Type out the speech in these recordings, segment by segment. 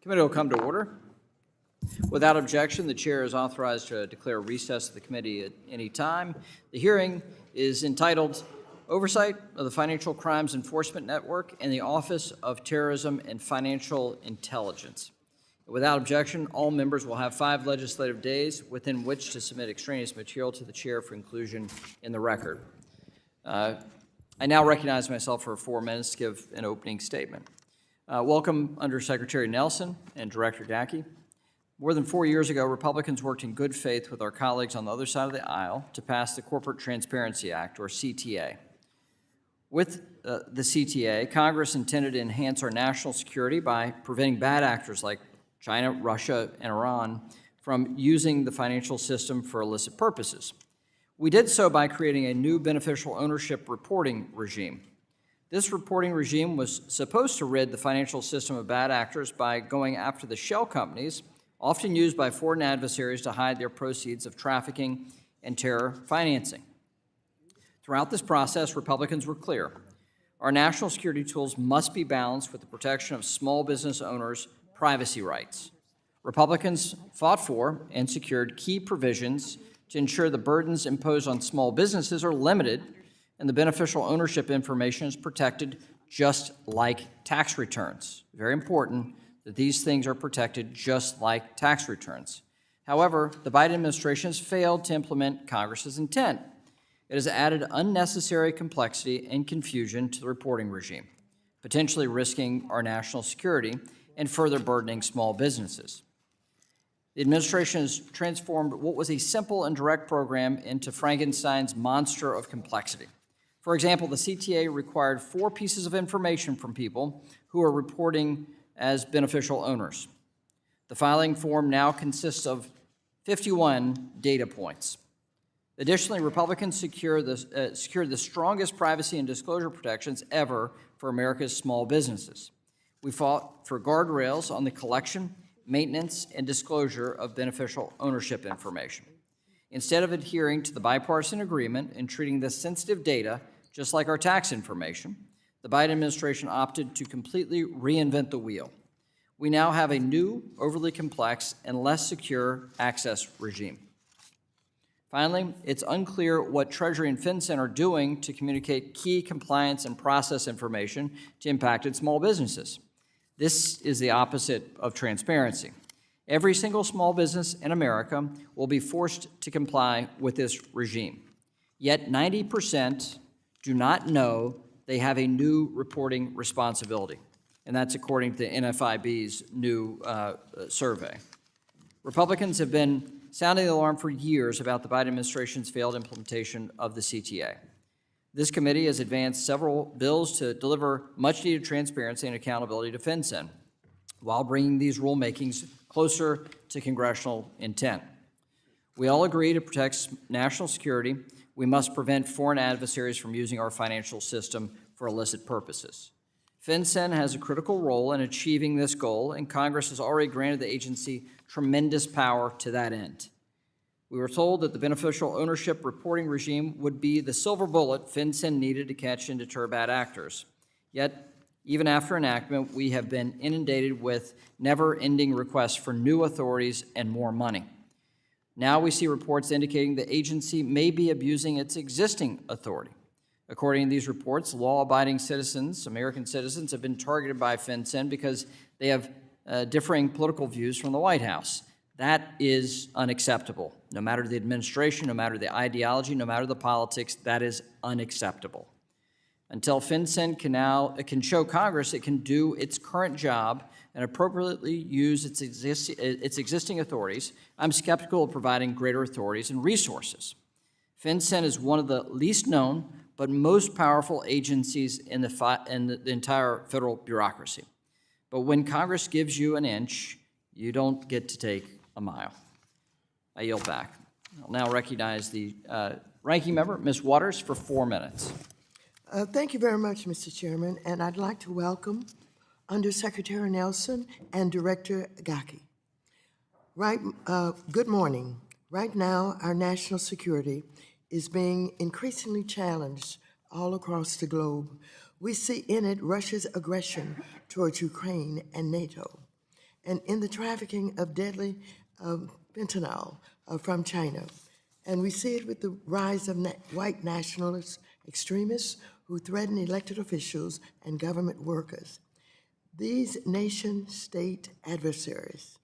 Committee will come to order. Without objection, the chair is authorized to declare recess of the committee at any time. The hearing is entitled Oversight of the Financial Crimes Enforcement Network and the Office of Terrorism and Financial Intelligence. Without objection, all members will have 5 legislative days within which to submit extraneous material to the chair for inclusion in the record. I now recognize myself for 4 minutes to give an opening statement. Welcome, Undersecretary Nelson and Director Gacke. More than 4 years ago, Republicans worked in good faith with our colleagues on the other side of the aisle to pass the Corporate Transparency Act, or CTA. With the CTA, Congress intended to enhance our national security by preventing bad actors like China, Russia, and Iran from using the financial system for illicit purposes. We did so by creating a new beneficial ownership reporting regime. This reporting regime was supposed to rid the financial system of bad actors by going after the shell companies, often used by foreign adversaries to hide their proceeds of trafficking and terror financing. Throughout this process, Republicans were clear. Our national security tools must be balanced with the protection of small business owners' privacy rights. Republicans fought for and secured key provisions to ensure the burdens imposed on small businesses are limited and the beneficial ownership information is protected just like tax returns. Very important that these things are protected just like tax returns. However, the Biden administration has failed to implement Congress's intent. It has added unnecessary complexity and confusion to the reporting regime, potentially risking our national security and further burdening small businesses. The administration has transformed what was a simple and direct program into Frankenstein's monster of complexity. For example, the CTA required 4 pieces of information from people who are reporting as beneficial owners. The filing form now consists of 51 data points. Additionally, Republicans secured the strongest privacy and disclosure protections ever for America's small businesses. We fought for guardrails on the collection, maintenance, and disclosure of beneficial ownership information. Instead of adhering to the bipartisan agreement and treating this sensitive data just like our tax information, the Biden administration opted to completely reinvent the wheel. We now have a new, overly complex, and less secure access regime. Finally, it's unclear what Treasury and FinCEN are doing to communicate key compliance and process information to impacted small businesses. This is the opposite of transparency. Every single small business in America will be forced to comply with this regime. Yet 90% do not know they have a new reporting responsibility, and that's according to the NFIB's new survey. Republicans have been sounding the alarm for years about the Biden administration's failed implementation of the CTA. This committee has advanced several bills to deliver much-needed transparency and accountability to FinCEN while bringing these rulemakings closer to congressional intent. We all agree to protect national security. We must prevent foreign adversaries from using our financial system for illicit purposes. FinCEN has a critical role in achieving this goal, and Congress has already granted the agency tremendous power to that end. We were told that the beneficial ownership reporting regime would be the silver bullet FinCEN needed to catch and deter bad actors. Yet, even after enactment, we have been inundated with never-ending requests for new authorities and more money. Now we see reports indicating the agency may be abusing its existing authority. According to these reports, law-abiding citizens, American citizens, have been targeted by FinCEN because they have differing political views from the White House. That is unacceptable. No matter the administration, no matter the ideology, no matter the politics, that is unacceptable. Until FinCEN can show Congress it can do its current job and appropriately use its existing authorities, I'm skeptical of providing greater authorities and resources. FinCEN is one of the least known but most powerful agencies in the entire federal bureaucracy. But when Congress gives you an inch, you don't get to take a mile. I yield back. I'll now recognize the ranking member, Ms. Waters, for 4 minutes. Thank you very much, Mr. Chairman, and I'd like to welcome Undersecretary Nelson and Director Gacke. Good morning. Right now, our national security is being increasingly challenged all across the globe. We see in it Russia's aggression towards Ukraine and NATO, and in the trafficking of deadly fentanyl from China. And we see it with the rise of white nationalist extremists who threaten elected officials and government workers. These nation-state adversaries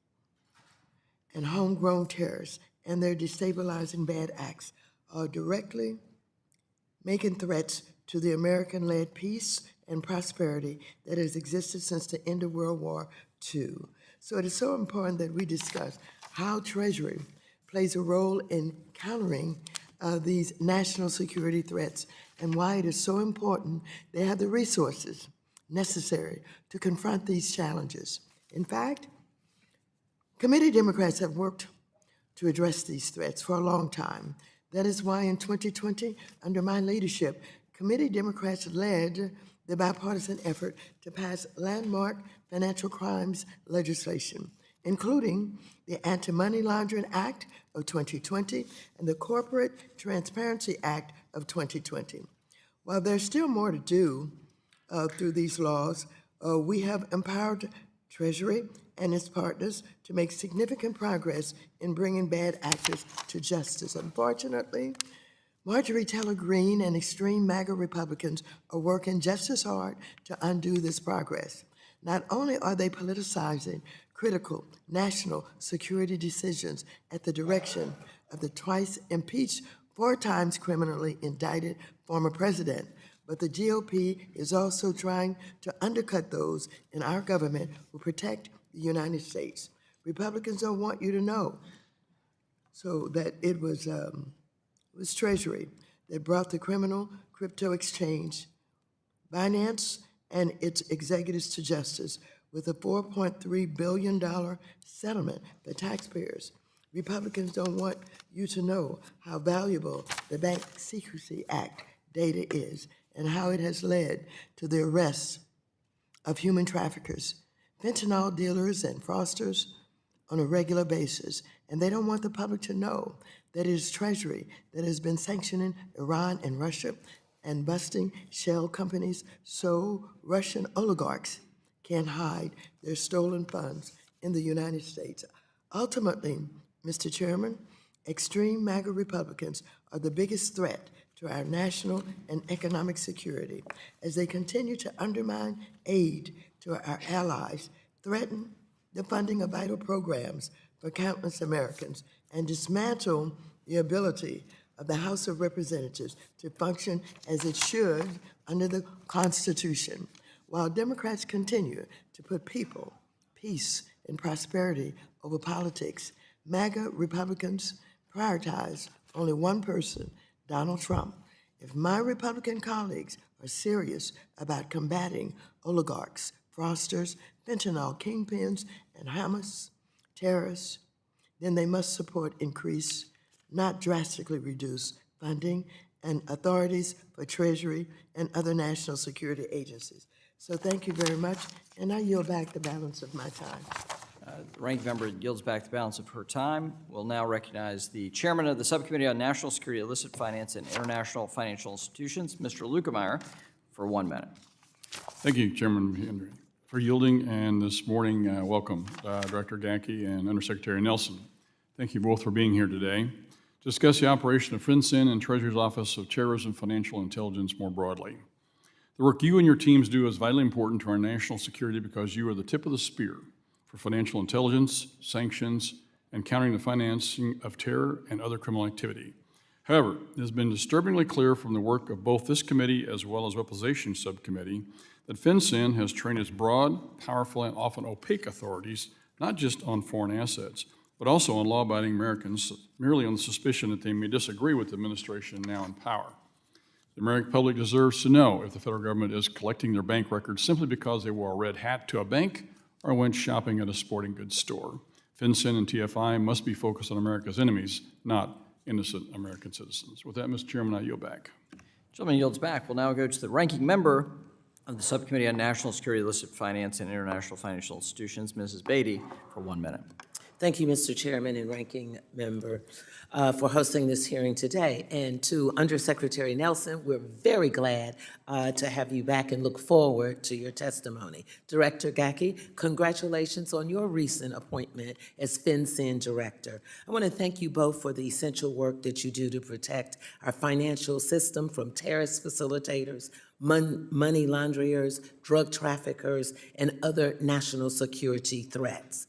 and homegrown terrorists and their destabilizing bad acts are directly making threats to the American-led peace and prosperity that has existed since the end of World War II. So it is so important that we discuss how Treasury plays a role in countering these national security threats and why it is so important they have the resources necessary to confront these challenges. In fact, committee Democrats have worked to address these threats for a long time. That is why in 2020, under my leadership, committee Democrats led the bipartisan effort to pass landmark financial crimes legislation, including the Anti-Money Laundering Act of 2020 and the Corporate Transparency Act of 2020. While there's still more to do through these laws, we have empowered Treasury and its partners to make significant progress in bringing bad actors to justice. Unfortunately, Marjorie Taylor Greene and extreme MAGA Republicans are working just as hard to undo this progress. Not only are they politicizing critical national security decisions at the direction of the twice impeached, 4 times criminally indicted former president, but the GOP is also trying to undercut those in our government who protect the United States. Republicans don't want you to know so that it was Treasury that brought the criminal crypto exchange, Binance, and its executives to justice with a $4.3 billion settlement for taxpayers. Republicans don't want you to know how valuable the Bank Secrecy Act data is and how it has led to the arrests of human traffickers, fentanyl dealers, and fraudsters on a regular basis. And they don't want the public to know that it is Treasury that has been sanctioning Iran and Russia and busting shell companies so Russian oligarchs can't hide their stolen funds in the United States. Ultimately, Mr. Chairman, extreme MAGA Republicans are the biggest threat to our national and economic security as they continue to undermine aid to our allies, threaten the funding of vital programs for countless Americans, and dismantle the ability of the House of Representatives to function as it should under the Constitution. While Democrats continue to put people, peace, and prosperity over politics, MAGA Republicans prioritize only one person, Donald Trump. If my Republican colleagues are serious about combating oligarchs, fraudsters, fentanyl kingpins, and Hamas terrorists, then they must support increase, not drastically reduce, funding and authorities for Treasury and other national security agencies. So thank you very much, and I yield back the balance of my time. The ranking member yields back the balance of her time. We'll now recognize the chairman of the Subcommittee on National Security, Illicit Finance, and International Financial Institutions, Mr. Lukemeyer, for 1 minute. Thank you, Chairman Henry, for yielding, and this morning, welcome, Director Gackey and Undersecretary Nelson. Thank you both for being here today to discuss the operation of FinCEN and Treasury's Office of Terrorism Financial Intelligence more broadly. The work you and your teams do is vitally important to our national security because you are the tip of the spear for financial intelligence, sanctions, and countering the financing of terror and other criminal activity. However, it has been disturbingly clear from the work of both this committee as well as Weaponization Subcommittee that FinCEN has trained its broad, powerful, and often opaque authorities not just on foreign assets, but also on law-abiding Americans merely on the suspicion that they may disagree with the administration now in power. The American public deserves to know if the federal government is collecting their bank records simply because they wore a red hat to a bank or went shopping at a sporting goods store. FinCEN and TFI must be focused on America's enemies, not innocent American citizens. With that, Mr. Chairman, I yield back. Gentleman yields back. We'll now go to the ranking member of the Subcommittee on National Security, Illicit Finance, and International Financial Institutions, Mrs. Beatty, for 1 minute. Thank you, Mr. Chairman and Ranking Member, for hosting this hearing today. And to Undersecretary Nelson, we're very glad to have you back and look forward to your testimony. Director Gacke, congratulations on your recent appointment as FinCEN Director. I want to thank you both for the essential work that you do to protect our financial system from terrorist facilitators, money launderers, drug traffickers, and other national security threats.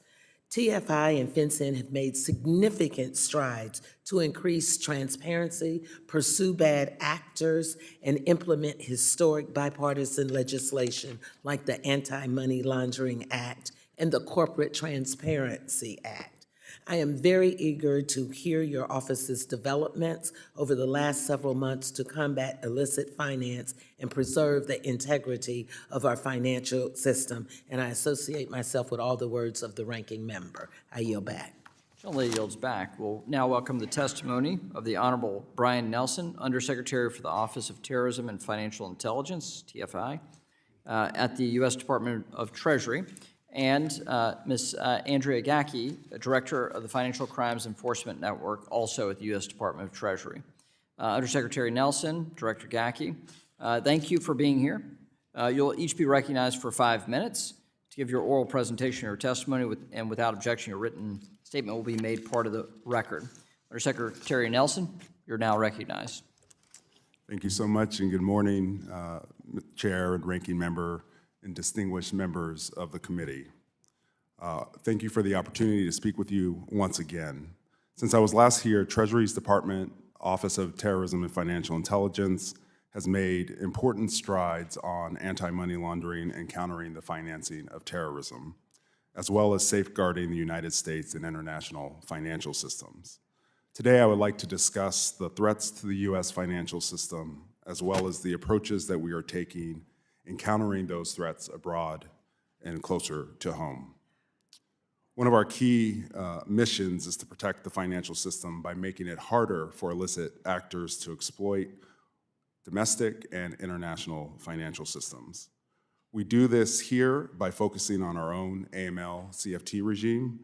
TFI and FinCEN have made significant strides to increase transparency, pursue bad actors, and implement historic bipartisan legislation like the Anti-Money Laundering Act and the Corporate Transparency Act. I am very eager to hear your office's developments over the last several months to combat illicit finance and preserve the integrity of our financial system. And I associate myself with all the words of the ranking member. I yield back. Gentleman yields back. We'll now welcome the testimony of the Honorable Brian Nelson, Undersecretary for the Office of Terrorism and Financial Intelligence, TFI, at the U.S. Department of Treasury, and Ms. Andrea Gacke, Director of the Financial Crimes Enforcement Network, also at the U.S. Department of Treasury. Undersecretary Nelson, Director Gacke, thank you for being here. You'll each be recognized for 5 minutes to give your oral presentation or testimony, and without objection, your written statement will be made part of the record. Undersecretary Nelson, you're now recognized. Thank you so much, and good morning, Chair and Ranking Member, and distinguished members of the committee. Thank you for the opportunity to speak with you once again. Since I was last here, Treasury's Department, Office of Terrorism and Financial Intelligence, has made important strides on anti-money laundering and countering the financing of terrorism, as well as safeguarding the United States and international financial systems. Today, I would like to discuss the threats to the U.S. financial system, as well as the approaches that we are taking in countering those threats abroad and closer to home. One of our key missions is to protect the financial system by making it harder for illicit actors to exploit domestic and international financial systems. We do this here by focusing on our own AML-CFT regime,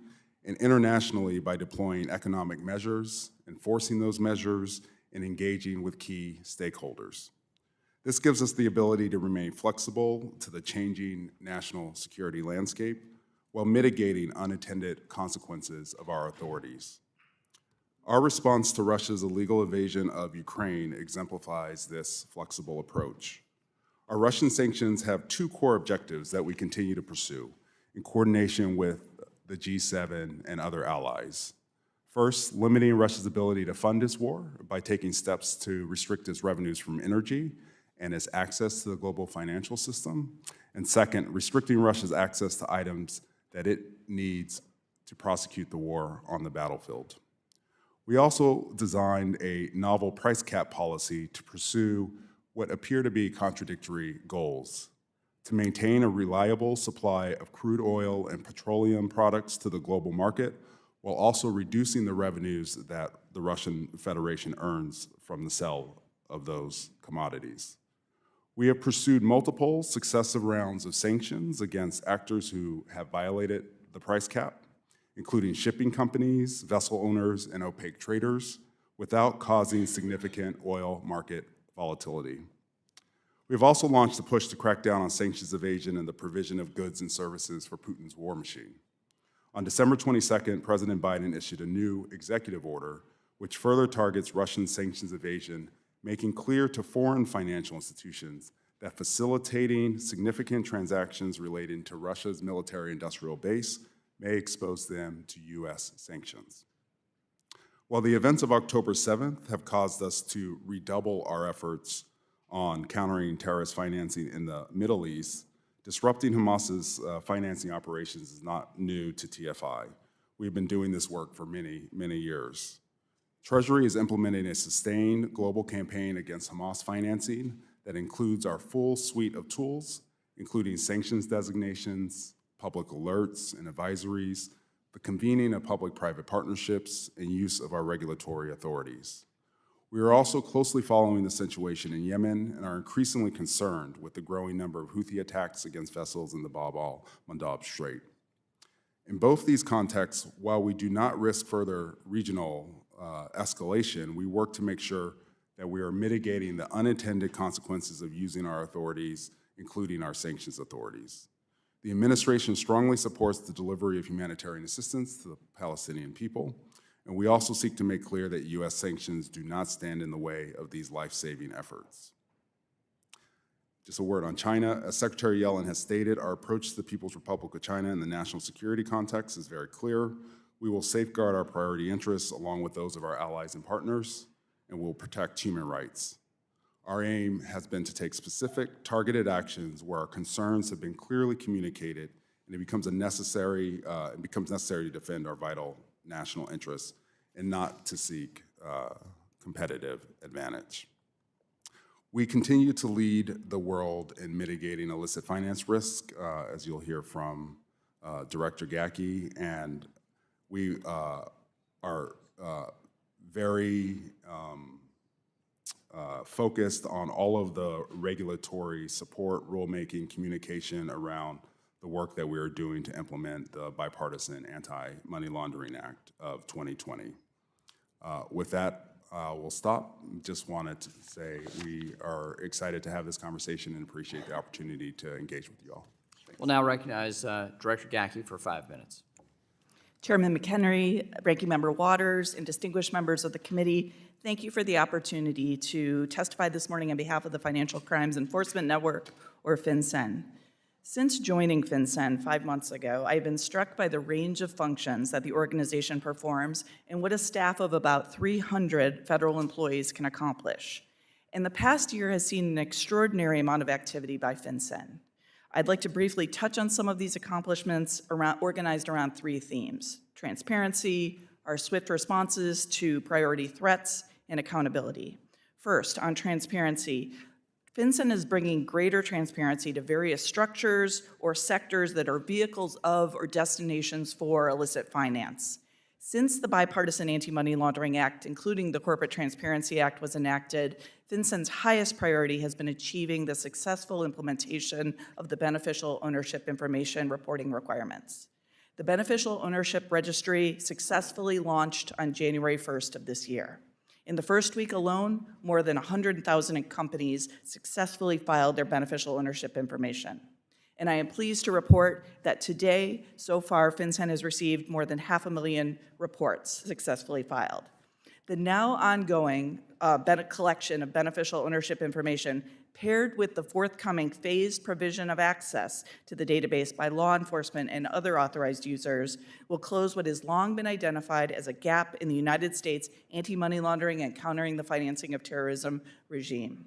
and internationally by deploying economic measures, enforcing those measures, and engaging with key stakeholders. This gives us the ability to remain flexible to the changing national security landscape while mitigating unintended consequences of our authorities. Our response to Russia's illegal invasion of Ukraine exemplifies this flexible approach. Our Russian sanctions have two core objectives that we continue to pursue in coordination with the G7 and other allies. First, limiting Russia's ability to fund its war by taking steps to restrict its revenues from energy and its access to the global financial system. And second, restricting Russia's access to items that it needs to prosecute the war on the battlefield. We also designed a novel price cap policy to pursue what appear to be contradictory goals: to maintain a reliable supply of crude oil and petroleum products to the global market, while also reducing the revenues that the Russian Federation earns from the sale of those commodities. We have pursued multiple successive rounds of sanctions against actors who have violated the price cap, including shipping companies, vessel owners, and opaque traders, without causing significant oil market volatility. We have also launched a push to crack down on sanctions evasion and the provision of goods and services for Putin's war machine. On December 22nd, President Biden issued a new executive order which further targets Russian sanctions evasion, making clear to foreign financial institutions that facilitating significant transactions relating to Russia's military-industrial base may expose them to U.S. sanctions. While the events of October 7th have caused us to redouble our efforts on countering terrorist financing in the Middle East, disrupting Hamas's financing operations is not new to TFI. We've been doing this work for many, many years. Treasury is implementing a sustained global campaign against Hamas financing that includes our full suite of tools, including sanctions designations, public alerts and advisories, the convening of public-private partnerships, and use of our regulatory authorities. We are also closely following the situation in Yemen and are increasingly concerned with the growing number of Houthi attacks against vessels in the Bab al-Mandab Strait. In both these contexts, while we do not risk further regional escalation, we work to make sure that we are mitigating the unintended consequences of using our authorities, including our sanctions authorities. The administration strongly supports the delivery of humanitarian assistance to the Palestinian people, and we also seek to make clear that U.S. sanctions do not stand in the way of these life-saving efforts. Just a word on China. As Secretary Yellen has stated, our approach to the People's Republic of China in the national security context is very clear. We will safeguard our priority interests along with those of our allies and partners, and will protect human rights. Our aim has been to take specific, targeted actions where our concerns have been clearly communicated, and it becomes necessary to defend our vital national interests and not to seek competitive advantage. We continue to lead the world in mitigating illicit finance risk, as you'll hear from Director Gacke, and we are very focused on all of the regulatory support, rulemaking, communication around the work that we are doing to implement the bipartisan Anti-Money Laundering Act of 2020. With that, we'll stop. Just wanted to say we are excited to have this conversation and appreciate the opportunity to engage with you all. We'll now recognize Director Gacke for 5 minutes. Chairman McHenry, Ranking Member Waters, and distinguished members of the committee, thank you for the opportunity to testify this morning on behalf of the Financial Crimes Enforcement Network, or FinCEN. Since joining FinCEN 5 months ago, I have been struck by the range of functions that the organization performs and what a staff of about 300 federal employees can accomplish. And the past year has seen an extraordinary amount of activity by FinCEN. I'd like to briefly touch on some of these accomplishments organized around 3 themes: transparency, our swift responses to priority threats, and accountability. First, on transparency, FinCEN is bringing greater transparency to various structures or sectors that are vehicles of or destinations for illicit finance. Since the Bipartisan Anti-Money Laundering Act, including the Corporate Transparency Act, was enacted, FinCEN's highest priority has been achieving the successful implementation of the beneficial ownership information reporting requirements. The Beneficial Ownership Registry successfully launched on January 1st of this year. In the first week alone, more than 100,000 companies successfully filed their beneficial ownership information. And I am pleased to report that today, so far, FinCEN has received more than 500,000 reports successfully filed. The now ongoing collection of beneficial ownership information, paired with the forthcoming phased provision of access to the database by law enforcement and other authorized users, will close what has long been identified as a gap in the United States anti-money laundering and countering the financing of terrorism regime.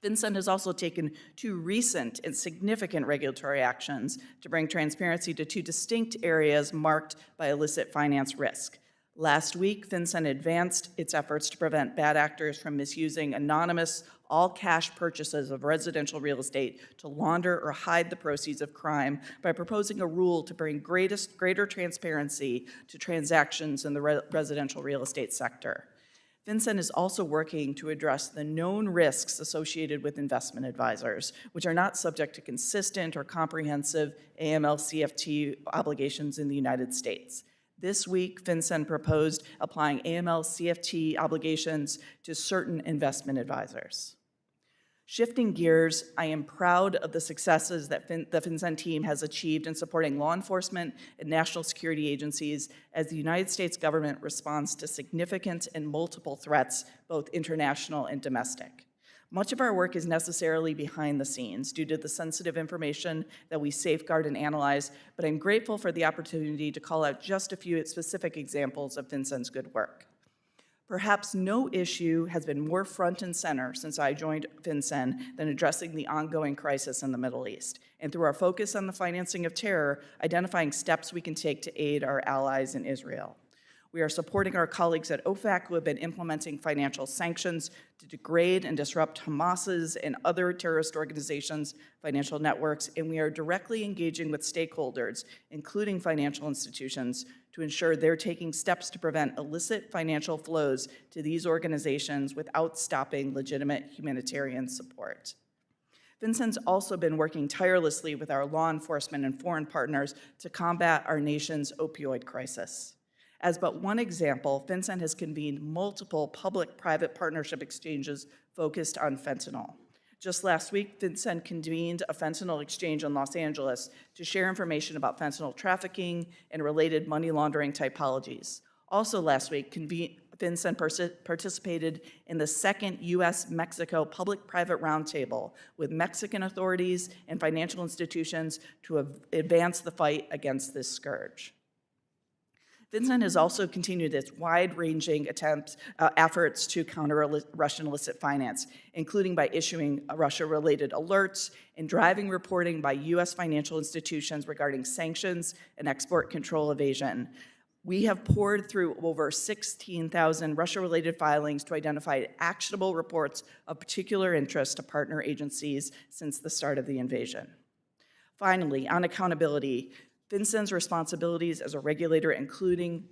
FinCEN has also taken 2 recent and significant regulatory actions to bring transparency to 2 distinct areas marked by illicit finance risk. Last week, FinCEN advanced its efforts to prevent bad actors from misusing anonymous, all-cash purchases of residential real estate to launder or hide the proceeds of crime by proposing a rule to bring greater transparency to transactions in the residential real estate sector. FinCEN is also working to address the known risks associated with investment advisors, which are not subject to consistent or comprehensive AML-CFT obligations in the United States. This week, FinCEN proposed applying AML-CFT obligations to certain investment advisors. Shifting gears, I am proud of the successes that the FinCEN team has achieved in supporting law enforcement and national security agencies as the United States government responds to significant and multiple threats, both international and domestic. Much of our work is necessarily behind the scenes due to the sensitive information that we safeguard and analyze, but I'm grateful for the opportunity to call out just a few specific examples of FinCEN's good work. Perhaps no issue has been more front and center since I joined FinCEN than addressing the ongoing crisis in the Middle East, and through our focus on the financing of terror, identifying steps we can take to aid our allies in Israel. We are supporting our colleagues at OFAC who have been implementing financial sanctions to degrade and disrupt Hamas's and other terrorist organizations' financial networks, and we are directly engaging with stakeholders, including financial institutions, to ensure they're taking steps to prevent illicit financial flows to these organizations without stopping legitimate humanitarian support. FinCEN's also been working tirelessly with our law enforcement and foreign partners to combat our nation's opioid crisis. As but one example, FinCEN has convened multiple public-private partnership exchanges focused on fentanyl. Just last week, FinCEN convened a fentanyl exchange in Los Angeles to share information about fentanyl trafficking and related money laundering typologies. Also last week, FinCEN participated in the second U.S.-Mexico public-private roundtable with Mexican authorities and financial institutions to advance the fight against this scourge. FinCEN has also continued its wide-ranging efforts to counter Russian illicit finance, including by issuing Russia-related alerts and driving reporting by U.S. financial institutions regarding sanctions and export control evasion. We have poured through over 16,000 Russia-related filings to identify actionable reports of particular interest to partner agencies since the start of the invasion. Finally, on accountability, FinCEN's responsibilities as a regulator, including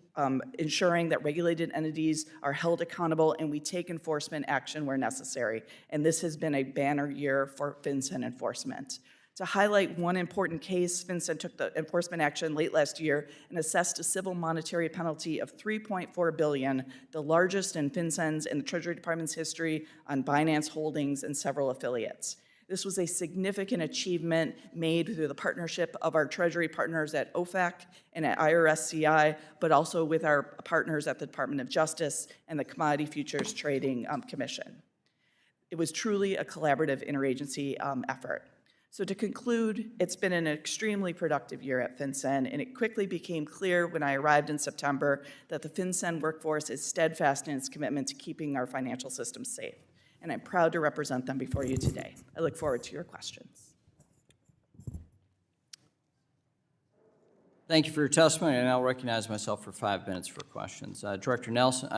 ensuring that regulated entities are held accountable and we take enforcement action where necessary. And this has been a banner year for FinCEN enforcement. To highlight one important case, FinCEN took the enforcement action late last year and assessed a civil monetary penalty of $3.4 billion, the largest in FinCEN's and the Treasury Department's history on Binance Holdings and several affiliates. This was a significant achievement made through the partnership of our Treasury partners at OFAC and at IRSCI, but also with our partners at the Department of Justice and the Commodity Futures Trading Commission. It was truly a collaborative interagency effort. So to conclude, it's been an extremely productive year at FinCEN, and it quickly became clear when I arrived in September that the FinCEN workforce is steadfast in its commitment to keeping our financial system safe. And I'm proud to represent them before you today. I look forward to your questions. Thank you for your testimony, and I'll recognize myself for 5 minutes for questions. Undersecretary Nelson,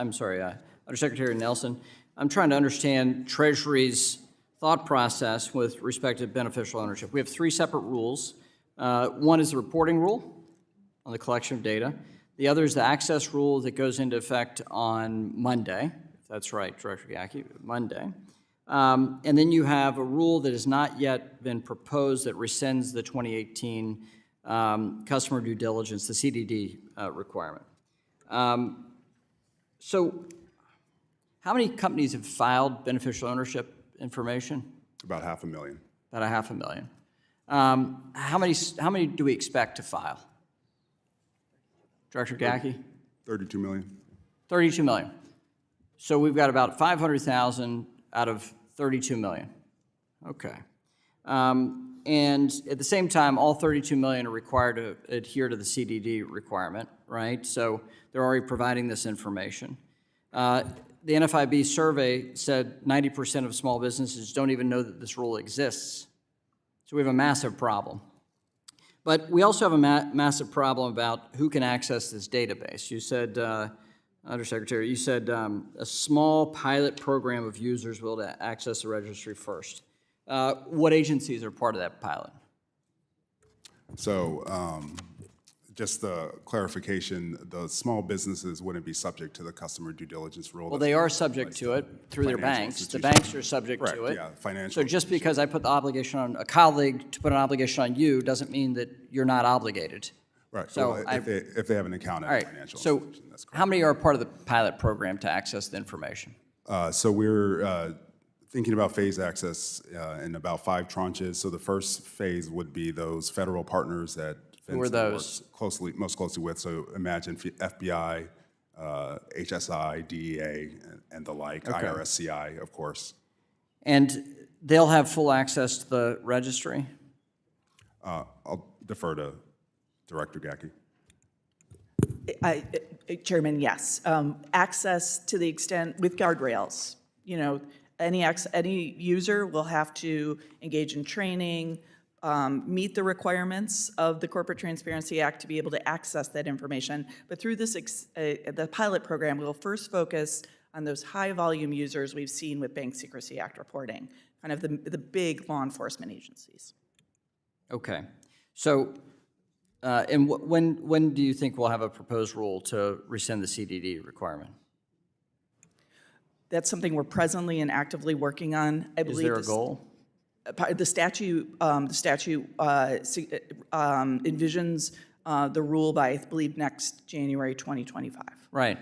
I'm trying to understand Treasury's thought process with respect to beneficial ownership. We have 3 separate rules. One is the reporting rule on the collection of data. The other is the access rule that goes into effect on Monday. That's right, Director Gacke, Monday. And then you have a rule that has not yet been proposed that rescinds the 2018 customer due diligence, the CDD requirement. So how many companies have filed beneficial ownership information? About 500,000. About 500,000. How many do we expect to file? Director Gacke? 32 million. 32 million. So we've got about 500,000 out of 32 million. Okay. And at the same time, all 32 million are required to adhere to the CDD requirement, right? So they're already providing this information. The NFIB survey said 90% of small businesses don't even know that this rule exists. So we have a massive problem. But we also have a massive problem about who can access this database. You said, Undersecretary, you said a small pilot program of users will access the registry first. What agencies are part of that pilot? So just the clarification, the small businesses wouldn't be subject to the customer due diligence rule. Well, they are subject to it through their Financial banks. The institutions. banks are subject to Correct, it. yeah, financial So just because I put the obligation on a colleague to put an obligation on you doesn't mean that you're not obligated. Right, So well, I- if they have an account All at a right, financial so institution, that's correct. how many are part of the pilot program to access the information? So we're thinking about phase access in about 5 tranches. So the first phase would be those federal partners that Who are FinCEN those? works most closely with. So imagine FBI, HSI, DEA, and the like, IRSCI, of course. And they'll have full access to the registry? I'll defer to Director Gacke. Chairman, yes. Access to the extent, with guardrails. You know, any user will have to engage in training, meet the requirements of the Corporate Transparency Act to be able to access that information. But through this, the pilot program, we'll first focus on those high-volume users we've seen with Bank Secrecy Act reporting, kind of the big law enforcement agencies. Okay. So, and when do you think we'll have a proposed rule to rescind the CDD requirement? That's something we're presently and actively working on. I Is believe there a this- goal? the statute envisions the rule by, I believe, next January 2025. Right.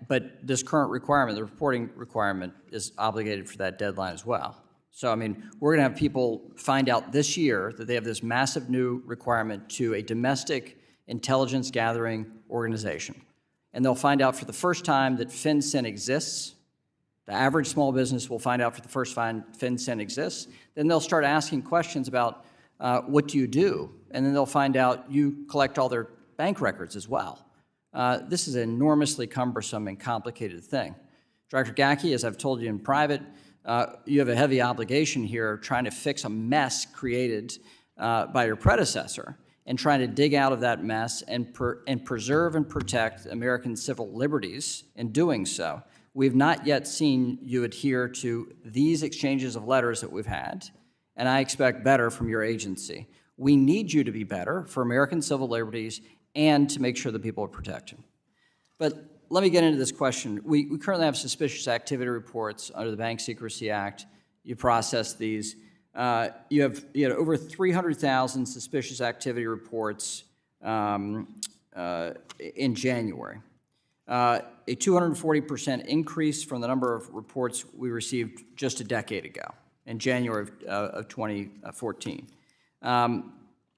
But this current requirement, the reporting requirement, is obligated for that deadline as well. So, I mean, we're going to have people find out this year that they have this massive new requirement to a domestic intelligence gathering organization. And they'll find out for the first time that FinCEN exists. The average small business will find out for the first time FinCEN exists. Then they'll start asking questions about what do you do? And then they'll find out you collect all their bank records as well. This is an enormously cumbersome and complicated thing. Director Gacke, as I've told you in private, you have a heavy obligation here trying to fix a mess created by your predecessor and trying to dig out of that mess and preserve and protect American civil liberties in doing so. We've not yet seen you adhere to these exchanges of letters that we've had, and I expect better from your agency. We need you to be better for American civil liberties and to make sure that people are protected. But let me get into this question. We currently have suspicious activity reports under the Bank Secrecy Act. You process these. You had over 300,000 suspicious activity reports in January. A 240% increase from the number of reports we received just a decade ago, in January of 2014.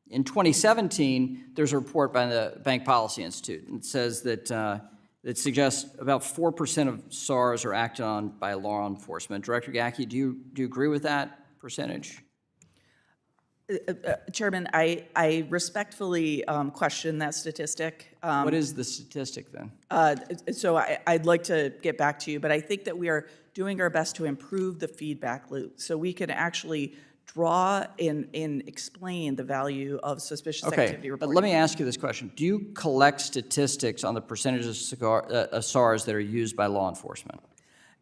In 2017, there's a report by the Bank Policy Institute. It says that it suggests about 4% of SARs are acted on by law enforcement. Director Gacke, do you agree with that percentage? Chairman, I respectfully question that statistic. What is the statistic then? So I'd like to get back to you, but I think that we are doing our best to improve the feedback loop so we can actually draw and explain the value of suspicious activity reporting. But let me ask you this question. Do you collect statistics on the percentage of SARs that are used by law enforcement?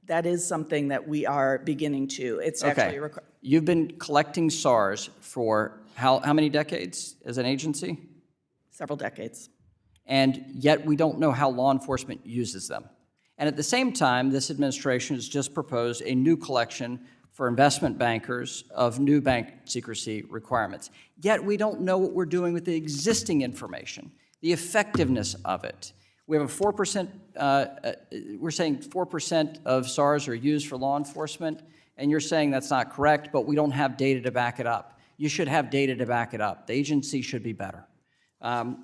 That is something that we are beginning to. It's actually You've been collecting SARs for how many decades as an agency? several decades. And yet we don't know how law enforcement uses them. And at the same time, this administration has just proposed a new collection for investment bankers of new bank secrecy requirements. Yet we don't know what we're doing with the existing information, the effectiveness of it. We have a 4%, we're saying 4% of SARs are used for law enforcement, and you're saying that's not correct, but we don't have data to back it up. You should have data to back it up. The agency should be better. And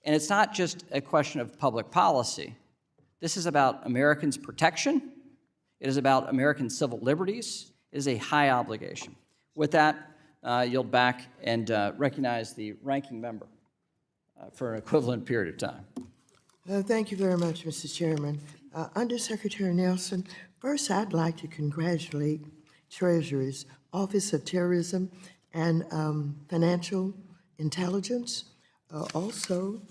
it's not just a question of public policy. This is about Americans' protection. It is about American civil liberties. It is a high obligation. With that, yield back and recognize the ranking member for an equivalent period of time. Thank you very much, Mr. Chairman. Undersecretary Nelson, first I'd like to congratulate Treasury's Office of Terrorism and Financial Intelligence, also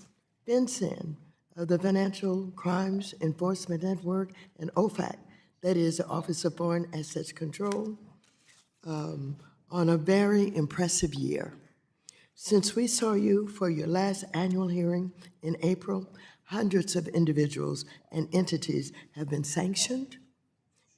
FinCEN, the Financial Crimes Enforcement Network, and OFAC, that is the Office of Foreign Assets Control, on a very impressive year. Since we saw you for your last annual hearing in April, hundreds of individuals and entities have been sanctioned,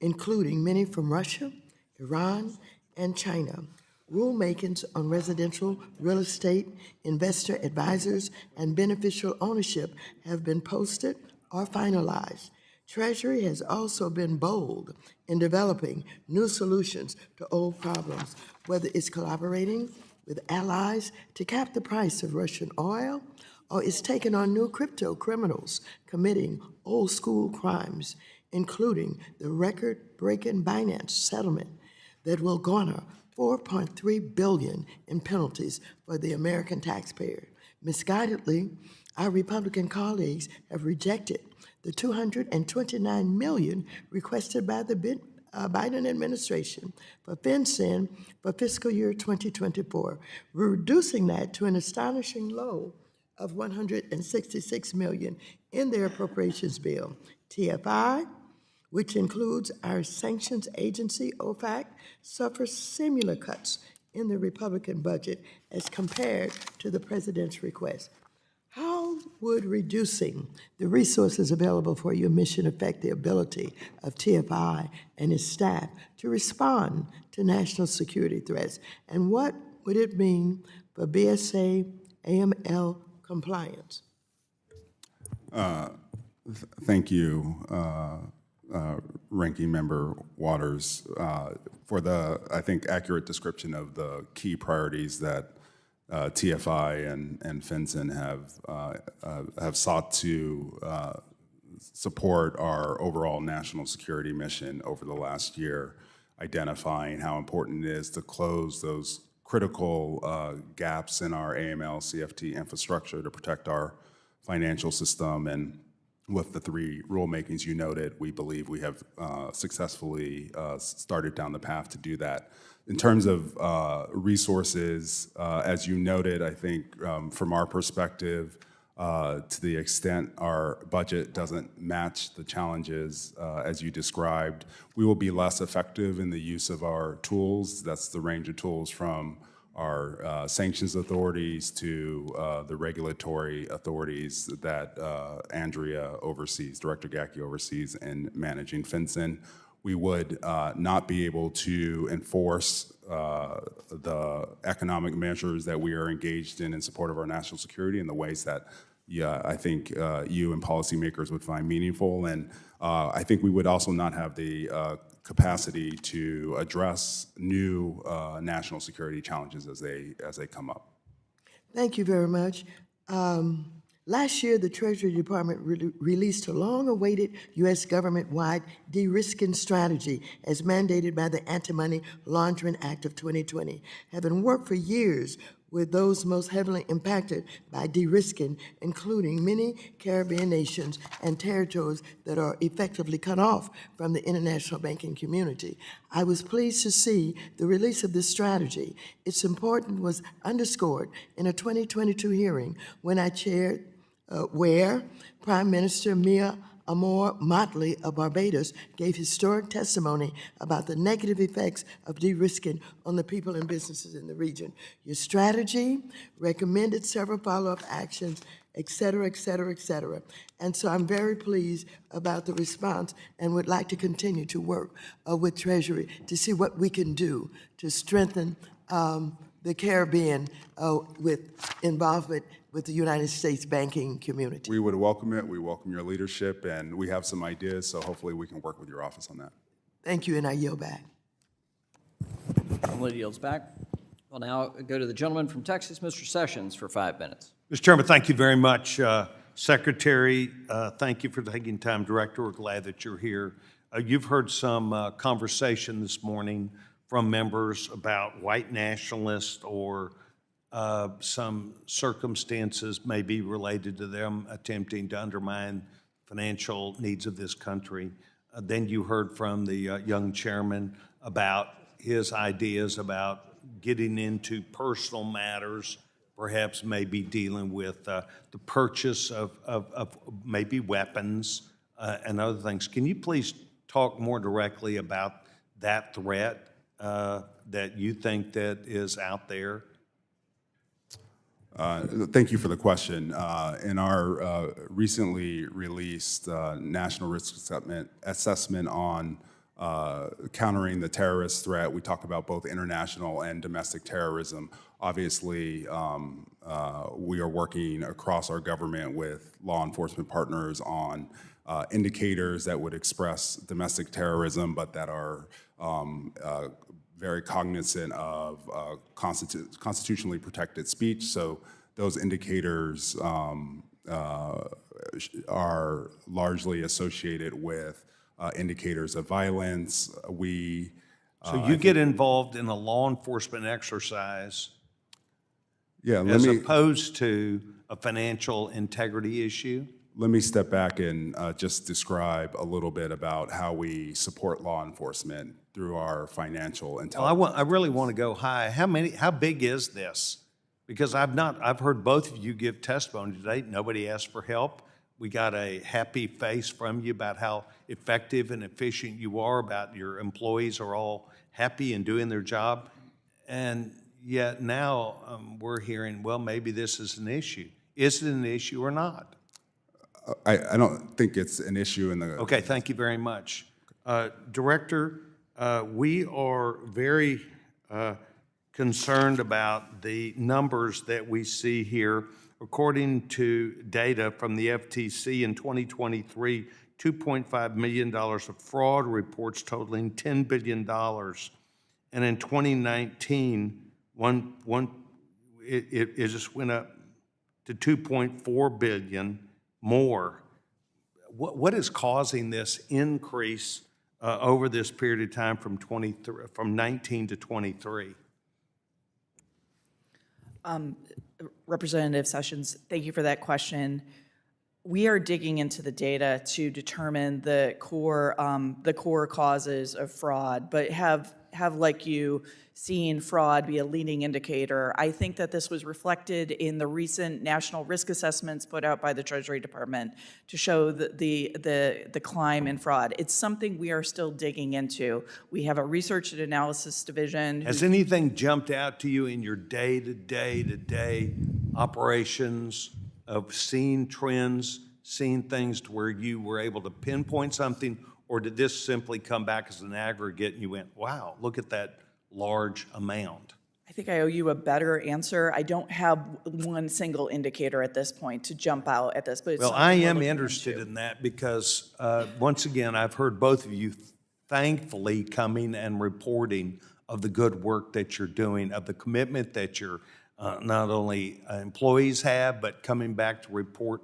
including many from Russia, Iran, and China. Rulemakings on residential real estate, investor advisors, and beneficial ownership have been posted or finalized. Treasury has also been bold in developing new solutions to old problems, whether it's collaborating with allies to cap the price of Russian oil, or it's taken on new crypto criminals committing old school crimes, including the record-breaking Binance settlement that will garner $4.3 billion in penalties for the American taxpayer. Misguidedly, our Republican colleagues have rejected the $229 million requested by the Biden administration for FinCEN for fiscal year 2024. We're reducing that to an astonishing low of $166 million in their appropriations bill. TFI, which includes our sanctions agency, OFAC, suffers similar cuts in the Republican budget as compared to the president's request. How would reducing the resources available for your mission affect the ability of TFI and its staff to respond to national security threats? And what would it mean for BSA AML compliance? Thank you, Ranking Member Waters, for the, I think, accurate description of the key priorities that TFI and FinCEN have sought to support our overall national security mission over the last year, identifying how important it is to close those critical gaps in our AML CFT infrastructure to protect our financial system. And with the 3 rulemakings you noted, we believe we have successfully started down the path to do that. In terms of resources, as you noted, I think from our perspective, to the extent our budget doesn't match the challenges as you described, we will be less effective in the use of our tools. That's the range of tools from our sanctions authorities to the regulatory authorities that Andrea oversees, Director Gacki oversees in managing FinCEN. We would not be able to enforce the economic measures that we are engaged in support of our national security in the ways that I think you and policymakers would find meaningful. And I think we would also not have the capacity to address new national security challenges as they come up. Thank you very much. Last year, the Treasury Department released a long-awaited U.S. government-wide de-risking strategy as mandated by the Anti-Money Laundering Act of 2020. Having worked for years with those most heavily impacted by de-risking, including many Caribbean nations and territories that are effectively cut off from the international banking community, I was pleased to see the release of this strategy. Its importance was underscored in a 2022 hearing when I chaired where Prime Minister Mia Amor Motley of Barbados gave historic testimony about the negative effects of de-risking on the people and businesses in the region. Your strategy recommended several follow-up actions, et cetera, et cetera, et cetera. And so I'm very pleased about the response and would like to continue to work with Treasury to see what we can do to strengthen the Caribbean with involvement with the United States banking community. We would welcome it. We welcome your leadership, and we have some ideas, so hopefully we can work with your office on that. Thank you, and I yield back. The lady yields back. We'll now go to the gentleman from Texas, Mr. Sessions, for 5 minutes. Mr. Chairman, thank you very much. Secretary, thank you for taking time. Director, we're glad that you're here. You've heard some conversation this morning from members about white nationalists or some circumstances may be related to them attempting to undermine financial needs of this country. Then you heard from the young chairman about his ideas about getting into personal matters, perhaps maybe dealing with the purchase of maybe weapons and other things. Can you please talk more directly about that threat that you think that is out there? Thank you for the question. In our recently released National Risk Assessment on countering the terrorist threat, we talk about both international and domestic terrorism. Obviously, we are working across our government with law enforcement partners on indicators that would express domestic terrorism, but that are very cognizant of constitutionally protected speech. So those indicators are largely associated with indicators of violence. So you get involved in a law enforcement exercise as opposed to a financial integrity issue? Let me step back and just describe a little bit about how we support law enforcement through our financial intelligence. Well, I really want to go high. How big is this? Because I've heard both of you give testimony today. Nobody asked for help. We got a happy face from you about how effective and efficient you are, about your employees are all happy and doing their job. And yet now we're hearing, well, maybe this is an issue. Is it an issue or not? I don't think it's an issue in the. Okay, thank you very much. Director, we are very concerned about the numbers that we see here. According to data from the FTC in 2023, $2.5 million of fraud reports totaling $10 billion. And in 2019, it just went up to 2.4 billion more. What is causing this increase over this period of time from 19 to 23? Representative Sessions, thank you for that question. We are digging into the data to determine the core causes of fraud, but have like you seen fraud be a leading indicator. I think that this was reflected in the recent national risk assessments put out by the Treasury Department to show the climb in fraud. It's something we are still digging into. We have a research and analysis division. Has anything jumped out to you in your day-to-day operations of seeing trends, seeing things to where you were able to pinpoint something, or did this simply come back as an aggregate and you went, wow, look at that large amount? I think I owe you a better answer. I don't have one single indicator at this point to jump out at this, but it's Well, something I we're am looking interested into. in that because, once again, I've heard both of you thankfully coming and reporting of the good work that you're doing, of the commitment that your not only employees have, but coming back to report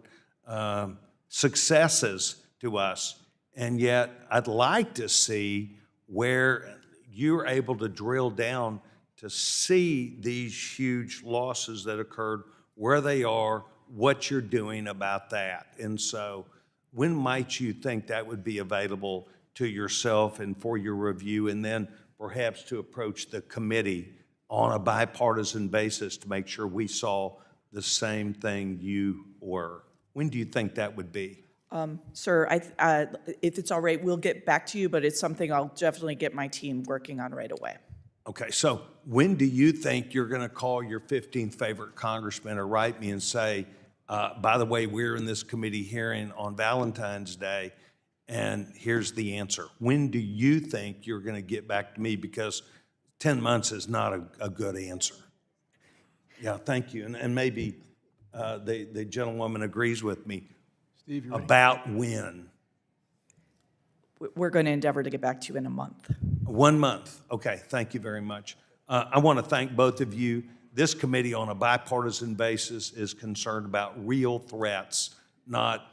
successes to us. And yet, I'd like to see where you're able to drill down to see these huge losses that occurred, where they are, what you're doing about that. And so, when might you think that would be available to yourself and for your review, and then perhaps to approach the committee on a bipartisan basis to make sure we saw the same thing you were? When do you think that would be? Sir, if it's all right, we'll get back to you, but it's something I'll definitely get my team working on right away. Okay, so when do you think you're going to call your 15th favorite congressman or write me and say, by the way, we're in this committee hearing on Valentine's Day, and here's the answer? When do you think you're going to get back to me? Because 10 months is not a good answer. Yeah, thank you. And maybe the gentlewoman agrees with me. Steve, you're About when? We're going to endeavor to get back to you in a month. 1 month. Okay, thank you very much. I want to thank both of you. This committee on a bipartisan basis is concerned about real threats, not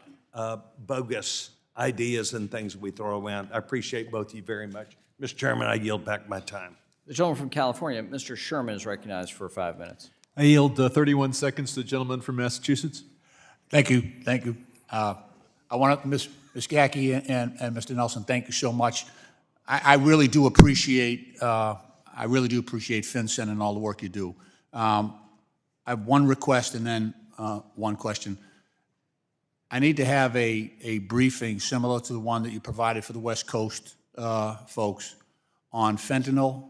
bogus ideas and things that we throw around. I appreciate both of you very much. Mr. Chairman, I yield back my time. The gentleman from California, Mr. Sherman, is recognized for 5 minutes. I yield 31 seconds to the gentleman from Massachusetts. Thank you, thank you. I want to, Ms. Gacke and Mr. Nelson, thank you so much. I really do appreciate FinCEN and all the work you do. I have one request and then one question. I need to have a briefing similar to the one that you provided for the West Coast folks on fentanyl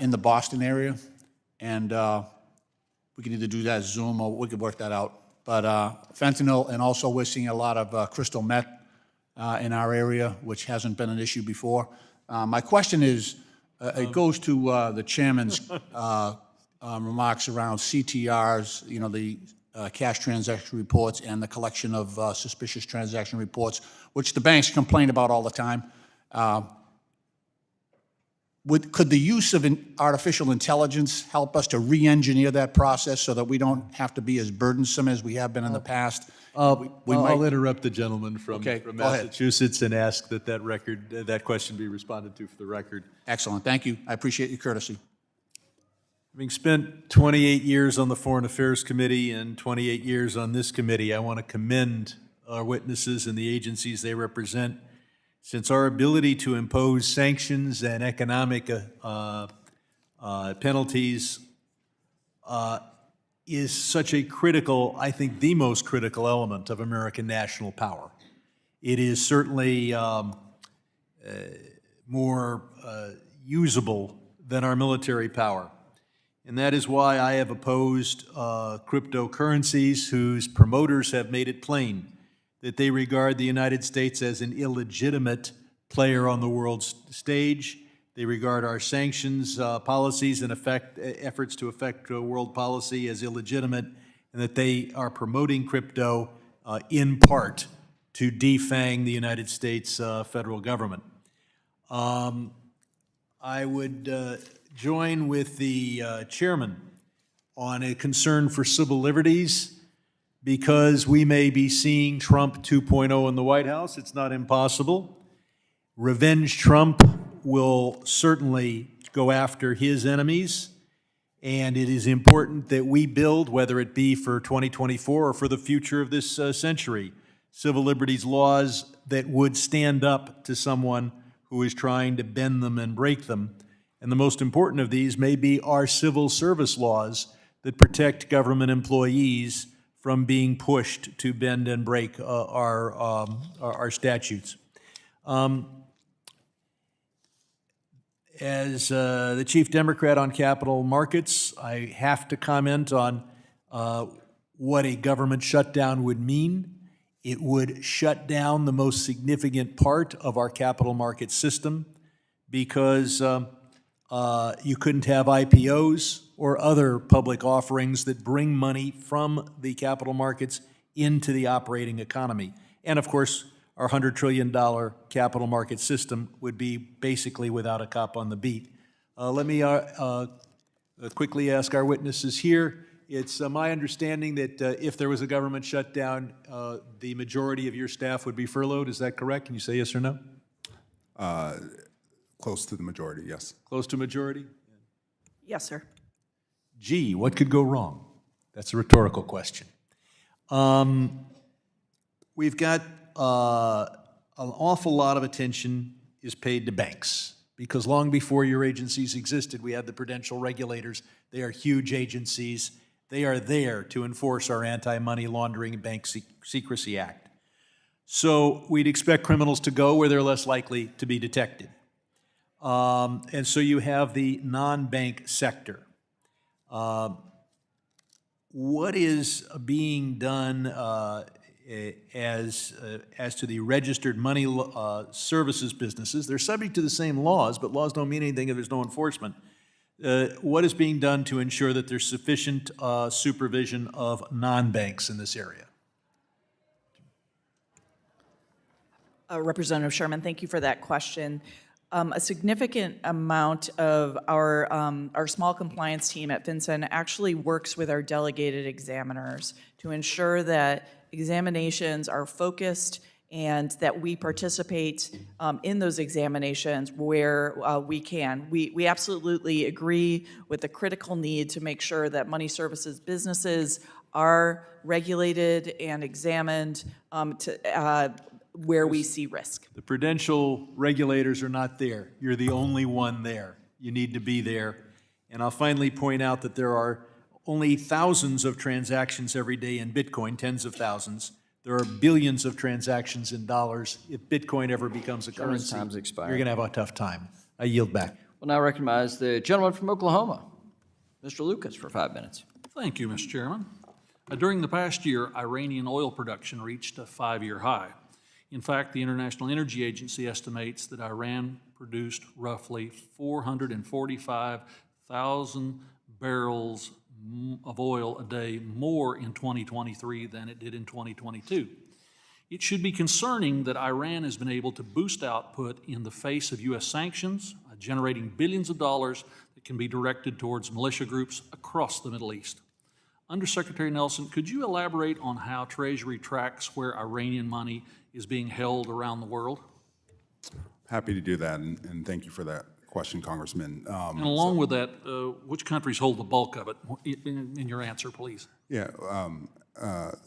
in the Boston area, and we can either do that Zoom or we could work that out. But fentanyl, and also we're seeing a lot of crystal meth in our area, which hasn't been an issue before. My question is, it goes to the chairman's remarks around CTRs, you know, the cash transaction reports and the collection of suspicious transaction reports, which the banks complain about all the time. Could the use of artificial intelligence help us to re-engineer that process so that we don't have to be as burdensome as we have been in the past? I'll interrupt the gentleman from Okay, go ahead. Massachusetts and ask that question be responded to for the record. Excellent, thank you. I appreciate your courtesy. Having spent 28 years on the Foreign Affairs Committee and 28 years on this committee, I want to commend our witnesses and the agencies they represent, since our ability to impose sanctions and economic penalties is such a critical, I think the most critical element of American national power. It is certainly more usable than our military power. And that is why I have opposed cryptocurrencies whose promoters have made it plain that they regard the United States as an illegitimate player on the world stage. They regard our sanctions policies and efforts to affect world policy as illegitimate, and that they are promoting crypto in part to defang the United States federal government. I would join with the chairman on a concern for civil liberties, because we may be seeing Trump 2.0 in the White House. It's not impossible. Revenge Trump will certainly go after his enemies, and it is important that we build, whether it be for 2024 or for the future of this century, civil liberties laws that would stand up to someone who is trying to bend them and break them. And the most important of these may be our civil service laws that protect government employees from being pushed to bend and break our statutes. As the chief Democrat on capital markets, I have to comment on what a government shutdown would mean. It would shut down the most significant part of our capital market system, because you couldn't have IPOs or other public offerings that bring money from the capital markets into the operating economy. And of course, our $100 trillion capital market system would be basically without a cop on the beat. Let me quickly ask our witnesses here. It's my understanding that if there was a government shutdown, the majority of your staff would be furloughed. Is that correct? Can you say yes or no? Close to the majority, yes. Close to majority? Yes, sir. Gee, what could go wrong? That's a rhetorical question. We've got an awful lot of attention is paid to banks, because long before your agencies existed, we had the prudential regulators. They are huge agencies. They are there to enforce our Anti-Money Laundering and Bank Secrecy Act. So we'd expect criminals to go where they're less likely to be detected. And so you have the non-bank sector. What is being done as to the registered money services businesses? They're subject to the same laws, but laws don't mean anything if there's no enforcement. What is being done to ensure that there's sufficient supervision of non-banks in this area? Representative Sherman, thank you for that question. A significant amount of our small compliance team at FinCEN actually works with our delegated examiners to ensure that examinations are focused and that we participate in those examinations where we can. We absolutely agree with the critical need to make sure that money services businesses are regulated and examined where we see risk. The prudential regulators are not there. You're the only one there. You need to be there. And I'll finally point out that there are only thousands of transactions every day in Bitcoin, tens of thousands. There are billions of transactions in dollars. If Bitcoin ever becomes a currency, time's expired. you're going to have a tough time. I yield back. We'll now recognize the gentleman from Oklahoma, Mr. Lucas, for 5 minutes. Thank you, Mr. Chairman. During the past year, Iranian oil production reached a 5-year high. In fact, the International Energy Agency estimates that Iran produced roughly 445,000 barrels of oil a day more in 2023 than it did in 2022. It should be concerning that Iran has been able to boost output in the face of U.S. sanctions, generating billions of dollars that can be directed towards militia groups across the Middle East. Undersecretary Nelson, could you elaborate on how Treasury tracks where Iranian money is being held around the world? Happy to do that, and thank you for that question, Congressman. And along with that, which countries hold the bulk of it? In your answer, please. Yeah,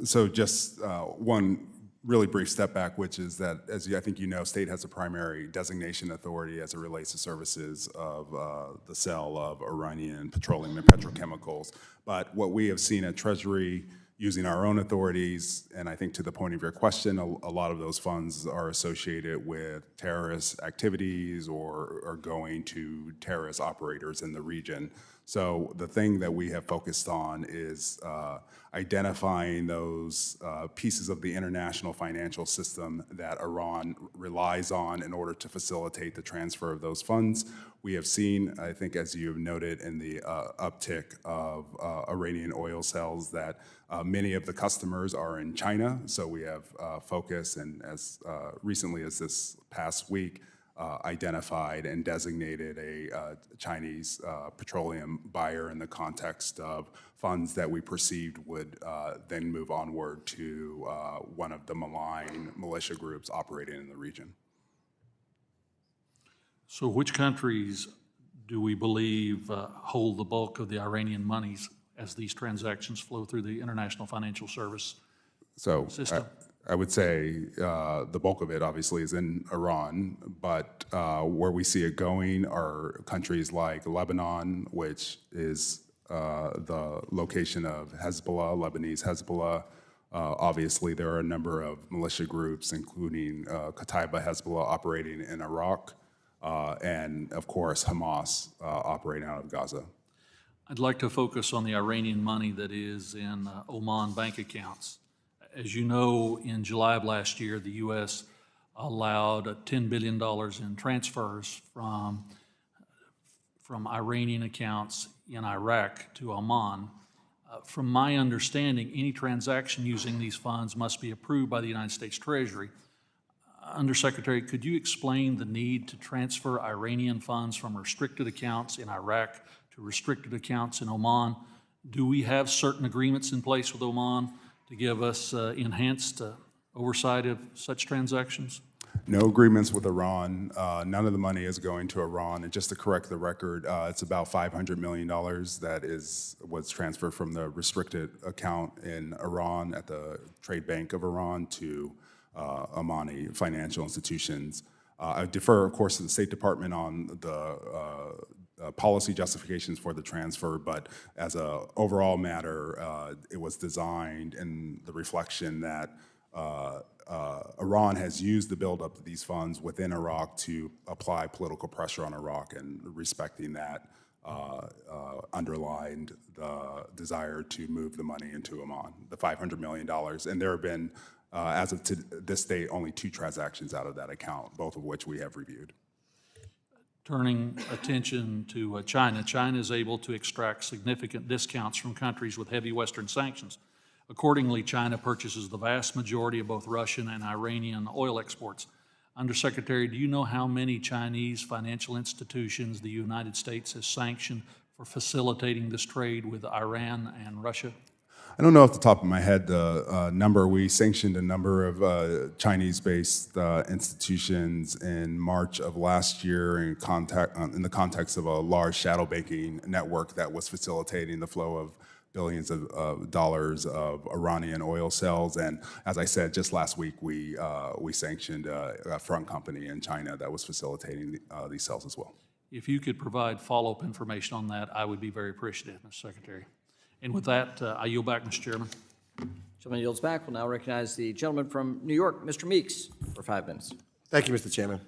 so just one really brief step back, which is that, as I think you know, state has a primary designation authority as it relates to services of the sale of Iranian petroleum and petrochemicals. But what we have seen at Treasury, using our own authorities, and I think to the point of your question, a lot of those funds are associated with terrorist activities or going to terrorist operators in the region. So the thing that we have focused on is identifying those pieces of the international financial system that Iran relies on in order to facilitate the transfer of those funds. We have seen, I think, as you have noted in the uptick of Iranian oil sales, that many of the customers are in China. So we have focused, and as recently as this past week, identified and designated a Chinese petroleum buyer in the context of funds that we perceived would then move onward to one of the malign militia groups operating in the region. So which countries do we believe hold the bulk of the Iranian monies as these transactions flow through the international financial service system? I would say the bulk of it obviously is in Iran, but where we see it going are countries like Lebanon, which is the location of Hezbollah, Lebanese Hezbollah. Obviously, there are a number of militia groups, including Kataib Hezbollah operating in Iraq, and of course Hamas operating out of Gaza. I'd like to focus on the Iranian money that is in Oman bank accounts. As you know, in July of last year, the U.S. allowed $10 billion in transfers from Iranian accounts in Iraq to Oman. From my understanding, any transaction using these funds must be approved by the United States Treasury. Undersecretary, could you explain the need to transfer Iranian funds from restricted accounts in Iraq to restricted accounts in Oman? Do we have certain agreements in place with Oman to give us enhanced oversight of such transactions? No agreements with Iran. None of the money is going to Iran. And just to correct the record, it's about $500 million that was transferred from the restricted account in Iran at the Trade Bank of Iran to Omani financial institutions. I defer, of course, to the State Department on the policy justifications for the transfer, but as an overall matter, it was designed in the reflection that Iran has used the buildup of these funds within Iraq to apply political pressure on Iraq, and respecting that underlined the desire to move the money into Oman, the $500 million. And there have been, as of this date, only 2 transactions out of that account, both of which we have reviewed. Turning attention to China, China is able to extract significant discounts from countries with heavy Western sanctions. Accordingly, China purchases the vast majority of both Russian and Iranian oil exports. Undersecretary, do you know how many Chinese financial institutions the United States has sanctioned for facilitating this trade with Iran and Russia? I don't know off the top of my head the number. We sanctioned a number of Chinese-based institutions in March of last year in the context of a large shadow banking network that was facilitating the flow of billions of dollars of Iranian oil sales. And as I said, just last week, we sanctioned a front company in China that was facilitating these sales as well. If you could provide follow-up information on that, I would be very appreciative, Mr. Secretary. And with that, I yield back, Mr. Chairman. Gentleman yields back. We'll now recognize the gentleman from New York, Mr. Meeks, for 5 minutes. Thank you, Mr. Chairman.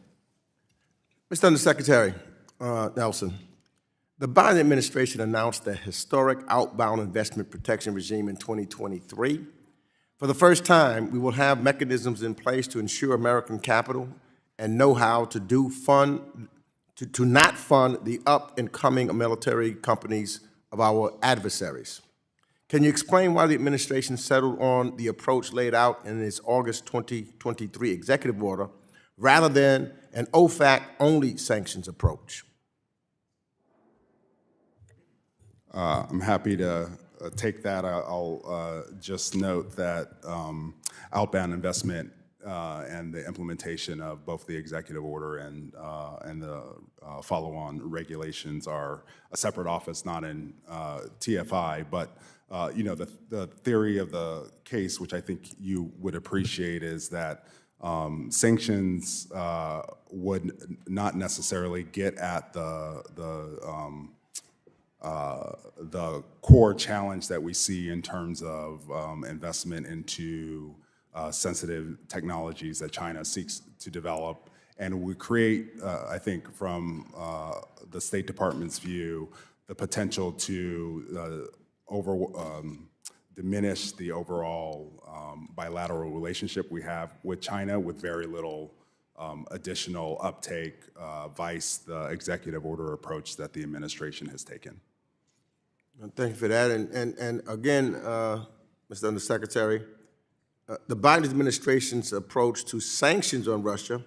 Mr. Undersecretary Nelson, the Biden administration announced a historic outbound investment protection regime in 2023. For the first time, we will have mechanisms in place to ensure American capital and know-how to not fund the up-and-coming military companies of our adversaries. Can you explain why the administration settled on the approach laid out in its August 2023 executive order rather than an OFAC-only sanctions approach? I'm happy to take that. I'll just note that outbound investment and the implementation of both the executive order and the follow-on regulations are a separate office, not in TFI. But the theory of the case, which I think you would appreciate, is that sanctions would not necessarily get at the core challenge that we see in terms of investment into sensitive technologies that China seeks to develop, and would create, I think, from the State Department's view, the potential to diminish the overall bilateral relationship we have with China with very little additional uptake, vice the executive order approach that the administration has taken. Thank you for that. And again, Mr. Undersecretary, the Biden administration's approach to sanctions on Russia,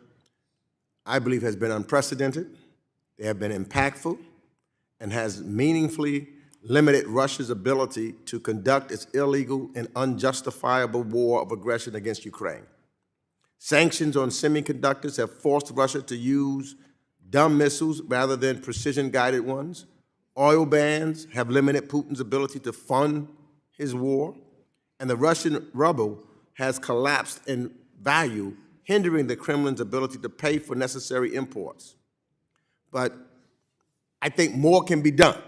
I believe, has been unprecedented. They have been impactful and has meaningfully limited Russia's ability to conduct its illegal and unjustifiable war of aggression against Ukraine. Sanctions on semiconductors have forced Russia to use dumb missiles rather than precision-guided ones. Oil bans have limited Putin's ability to fund his war, and the Russian ruble has collapsed in value, hindering the Kremlin's ability to pay for necessary imports. But I think more can be done.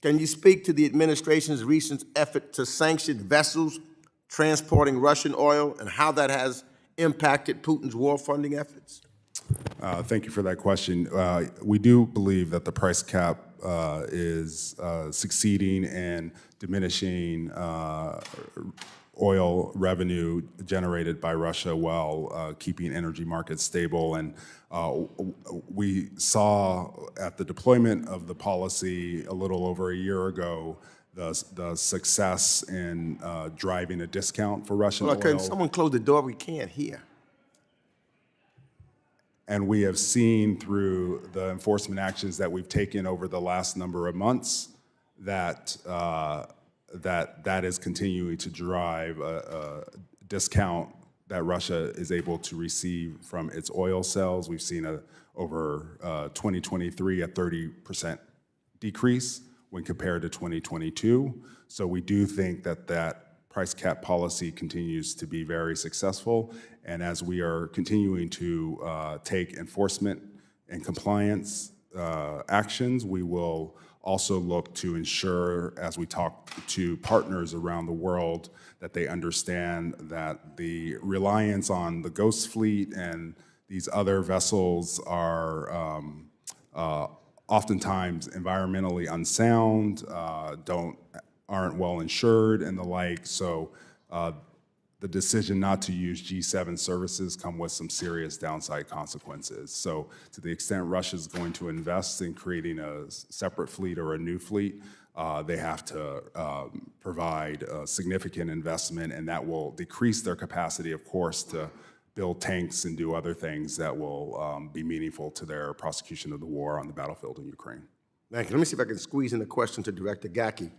Can you speak to the administration's recent effort to sanction vessels transporting Russian oil and how that has impacted Putin's war funding efforts? Thank you for that question. We do believe that the price cap is succeeding in diminishing oil revenue generated by Russia while keeping energy markets stable. And we saw at the deployment of the policy a little over a year ago the success in driving a discount for Russian oil. Can someone close the door? We can't hear. And we have seen through the enforcement actions that we've taken over the last number of months that that is continuing to drive a discount that Russia is able to receive from its oil sales. We've seen over 2023 a 30% decrease when compared to 2022. So we do think that that price cap policy continues to be very successful. And as we are continuing to take enforcement and compliance actions, we will also look to ensure, as we talk to partners around the world, that they understand that the reliance on the Ghost Fleet and these other vessels are oftentimes environmentally unsound, aren't well insured and the like. So the decision not to use G7 services come with some serious downside consequences. So to the extent Russia's going to invest in creating a separate fleet or a new fleet, they have to provide a significant investment, and that will decrease their capacity, of course, to build tanks and do other things that will be meaningful to their prosecution of the war on the battlefield in Ukraine. Thank you. Let me see if I can squeeze in a question to Director Gacki.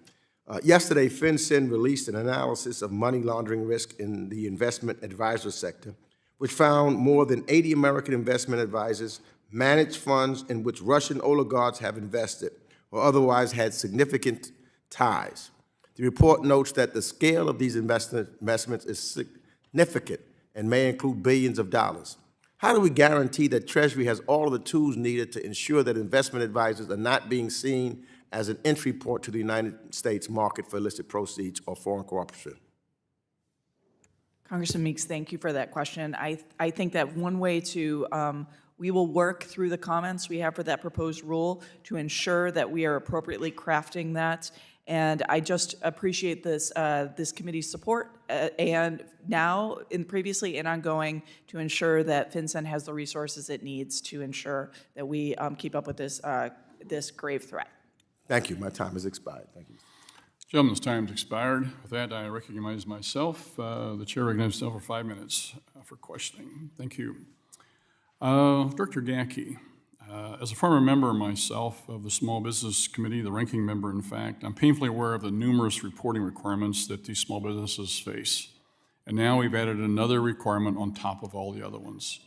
Yesterday, FinCEN released an analysis of money laundering risk in the investment advisor sector, which found more than 80 American investment advisors managed funds in which Russian oligarchs have invested or otherwise had significant ties. The report notes that the scale of these investments is significant and may include billions of dollars. How do we guarantee that Treasury has all of the tools needed to ensure that investment advisors are not being seen as an entry port to the United States market for illicit proceeds or foreign corruption? Congressman Meeks, thank you for that question. I think that one way to, we will work through the comments we have for that proposed rule to ensure that we are appropriately crafting that. And I just appreciate this committee's support and now and previously and ongoing to ensure that FinCEN has the resources it needs to ensure that we keep up with this grave threat. Thank you. My time has expired. Thank you. Gentleman's time has expired. With that, I recognize myself. The chair recognizes himself for 5 minutes for questioning. Thank you. Director Gacki, as a former member myself of the Small Business Committee, the ranking member, in fact, I'm painfully aware of the numerous reporting requirements that these small businesses face. And now we've added another requirement on top of all the other ones.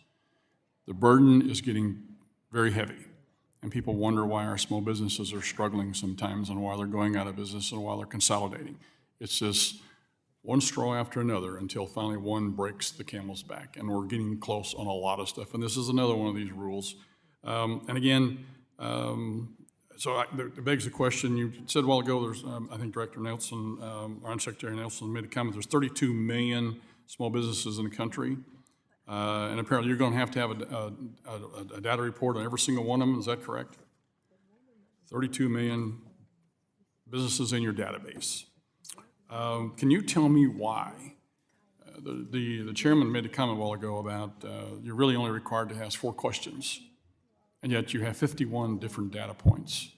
The burden is getting very heavy. And people wonder why our small businesses are struggling sometimes and why they're going out of business and why they're consolidating. It's just one straw after another until finally one breaks the camel's back. And we're getting close on a lot of stuff. And this is another one of these rules. And again, it begs the question, you said a while ago, there's, I think Director Nelson, or Undersecretary Nelson made a comment, there's 32 million small businesses in the country. And apparently you're going to have a data report on every single one of them. Is that correct? 32 million businesses in your database. Can you tell me why? The chairman made a comment a while ago about you're really only required to ask 4 questions, and yet you have 51 different data points.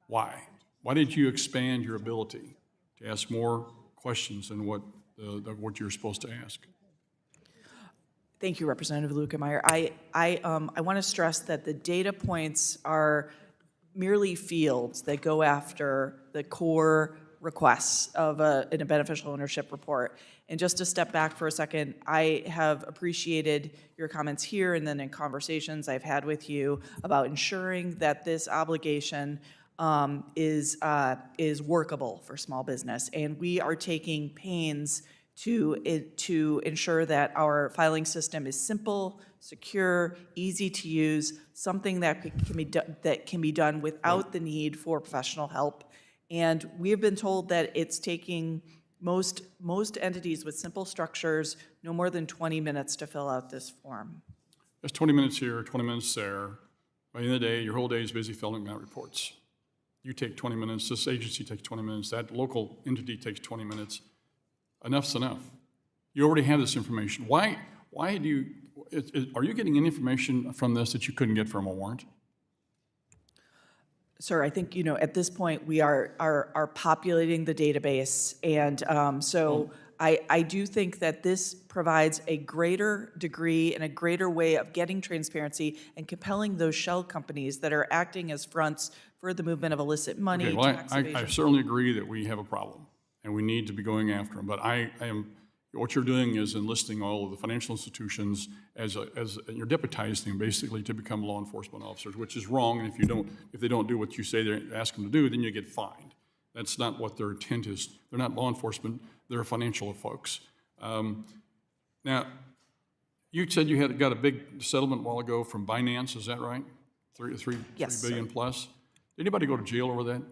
Why? Why did you expand your ability to ask more questions than what you're supposed to ask? Thank you, Representative Lukemeyer. I want to stress that the data points are merely fields that go after the core requests of in a beneficial ownership report. And just to step back for a second, I have appreciated your comments here and then in conversations I've had with you about ensuring that this obligation is workable for small business. And we are taking pains to ensure that our filing system is simple, secure, easy to use, something that can be done without the need for professional help. And we have been told that it's taking most entities with simple structures no more than 20 minutes to fill out this form. There's 20 minutes here, 20 minutes there. By the end of the day, your whole day is busy filling out reports. You take 20 minutes, this agency takes 20 minutes, that local entity takes 20 minutes. Enough's enough. You already have this information. Why do you, are you getting any information from this that you couldn't get from a warrant? Sir, I think, at this point, we are populating the database. And so I do think that this provides a greater degree and a greater way of getting transparency and compelling those shell companies that are acting as fronts for the movement of illicit money, Okay, well, tax I evasion. certainly agree that we have a problem and we need to be going after them. But what you're doing is enlisting all of the financial institutions as you're deputizing them basically to become law enforcement officers, which is wrong. And if they don't do what you say they ask them to do, then you get fined. That's not what their intent is. They're not law enforcement. They're financial folks. Now, you said you got a big settlement a while ago from Binance. Is that right? Yes, $3 billion sir. plus. Did anybody go to jail over that?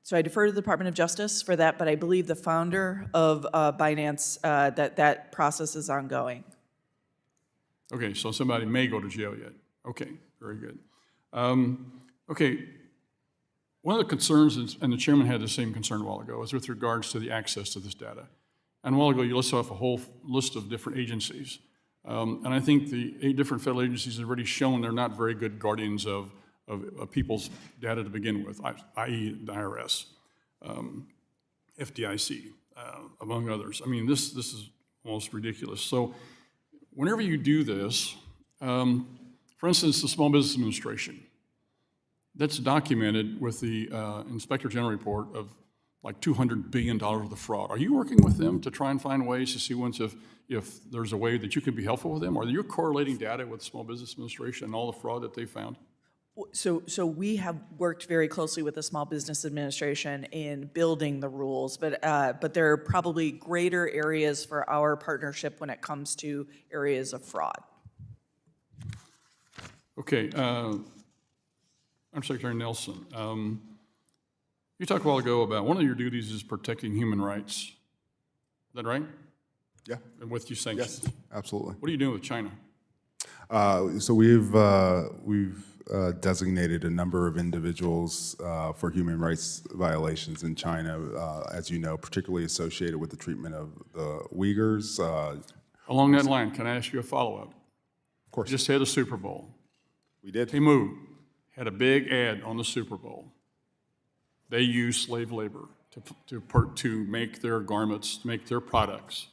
So I defer to the Department of Justice for that, but I believe the founder of Binance, that process is ongoing. Okay, so somebody may go to jail yet. Okay, very good. Okay, one of the concerns, and the chairman had the same concern a while ago, is with regards to the access to this data. And a while ago, you listed off a whole list of different agencies. And I think the 8 different federal agencies have already shown they're not very good guardians of people's data to begin with, i.e. the IRS, FDIC, among others. I mean, this is almost ridiculous. So whenever you do this, for instance, the Small Business Administration, that's documented with the Inspector General report of like $200 billion worth of fraud. Are you working with them to try and find ways to see if there's a way that you can be helpful with them? Are you correlating data with the Small Business Administration and all the fraud that they found? So we have worked very closely with the Small Business Administration in building the rules, but there are probably greater areas for our partnership when it comes to areas of fraud. Okay, Undersecretary Nelson, you talked a while ago about one of your duties is protecting human rights. Is that right? Yeah. And with you sanctions? Yes, absolutely. What are you doing with China? So we've designated a number of individuals for human rights violations in China, as you know, particularly associated with the treatment of the Uyghurs. Along that line, can I ask you a follow-up? Of course. You just had a Super Bowl. We did. Temu had a big ad on the Super Bowl. They use slave labor to make their garments, to make their products.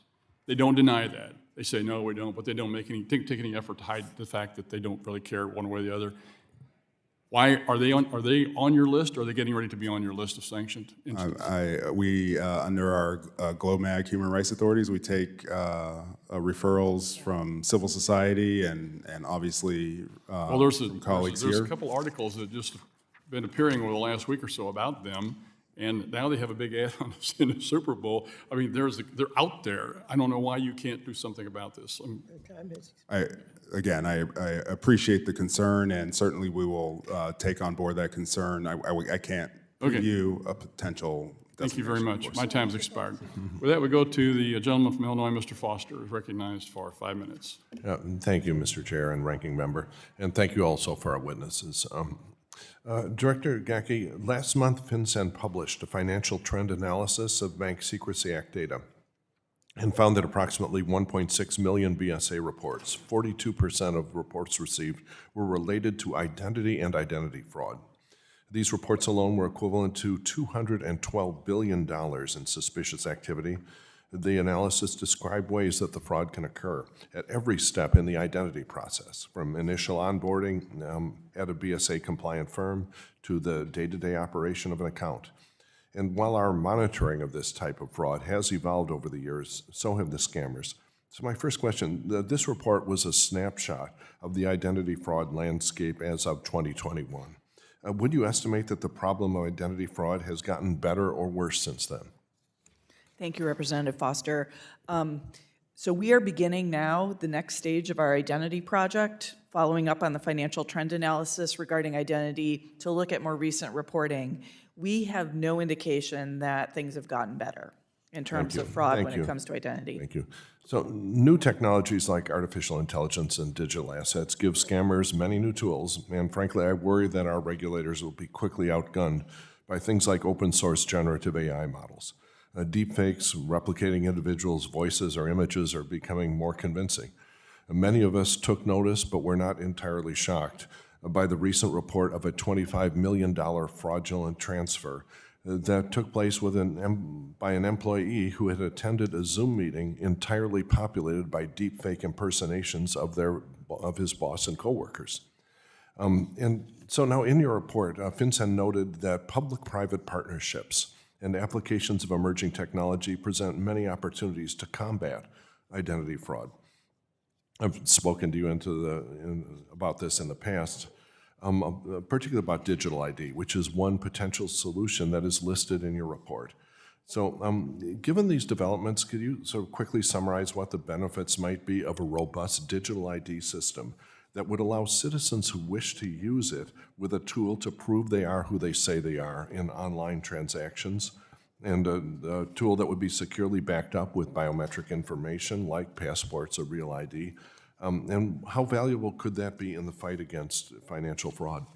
They don't deny that. They say, no, we don't, but they don't take any effort to hide the fact that they don't really care one way or the other. Why are they on your list, or are they getting ready to be on your list of sanctioned entities? We under our GLOMAG human rights authorities, we take referrals from civil society and obviously Well, there's colleagues a here. couple articles that just been appearing over the last week or so about them, and now they have a big ad on in the Super Bowl. I mean, they're out there. I don't know why you can't do something about this. I appreciate the concern, and certainly we will take on board that concern. I can't Okay. preview a potential. Thank you very designation, much. of My course. time's expired. With that, we go to the gentleman from Illinois, Mr. Foster, who's recognized for 5 minutes. Thank you, Mr. Chair and Ranking Member, and thank you also for our witnesses. Director Gacke, last month FinCEN published a financial trend analysis of Bank Secrecy Act data and found that approximately 1.6 million BSA reports, 42% of reports received, were related to identity and identity fraud. These reports alone were equivalent to $212 billion in suspicious activity. The analysis described ways that the fraud can occur at every step in the identity process, from initial onboarding at a BSA-compliant firm to the day-to-day operation of an account. And while our monitoring of this type of fraud has evolved over the years, so have the scammers. So my first question, this report was a snapshot of the identity fraud landscape as of 2021. Would you estimate that the problem of identity fraud has gotten better or worse since then? Thank you, Representative Foster. So we are beginning now the next stage of our identity project, following up on the financial trend analysis regarding identity to look at more recent reporting. We have no indication that things have gotten better in terms of fraud when it comes to identity. Thank you. So new technologies like artificial intelligence and digital assets give scammers many new tools, and frankly, I worry that our regulators will be quickly outgunned by things like open source generative AI models. Deepfakes, replicating individuals' voices or images are becoming more convincing. Many of us took notice, but we're not entirely shocked by the recent report of a $25 million fraudulent transfer that took place by an employee who had attended a Zoom meeting entirely populated by deepfake impersonations of his boss and coworkers. And so now in your report, FinCEN noted that public-private partnerships and applications of emerging technology present many opportunities to combat identity fraud. I've spoken to you about this in the past, particularly about digital ID, which is one potential solution that is listed in your report. So given these developments, could you sort of quickly summarize what the benefits might be of a robust digital ID system that would allow citizens who wish to use it with a tool to prove they are who they say they are in online transactions, and a tool that would be securely backed up with biometric information like passports or real ID? And how valuable could that be in the fight against financial fraud?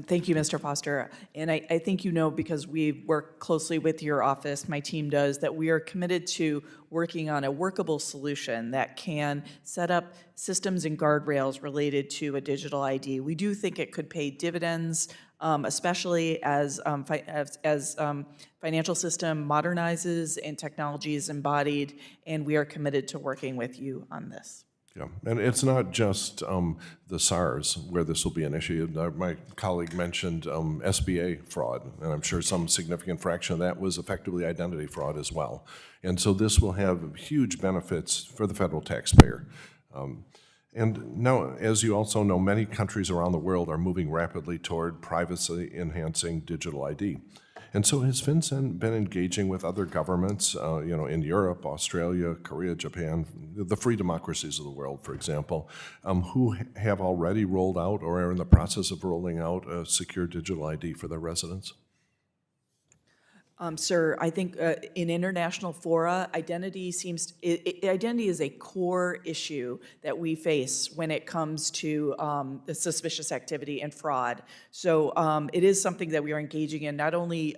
Thank you, Mr. Foster. And I think you know, because we work closely with your office, my team does, that we are committed to working on a workable solution that can set up systems and guardrails related to a digital ID. We do think it could pay dividends, especially as financial system modernizes and technology is embodied, and we are committed to working with you on this. Yeah, and it's not just the SARS where this will be an issue. My colleague mentioned SBA fraud, and I'm sure some significant fraction of that was effectively identity fraud as well. And so this will have huge benefits for the federal taxpayer. And now, as you also know, many countries around the world are moving rapidly toward privacy-enhancing digital ID. And so has FinCEN been engaging with other governments, in Europe, Australia, Korea, Japan, the free democracies of the world, for example, who have already rolled out or are in the process of rolling out a secure digital ID for their residents? Sir, I think in international fora, identity is a core issue that we face when it comes to the suspicious activity and fraud. So it is something that we are engaging in not only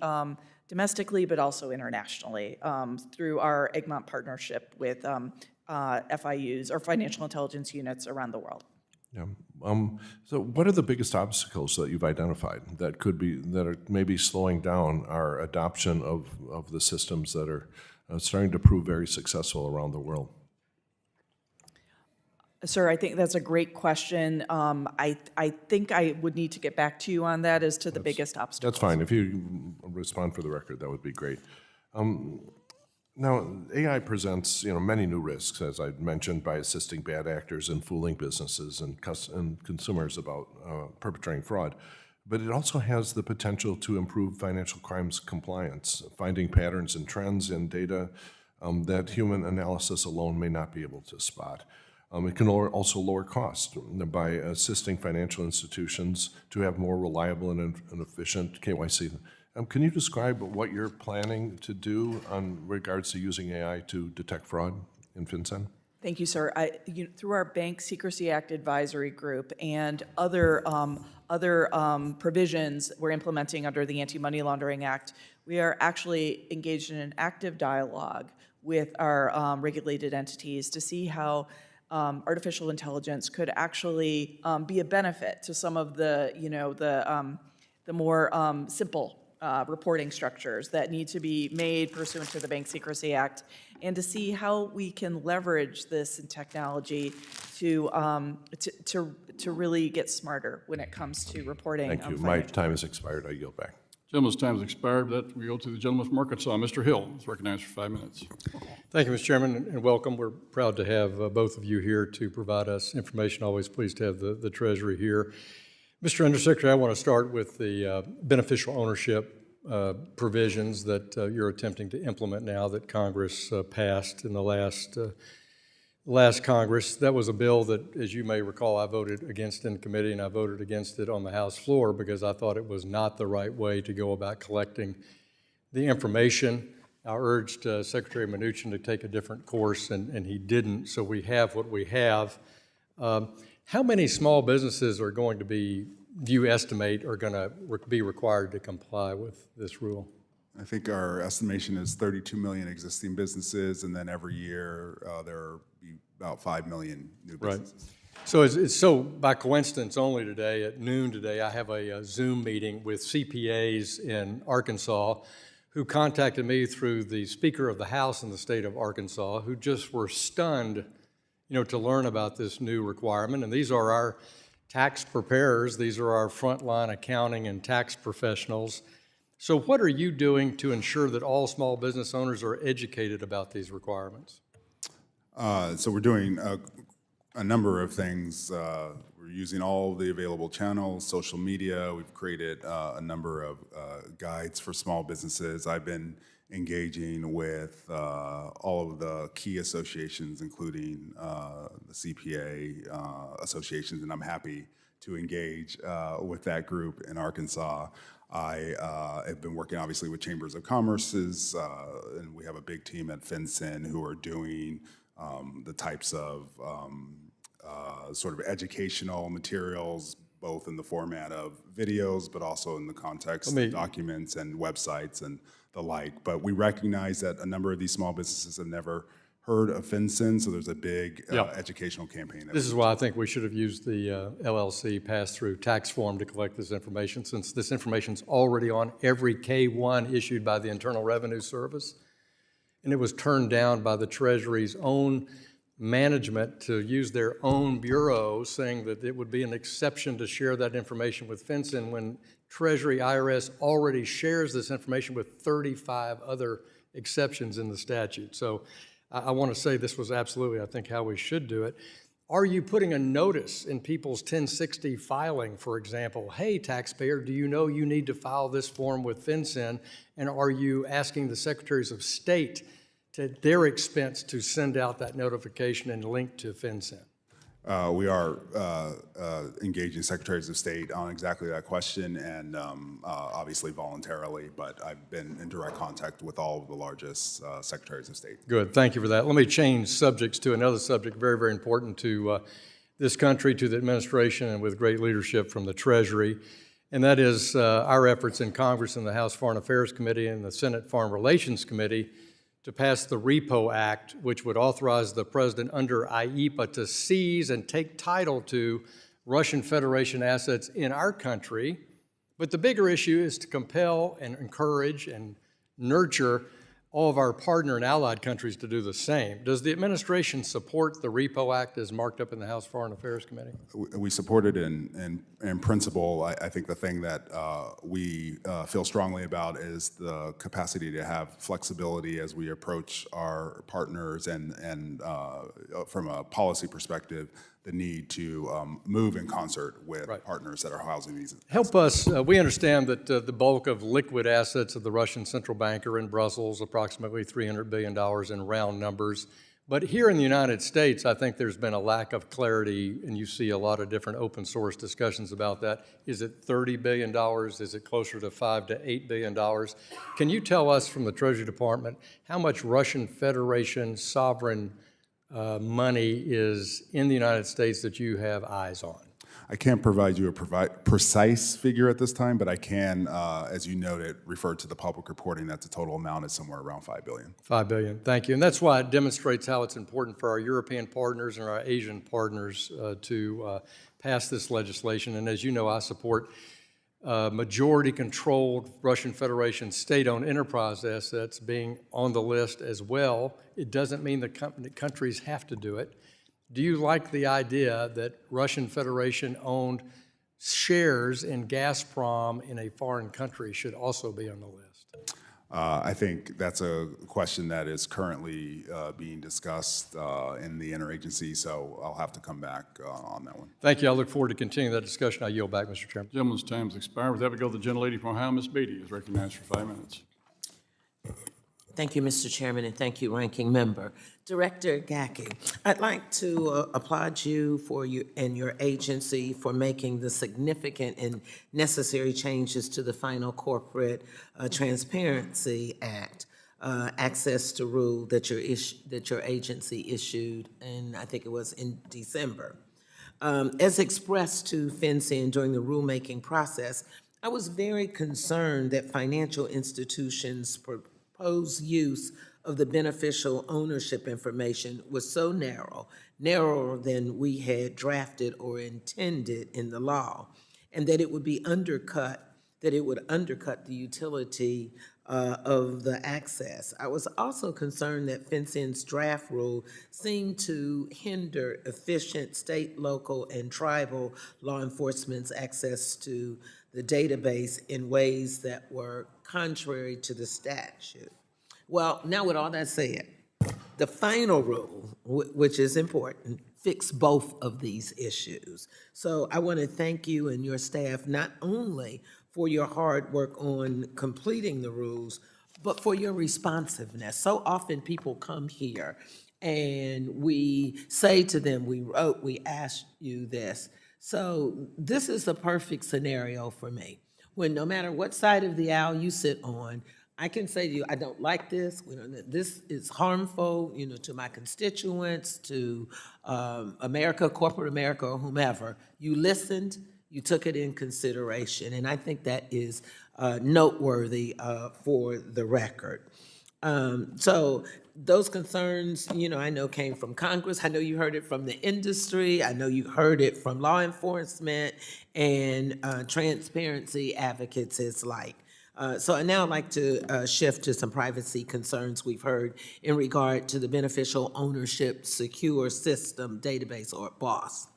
domestically, but also internationally through our Egmont partnership with FIUs, or financial intelligence units around the world. Yeah. So what are the biggest obstacles that you've identified that are maybe slowing down our adoption of the systems that are starting to prove very successful around the world? Sir, I think that's a great question. I think I would need to get back to you on that as to the biggest obstacles. That's fine. If you respond for the record, that would be great. Now, AI presents many new risks, as I mentioned, by assisting bad actors and fooling businesses and consumers about perpetrating fraud. But it also has the potential to improve financial crimes compliance, finding patterns and trends in data that human analysis alone may not be able to spot. It can also lower costs by assisting financial institutions to have more reliable and efficient KYC. Can you describe what you're planning to do on regards to using AI to detect fraud in FinCEN? Thank you, sir. Through our Bank Secrecy Act Advisory Group and other provisions we're implementing under the Anti-Money Laundering Act, we are actually engaged in an active dialogue with our regulated entities to see how artificial intelligence could actually be a benefit to some of the, the more simple reporting structures that need to be made pursuant to the Bank Secrecy Act, and to see how we can leverage this in technology to really get smarter when it comes to reporting. Thank you. My time has expired. I yield back. Gentleman's time has expired. That we go to the gentleman from Arkansas, Mr. Hill, is recognized for 5 minutes. Thank you, Mr. Chairman, and welcome. We're proud to have both of you here to provide us information. Always pleased to have the Treasury here. Mr. Undersecretary, I want to start with the beneficial ownership provisions that you're attempting to implement now that Congress passed in the last Congress. That was a bill that, as you may recall, I voted against in committee, and I voted against it on the House floor because I thought it was not the right way to go about collecting the information. I urged Secretary Mnuchin to take a different course, and he didn't, so we have what we have. How many small businesses are going to be, do you estimate, are going to be required to comply with this rule? I think our estimation is 32 million existing businesses, and then every year there will be about 5 million new businesses. Right. So it's so by coincidence only today, at noon today, I have a Zoom meeting with CPAs in Arkansas who contacted me through the Speaker of the House in the state of Arkansas, who just were stunned, to learn about this new requirement. And these are our tax preparers. These are our frontline accounting and tax professionals. So what are you doing to ensure that all small business owners are educated about these requirements? So we're doing a number of things. We're using all the available channels, social media. We've created a number of guides for small businesses. I've been engaging with all of the key associations, including the CPA associations, and I'm happy to engage with that group in Arkansas. I have been working obviously with chambers of commerces, and we have a big team at FinCEN who are doing the types of sort of educational materials, both in the format of videos, but also in the context of documents and websites and the like. But we recognize that a number of these small businesses have never heard of FinCEN, so there's a big educational campaign. This is why I think we should have used the LLC pass-through tax form to collect this information, since this information is already on every K-1 issued by the Internal Revenue Service. And it was turned down by the Treasury's own management to use their own bureau, saying that it would be an exception to share that information with FinCEN when Treasury IRS already shares this information with 35 other exceptions in the statute. So I want to say this was absolutely, I think, how we should do it. Are you putting a notice in people's 1060 filing, for example, hey, taxpayer, do you know you need to file this form with FinCEN? And are you asking the secretaries of state at their expense to send out that notification and link to FinCEN? We are engaging secretaries of state on exactly that question, and obviously voluntarily, but I've been in direct contact with all of the largest secretaries of state. Good, thank you for that. Let me change subjects to another subject very, very important to this country, to the administration, and with great leadership from the Treasury, and that is our efforts in Congress and the House Foreign Affairs Committee and the Senate Foreign Relations Committee to pass the Repo Act, which would authorize the president under IEPA to seize and take title to Russian Federation assets in our country. But the bigger issue is to compel and encourage and nurture all of our partner and allied countries to do the same. Does the administration support the Repo Act as marked up in the House Foreign Affairs Committee? We support it in principle. I think the thing that we feel strongly about is the capacity to have flexibility as we approach our partners, and from a policy perspective, the need to move in concert with partners that are housing these. Help us, we understand that the bulk of liquid assets of the Russian central bank are in Brussels, approximately $300 billion in round numbers. But here in the United States, I think there's been a lack of clarity, and you see a lot of different open source discussions about that. Is it $30 billion? Is it closer to $5 to $8 billion? Can you tell us from the Treasury Department how much Russian Federation sovereign money is in the United States that you have eyes on? I can't provide you a precise figure at this time, but I can, as you noted, refer to the public reporting that the total amount is somewhere around $5 billion. $5 billion, thank you. And that's why it demonstrates how it's important for our European partners and our Asian partners to pass this legislation. And as you know, I support majority-controlled Russian Federation state-owned enterprise assets being on the list as well. It doesn't mean the countries have to do it. Do you like the idea that Russian Federation-owned shares in Gazprom in a foreign country should also be on the list? I think that's a question that is currently being discussed in the interagency, so I'll have to come back on that one. Thank you. I look forward to continuing that discussion. I yield back, Mr. Chairman. Gentleman's time has expired. With that, we go to the gentlelady from Ohio, Ms. Beatty, is recognized for 5 minutes. Thank you, Mr. Chairman, and thank you, Ranking Member. Director Gacke, I'd like to applaud you for and your agency for making the significant and necessary changes to the final Corporate Transparency Act access to rule that your agency issued, and I think it was in December. As expressed to FinCEN during the rulemaking process, I was very concerned that financial institutions proposed use of the beneficial ownership information was so narrower than we had drafted or intended in the law, and that it would undercut the utility of the access. I was also concerned that FinCEN's draft rule seemed to hinder efficient state, local, and tribal law enforcement's access to the database in ways that were contrary to the statute. Well, now with all that said, the final rule, which is important, fixed both of these issues. So I want to thank you and your staff not only for your hard work on completing the rules, but for your responsiveness. So often people come here and we say to them, we asked you this. So this is a perfect scenario for me, when no matter what side of the aisle you sit on, I can say to you, I don't like this. This is harmful, to my constituents, to America, corporate America, or whomever. You listened, you took it in consideration, and I think that is noteworthy for the record. So those concerns, I know came from Congress. I know you heard it from the industry. I know you heard it from law enforcement and transparency advocates as like. So I now like to shift to some privacy concerns we've heard in regard to the Beneficial Ownership Secure System Database, or BOSS.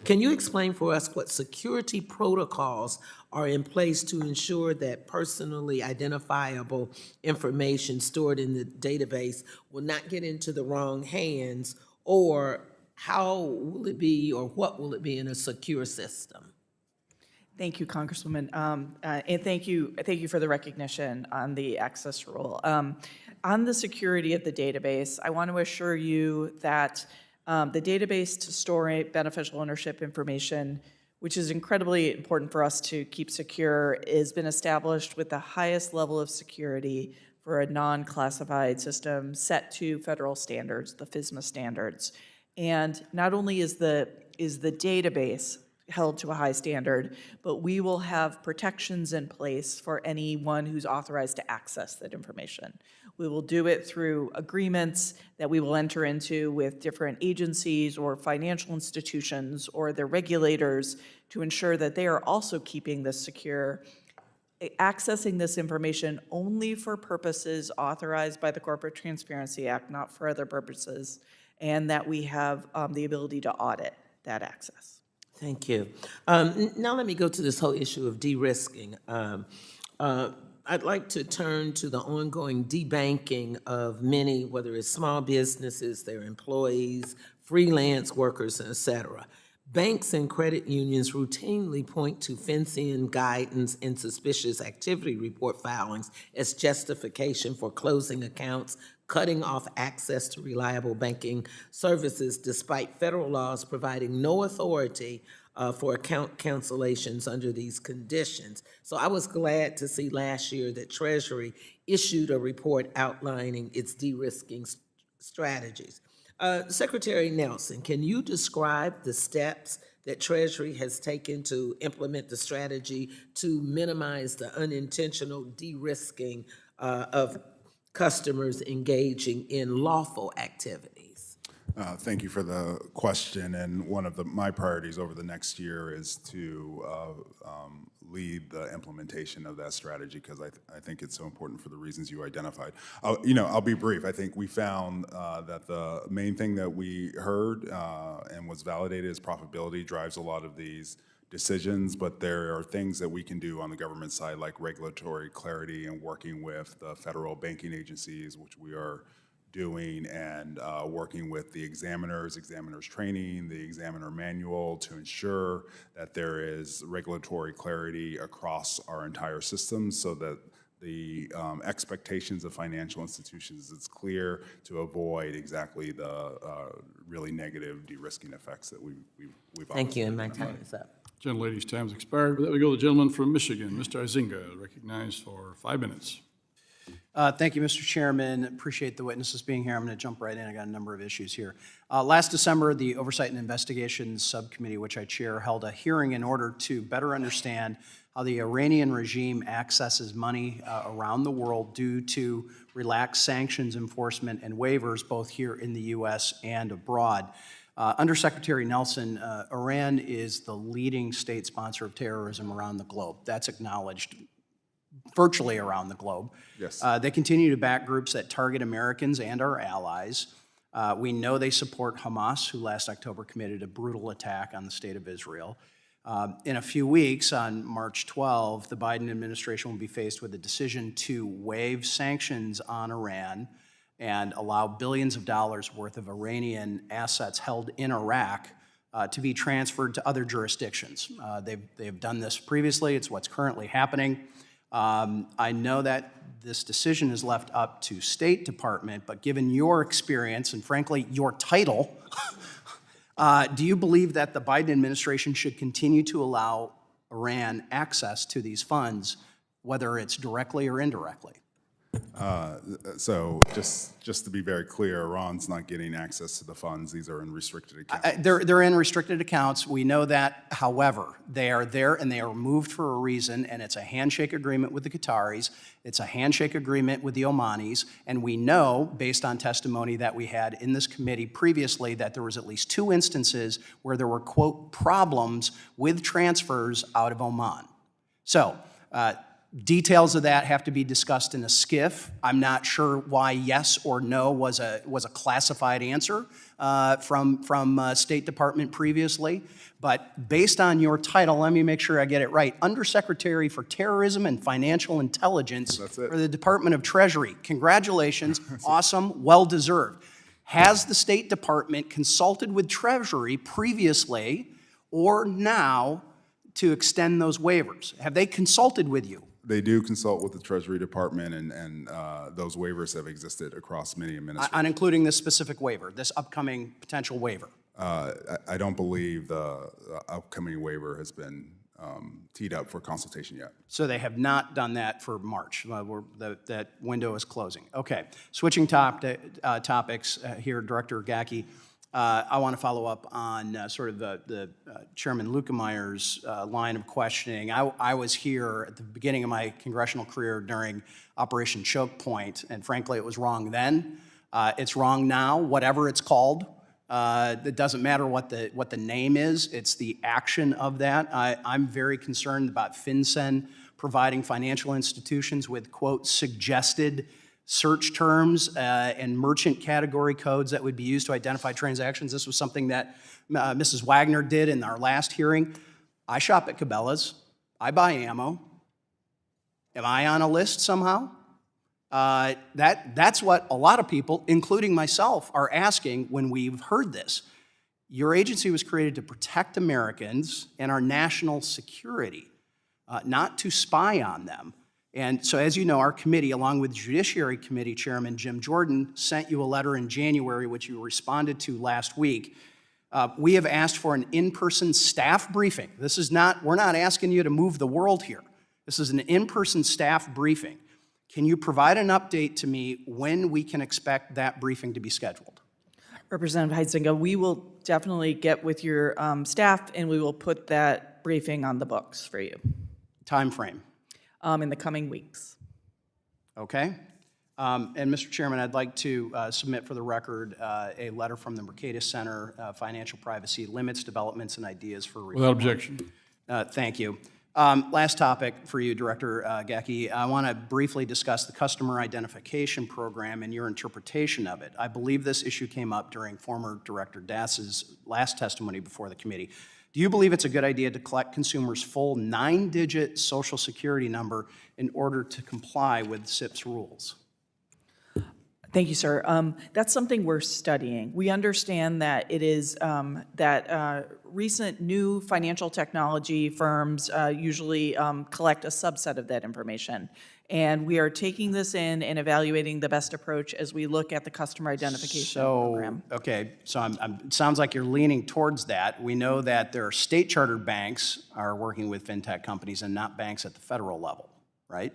Can you explain for us what security protocols are in place to ensure that personally identifiable information stored in the database will not get into the wrong hands, or how will it be, or what will it be in a secure system? Thank you, Congresswoman, and thank you for the recognition on the access rule. On the security of the database, I want to assure you that the database to store beneficial ownership information, which is incredibly important for us to keep secure, has been established with the highest level of security for a non-classified system set to federal standards, the FISMA standards. And not only is the database held to a high standard, but we will have protections in place for anyone who's authorized to access that information. We will do it through agreements that we will enter into with different agencies or financial institutions or their regulators to ensure that they are also keeping this secure, accessing this information only for purposes authorized by the Corporate Transparency Act, not for other purposes, and that we have the ability to audit that access. Thank you. Now let me go to this whole issue of de-risking. I'd like to turn to the ongoing debanking of many, whether it's small businesses, their employees, freelance workers, et cetera. Banks and credit unions routinely point to FinCEN guidance and suspicious activity report filings as justification for closing accounts, cutting off access to reliable banking services, despite federal laws providing no authority for account cancellations under these conditions. So I was glad to see last year that Treasury issued a report outlining its de-risking strategies. Secretary Nelson, can you describe the steps that Treasury has taken to implement the strategy to minimize the unintentional de-risking of customers engaging in lawful activities? Thank you for the question, and one of my priorities over the next year is to lead the implementation of that strategy, because I think it's so important for the reasons you identified. I'll be brief. I think we found that the main thing that we heard and was validated is profitability drives a lot of these decisions, but there are things that we can do on the government side, like regulatory clarity and working with the federal banking agencies, which we are doing, and working with the examiners training, the examiner manual, to ensure that there is regulatory clarity across our entire system, so that the expectations of financial institutions is clear, to avoid exactly the really negative de-risking effects that we've Thank you, and my time is up. Gentlelady's time's expired. With that, we go to the gentleman from Michigan, Mr. Izinga, recognized for 5 minutes. Thank you, Mr. Chairman. Appreciate the witnesses being here. I'm going to jump right in. I got a number of issues here. Last December, the Oversight and Investigations Subcommittee, which I chair, held a hearing in order to better understand how the Iranian regime accesses money around the world due to relaxed sanctions enforcement and waivers, both here in the U.S. and abroad. Under Secretary Nelson, Iran is the leading state sponsor of terrorism around the globe. That's acknowledged virtually around the globe. Yes. They continue to back groups that target Americans and our allies. We know they support Hamas, who last October committed a brutal attack on the state of Israel. In a few weeks, on March 12, the Biden administration will be faced with a decision to waive sanctions on Iran and allow billions of dollars worth of Iranian assets held in Iraq to be transferred to other jurisdictions. They've done this previously. It's what's currently happening. I know that this decision is left up to State Department, but given your experience and frankly your title, do you believe that the Biden administration should continue to allow Iran access to these funds, whether it's directly or indirectly? So just to be very clear, Iran's not getting access to the funds. These are in restricted accounts. They're in restricted accounts. We know that. However, they are there and they are moved for a reason, and it's a handshake agreement with the Qataris. It's a handshake agreement with the Omanis, and we know, based on testimony that we had in this committee previously, that there was at least 2 instances where there were, quote, problems with transfers out of Oman. So, details of that have to be discussed in a SCIF. I'm not sure why yes or no was a classified answer from State Department previously. But based on your title, let me make sure I get it right. Undersecretary for Terrorism and Financial Intelligence for the Department of Treasury. Congratulations, awesome, well-deserved. Has the State Department consulted with Treasury previously or now to extend those waivers? Have they consulted with you? They do consult with the Treasury Department, and those waivers have existed across many administrations. On including this specific waiver, this upcoming potential waiver? I don't believe the upcoming waiver has been teed up for consultation yet. So they have not done that for March. That window is closing. Okay. Switching topics here, Director Gacke. I want to follow up on sort of the Chairman Luetkemeier's line of questioning. I was here at the beginning of my congressional career during Operation Choke Point, and frankly, it was wrong then. It's wrong now, whatever it's called. It doesn't matter what the name is. It's the action of that. I'm very concerned about FinCEN providing financial institutions with, quote, suggested search terms and merchant category codes that would be used to identify transactions. This was something that Mrs. Wagner did in our last hearing. I shop at Cabela's. I buy ammo. Am I on a list somehow? That's what a lot of people, including myself, are asking when we've heard this. Your agency was created to protect Americans and our national security, not to spy on them. And so, as you know, our committee, along with Judiciary Committee Chairman Jim Jordan, sent you a letter in January, which you responded to last week. We have asked for an in-person staff briefing. We're not asking you to move the world here. This is an in-person staff briefing. Can you provide an update to me when we can expect that briefing to be scheduled? Representative Heitzinga, we will definitely get with your staff, and we will put that briefing on the books for you Time frame, in the coming weeks. okay? And Mr. Chairman, I'd like to submit for the record a letter from the Mercatus Center, Financial Privacy Limits, Developments, and Ideas for Reform. Without objection. Thank you. Last topic for you, Director Gacke. I want to briefly discuss the customer identification program and your interpretation of it. I believe this issue came up during former Director Dass's last testimony before the committee. Do you believe it's a good idea to collect consumers' full 9-digit Social Security number in order to comply with SIP's rules? Thank you, sir. That's something we're studying. We understand that it is that recent new financial technology firms usually collect a subset of that information. And we are taking this in and evaluating the best approach as we look at the customer identification program. Okay, so it sounds like you're leaning towards that. We know that there are state-chartered banks are working with fintech companies and not banks at the federal level, right?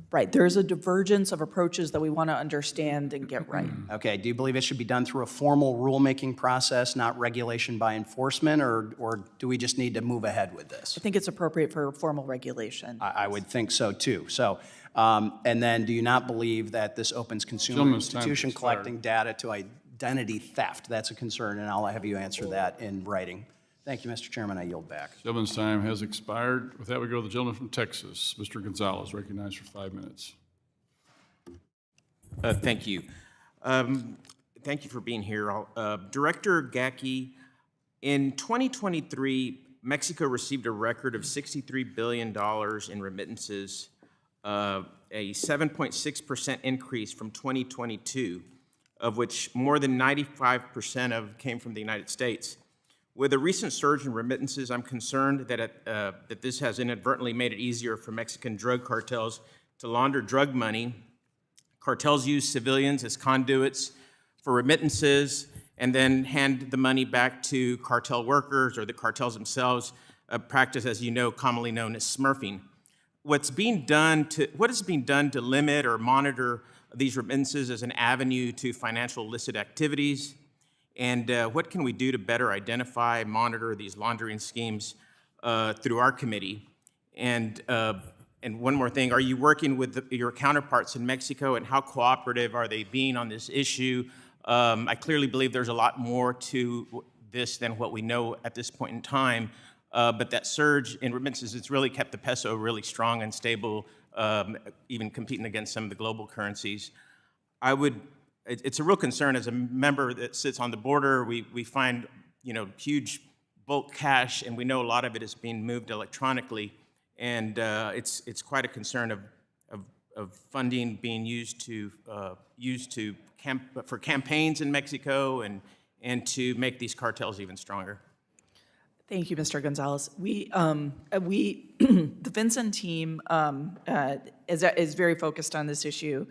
Right, there's a divergence of approaches that we want to understand and get right. Okay, do you believe it should be done through a formal rulemaking process, not regulation by enforcement, or do we just need to move ahead with this? I think it's appropriate for formal regulation. I would think so too. So, and then do you not believe that this opens consumer Gentleman's time institution has expired. collecting data to identity theft? That's a concern, and I'll have you answer that in writing. Thank you, Mr. Chairman. I yield back. Gentleman's time has expired. With that, we go to the gentleman from Texas, Mr. Gonzalez, recognized for 5 minutes. Thank you. Thank you for being here. Director Gacke, in 2023, Mexico received a record of $63 billion in remittances, a 7.6% increase from 2022, of which more than 95% came from the United States. With a recent surge in remittances, I'm concerned that this has inadvertently made it easier for Mexican drug cartels to launder drug money. Cartels use civilians as conduits for remittances and then hand the money back to cartel workers or the cartels themselves, a practice, as you know, commonly known as smurfing. What is being done to limit or monitor these remittances as an avenue to financial illicit activities? And what can we do to better identify, monitor these laundering schemes through our committee? And one more thing, are you working with your counterparts in Mexico, and how cooperative are they being on this issue? I clearly believe there's a lot more to this than what we know at this point in time, but that surge in remittances, it's really kept the peso really strong and stable, even competing against some of the global currencies. It's a real concern as a member that sits on the border. We find, huge bulk cash, and we know a lot of it is being moved electronically, and it's quite a concern of funding being used for campaigns in Mexico and to make these cartels even stronger. Thank you, Mr. Gonzalez. The FinCEN team is very focused on this issue.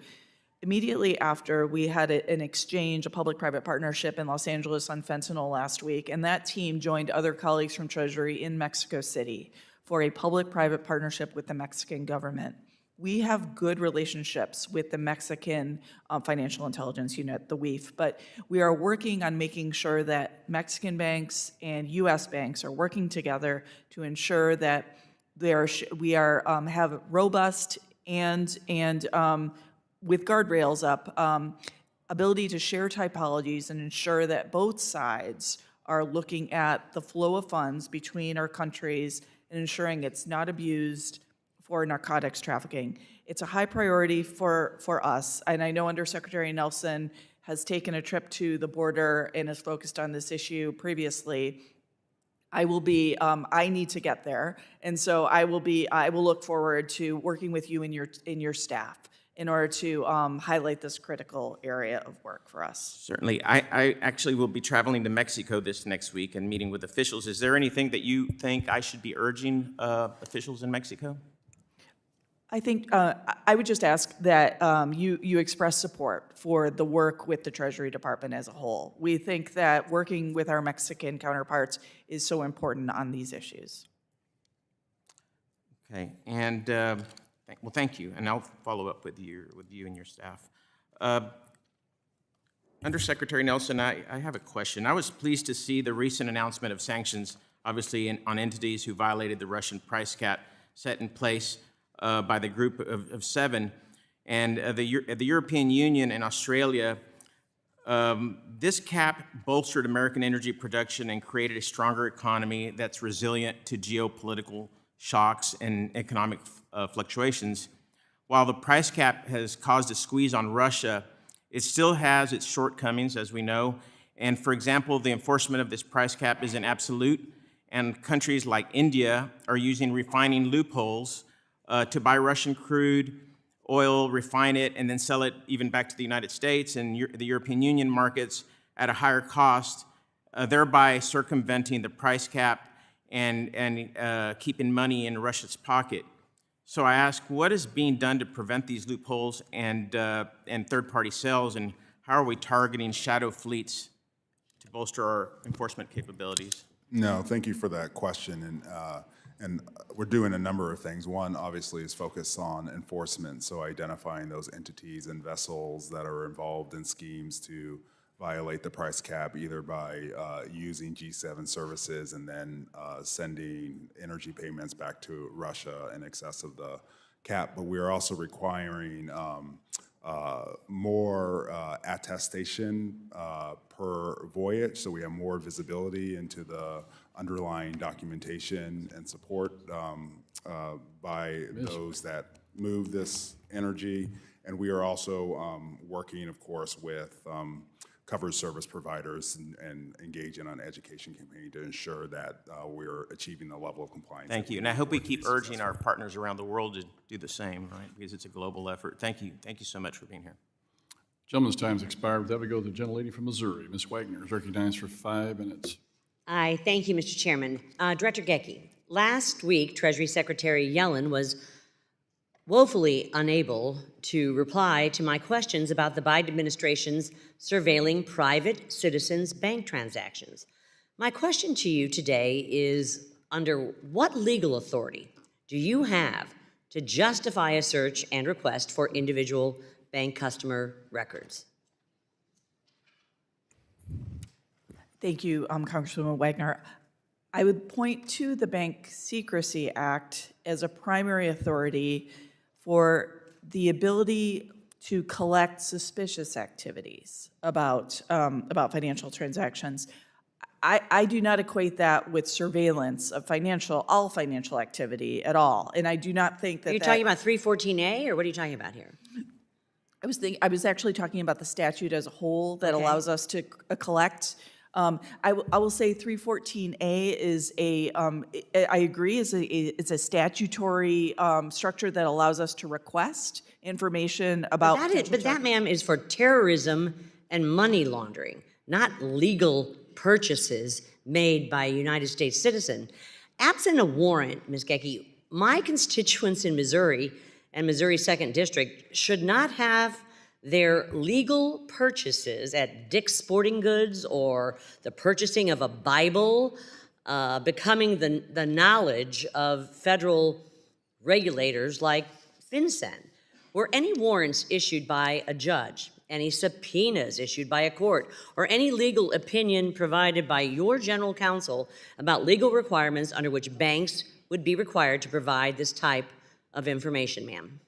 Immediately after, we had an exchange, a public-private partnership in Los Angeles on fentanyl last week, and that team joined other colleagues from Treasury in Mexico City for a public-private partnership with the Mexican government. We have good relationships with the Mexican Financial Intelligence Unit, the WIF, but we are working on making sure that Mexican banks and U.S. banks are working together to ensure that we have robust and with guardrails up, ability to share typologies and ensure that both sides are looking at the flow of funds between our countries and ensuring it's not abused for narcotics trafficking. It's a high priority for us, and I know Undersecretary Nelson has taken a trip to the border and is focused on this issue previously. I need to get there, and so I will look forward to working with you and your staff in order to highlight this critical area of work for us. Certainly. I actually will be traveling to Mexico this next week and meeting with officials. Is there anything that you think I should be urging officials in Mexico? I think I would just ask that you express support for the work with the Treasury Department as a whole. We think that working with our Mexican counterparts is so important on these issues. Okay, and thank you, and I'll follow up with you and your staff. Undersecretary Nelson, I have a question. I was pleased to see the recent announcement of sanctions, obviously on entities who violated the Russian price cap set in place by the group of seven. And the European Union and Australia, this cap bolstered American energy production and created a stronger economy that's resilient to geopolitical shocks and economic fluctuations. While the price cap has caused a squeeze on Russia, it still has its shortcomings, as we know. And for example, the enforcement of this price cap isn't absolute, and countries like India are using refining loopholes to buy Russian crude oil, refine it, and then sell it even back to the United States and the European Union markets at a higher cost, thereby circumventing the price cap and keeping money in Russia's pocket. So I ask, what is being done to prevent these loopholes and third-party sales, and how are we targeting shadow fleets to bolster our enforcement capabilities? No, thank you for that question. And we're doing a number of things. One, obviously, is focus on enforcement, so identifying those entities and vessels that are involved in schemes to violate the price cap, either by using G7 services and then sending energy payments back to Russia in excess of the cap. But we are also requiring more attestation per voyage, so we have more visibility into the underlying documentation and support by those that move this energy. And we are also working, of course, with coverage service providers and engaging on education campaign to ensure that we're achieving the level of compliance. Thank you, and I hope we keep urging our partners around the world to do the same, right? Because it's a global effort. Thank you so much for being here. Gentleman's time's expired. With that, we go to the gentlelady from Missouri. Ms. Wagner is recognized for 5 minutes. Aye, thank you, Mr. Chairman. Director Gecki, last week, Treasury Secretary Yellen was woefully unable to reply to my questions about the Biden administration's surveilling private citizens' bank transactions. My question to you today is, under what legal authority do you have to justify a search and request for individual bank customer records? Thank you, Congresswoman Wagner. I would point to the Bank Secrecy Act as a primary authority for the ability to collect suspicious activities about financial transactions. I do not equate that with surveillance of all financial activity at all, and I do not think that. Are you talking about 314A, or what are you talking about here? I was actually talking about the statute as a whole that allows us to collect. I will say 314A is I agree, it's a statutory structure that allows us to request information about. But that, ma'am, is for terrorism and money laundering, not legal purchases made by a United States citizen. Absent a warrant, Ms. Gecki, my constituents in Missouri and Missouri 2nd District should not have their legal purchases at Dick's Sporting Goods or the purchasing of a Bible becoming the knowledge of federal regulators like FinCEN. Were any warrants issued by a judge, any subpoenas issued by a court, or any legal opinion provided by your general counsel about legal requirements under which banks would be required to provide this type of information, ma'am?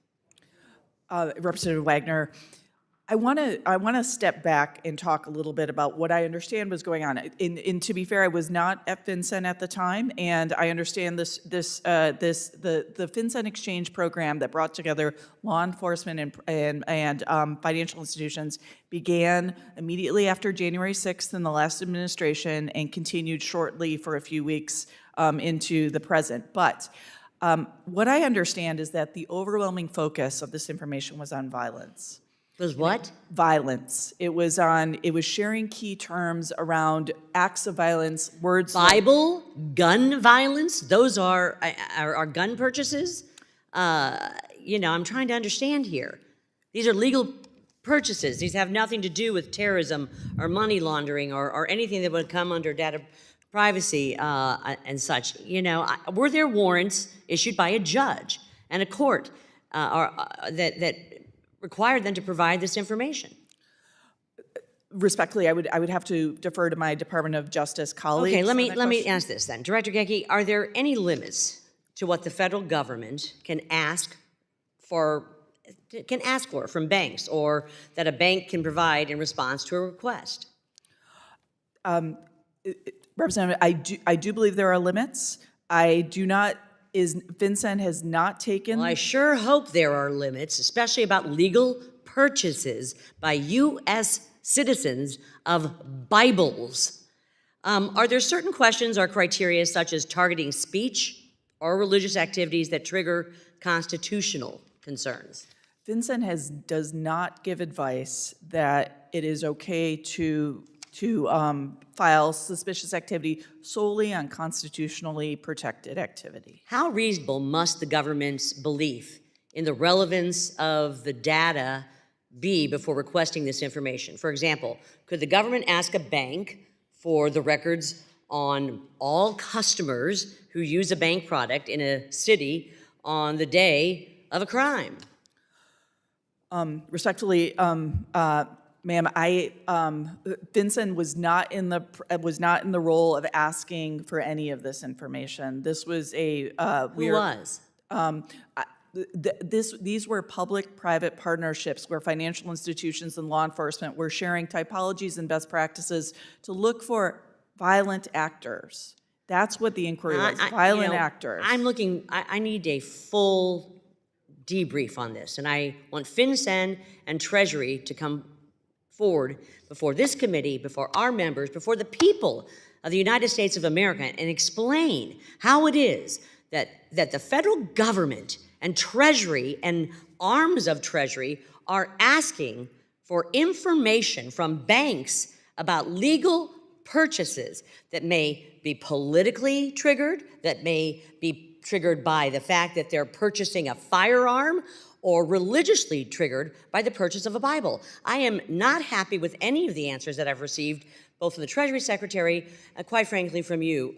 Representative Wagner, I want to step back and talk a little bit about what I understand was going on. And to be fair, I was not at FinCEN at the time, and I understand the FinCEN exchange program that brought together law enforcement and financial institutions began immediately after January 6th in the last administration and continued shortly for a few weeks into the present. But what I understand is that the overwhelming focus of this information was on violence. Was what? Violence. It was sharing key terms around acts of violence, words. Bible, gun violence, those are gun purchases? I'm trying to understand here. These are legal purchases. These have nothing to do with terrorism or money laundering or anything that would come under data privacy and such. Were there warrants issued by a judge and a court that required them to provide this information? Respectfully, I would have to defer to my Department of Justice colleagues. Okay, let on me that let me question. ask this then. Director Gecki, are there any limits to what the federal government can ask for from banks, or that a bank can provide in response to a request? Representative, I do believe there are limits. I do not, FinCEN has not taken. Well, I sure hope there are limits, especially about legal purchases by U.S. citizens of Bibles. Are there certain questions or criteria such as targeting speech or religious activities that trigger constitutional concerns? FinCEN does not give advice that it is okay to file suspicious activity solely on constitutionally protected activity. How reasonable must the government's belief in the relevance of the data be before requesting this information? For example, could the government ask a bank for the records on all customers who use a bank product in a city on the day of a crime? Respectfully, ma'am, FinCEN was not in the role of asking for any of this information. This was a Who was? These were public-private partnerships where financial institutions and law enforcement were sharing typologies and best practices to look for violent actors. That's what the inquiry was, violent actors. I need a full debrief on this, and I want FinCEN and Treasury to come forward before this committee, before our members, before the people of the United States of America, and explain how it is that the federal government and Treasury and arms of Treasury are asking for information from banks about legal purchases that may be politically triggered, that may be triggered by the fact that they're purchasing a firearm, or religiously triggered by the purchase of a Bible. I am not happy with any of the answers that I've received, both from the Treasury Secretary, quite frankly from you,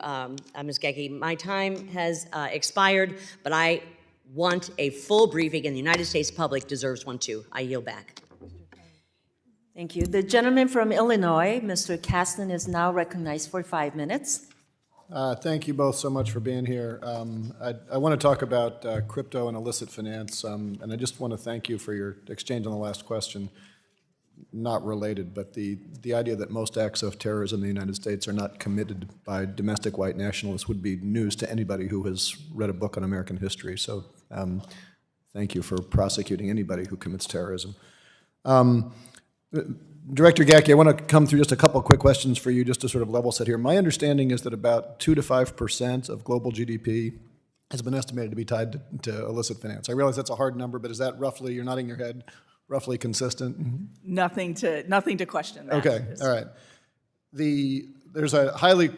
Ms. Gecki. My time has expired, but I want a full briefing, and the United States public deserves one too. I yield back. Thank you. The gentleman from Illinois, Mr. Kasten, is now recognized for 5 minutes. Thank you both so much for being here. I want to talk about crypto and illicit finance, and I just want to thank you for your exchange on the last question. Not related, but the idea that most acts of terrorism in the United States are not committed by domestic white nationalists would be news to anybody who has read a book on American history. So thank you for prosecuting anybody who commits terrorism. Director Gacke, I want to come through just a couple quick questions for you just to sort of level set here. My understanding is that about 2 to 5% of global GDP has been estimated to be tied to illicit finance. I realize that's a hard number, but is that roughly, you're nodding your head, roughly consistent? Nothing to question that. Okay, all right. There's a highly,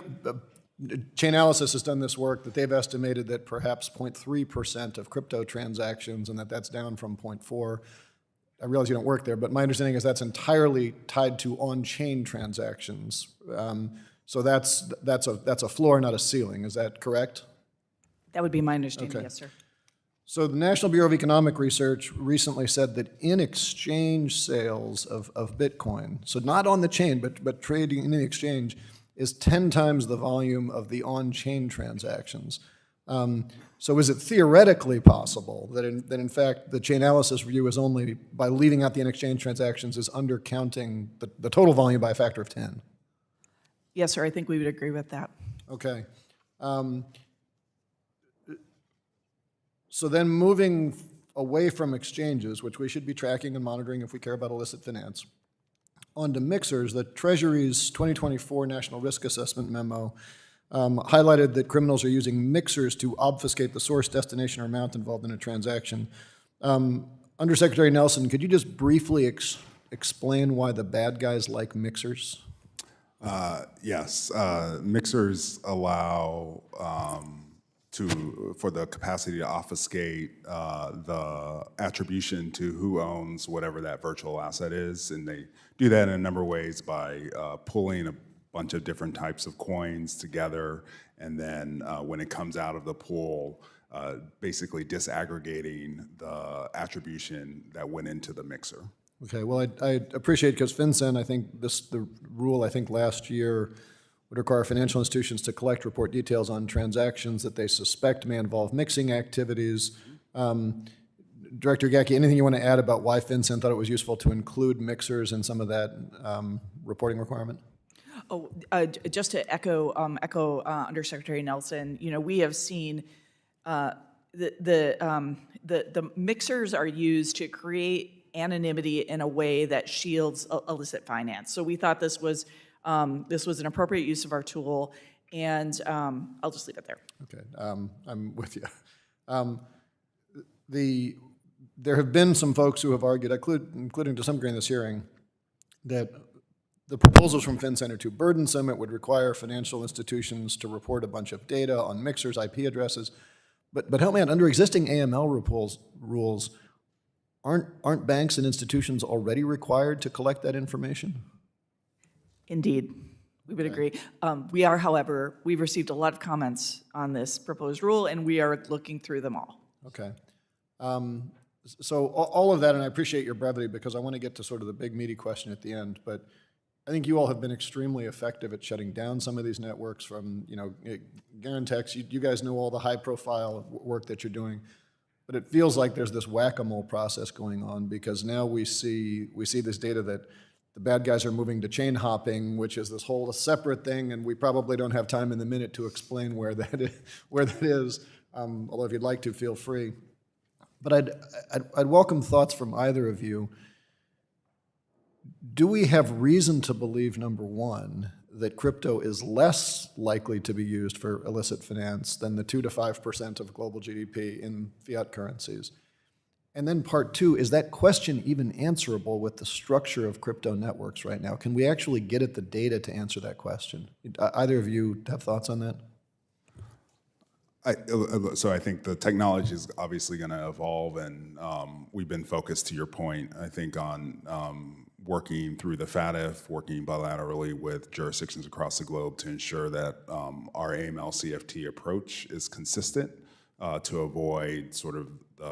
Chainalysis has done this work that they've estimated that perhaps 0.3% of crypto transactions, and that's down from 0.4%. I realize you don't work there, but my understanding is that's entirely tied to on-chain transactions. So that's a floor, not a ceiling. Is that correct? That would be my understanding, Okay. yes, sir. So the National Bureau of Economic Research recently said that in-exchange sales of Bitcoin, so not on the chain, but trading in the exchange, is 10 times the volume of the on-chain transactions. So is it theoretically possible that in fact the Chainalysis view is only, by leaving out the in-exchange transactions, is undercounting the total volume by a factor of 10? Yes, sir, I think we would agree with that. Okay. So then moving away from exchanges, which we should be tracking and monitoring if we care about illicit finance, onto mixers, the Treasury's 2024 National Risk Assessment memo highlighted that criminals are using mixers to obfuscate the source, destination, or amount involved in a transaction. Undersecretary Nelson, could you just briefly explain why the bad guys like mixers? Yes, mixers allow for the capacity to obfuscate the attribution to who owns whatever that virtual asset is, and they do that in a number of ways by pulling a bunch of different types of coins together, and then when it comes out of the pool, basically disaggregating the attribution that went into the mixer. Okay, well, I appreciate, because FinCEN, I think the rule, I think last year, would require financial institutions to collect, report details on transactions that they suspect may involve mixing activities. Director Gacke, anything you want to add about why FinCEN thought it was useful to include mixers in some of that reporting requirement? Oh, just to echo Undersecretary Nelson, we have seen the mixers are used to create anonymity in a way that shields illicit finance. So we thought this was an appropriate use of our tool, and I'll just leave it there. Okay, I'm with you. There have been some folks who have argued, including to some degree in this hearing, that the proposals from FinCEN are too burdensome. It would require financial institutions to report a bunch of data on mixers, IP addresses. But help me out, under existing AML rules, aren't banks and institutions already required to collect that information? Indeed, we would agree. We are, however, we've received a lot of comments on this proposed rule, and we are looking through them all. Okay. So all of that, and I appreciate your brevity, because I want to get to sort of the big meaty question at the end, but I think you all have been extremely effective at shutting down some of these networks from, Garantex. You guys know all the high-profile work that you're doing, but it feels like there's this whack-a-mole process going on, because now we see this data that the bad guys are moving to chain hopping, which is this whole separate thing, and we probably don't have time in the minute to explain where that is. Although if you'd like to, feel free. But I'd welcome thoughts from either of you. Do we have reason to believe, number one, that crypto is less likely to be used for illicit finance than the 2 to 5% of global GDP in fiat currencies? And then part two, is that question even answerable with the structure of crypto networks right now? Can we actually get at the data to answer that question? Either of you have thoughts on that? So I think the technology is obviously going to evolve, and we've been focused, to your point, I think, on working through the FATF, working bilaterally with jurisdictions across the globe to ensure that our AML-CFT approach is consistent to avoid sort of the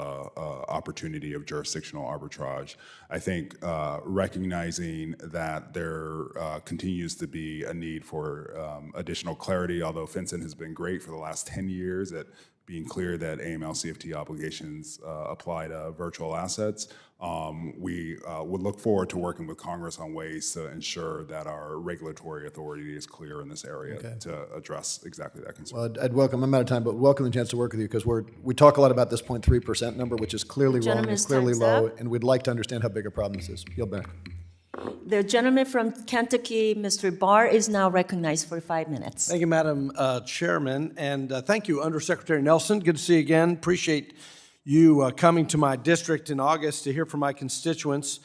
opportunity of jurisdictional arbitrage. I think recognizing that there continues to be a need for additional clarity, although FinCEN has been great for the last 10 years at being clear that AML-CFT obligations apply to virtual assets. We would look forward to working with Congress on ways to ensure that our regulatory authority is clear in this area to address exactly that concern. Well, I'd welcome, I'm out of time, but welcome the chance to work with you, because we talk a lot about this 0.3% number, which is clearly wrong and clearly low, and we'd like to understand how big a problem this is. Yield back. The gentleman from Kentucky, Mr. Barr, is now recognized for 5 minutes. Thank you, Madam Chairman, and thank you, Undersecretary Nelson. Good to see you again. Appreciate you coming to my district in August to hear from my constituents,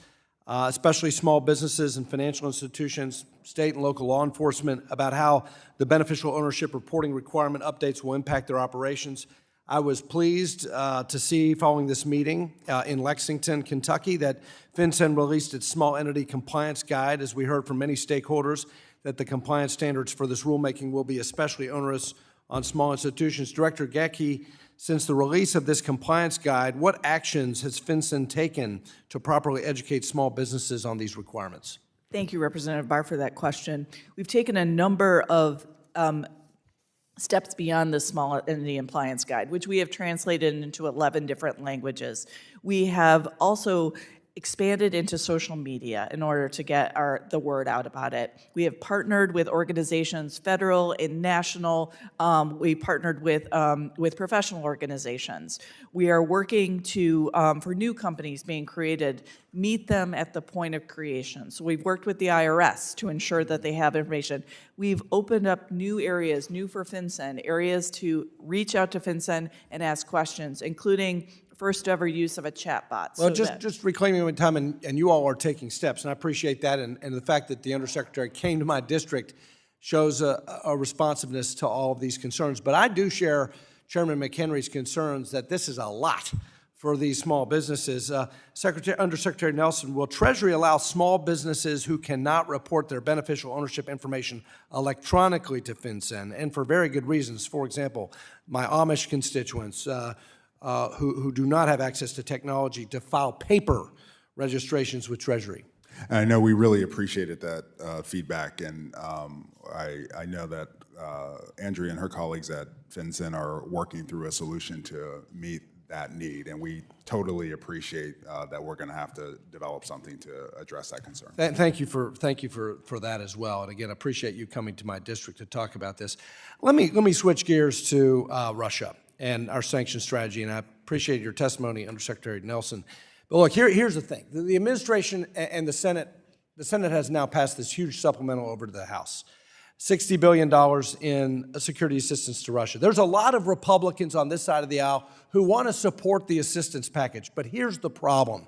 especially small businesses and financial institutions, state and local law enforcement, about how the beneficial ownership reporting requirement updates will impact their operations. I was pleased to see, following this meeting in Lexington, Kentucky, that FinCEN released its small entity compliance guide, as we heard from many stakeholders, that the compliance standards for this rulemaking will be especially onerous on small institutions. Director Gacke, since the release of this compliance guide, what actions has FinCEN taken to properly educate small businesses on these requirements? Thank you, Representative Barr, for that question. We've taken a number of steps beyond the small entity compliance guide, which we have translated into 11 different languages. We have also expanded into social media in order to get the word out about it. We have partnered with organizations, federal and national. We partnered with professional organizations. We are working to, for new companies being created, meet them at the point of creation. So we've worked with the IRS to ensure that they have information. We've opened up new areas, new for FinCEN, areas to reach out to FinCEN and ask questions, including first ever use of a chatbot. Well, just reclaiming my time, and you all are taking steps, and I appreciate that, and the fact that the Undersecretary came to my district shows a responsiveness to all of these concerns. But I do share Chairman McHenry's concerns that this is a lot for these small businesses. Undersecretary Nelson, will Treasury allow small businesses who cannot report their beneficial ownership information electronically to FinCEN, and for very good reasons? For example, my Amish constituents, who do not have access to technology, to file paper registrations with Treasury. And I know we really appreciated that feedback, and I know that Andrea and her colleagues at FinCEN are working through a solution to meet that need, and we totally appreciate that we're going to have to develop something to address that concern. Thank you for that as well. And again, I appreciate you coming to my district to talk about this. Let me switch gears to Russia and our sanctions strategy, and I appreciate your testimony, Undersecretary Nelson. But look, here's the thing: the administration and the Senate has now passed this huge supplemental over to the House. $60 billion in security assistance to Russia. There's a lot of Republicans on this side of the aisle who want to support the assistance package, but here's the problem.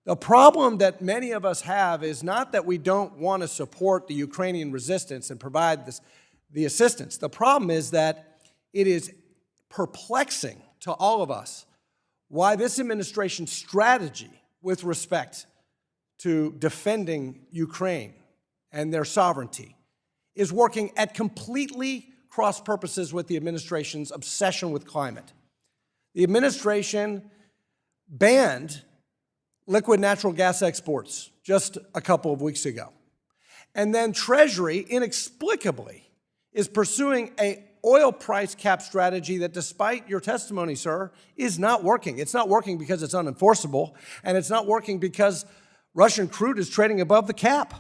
The problem that many of us have is not that we don't want to support the Ukrainian resistance and provide the assistance. The problem is that it is perplexing to all of us why this administration's strategy with respect to defending Ukraine and their sovereignty is working at completely cross purposes with the administration's obsession with climate. The administration banned liquid natural gas exports just a couple of weeks ago. And then Treasury, inexplicably, is pursuing an oil price cap strategy that, despite your testimony, sir, is not working. It's not working because it's unenforceable, and it's not working because Russian crude is trading above the cap.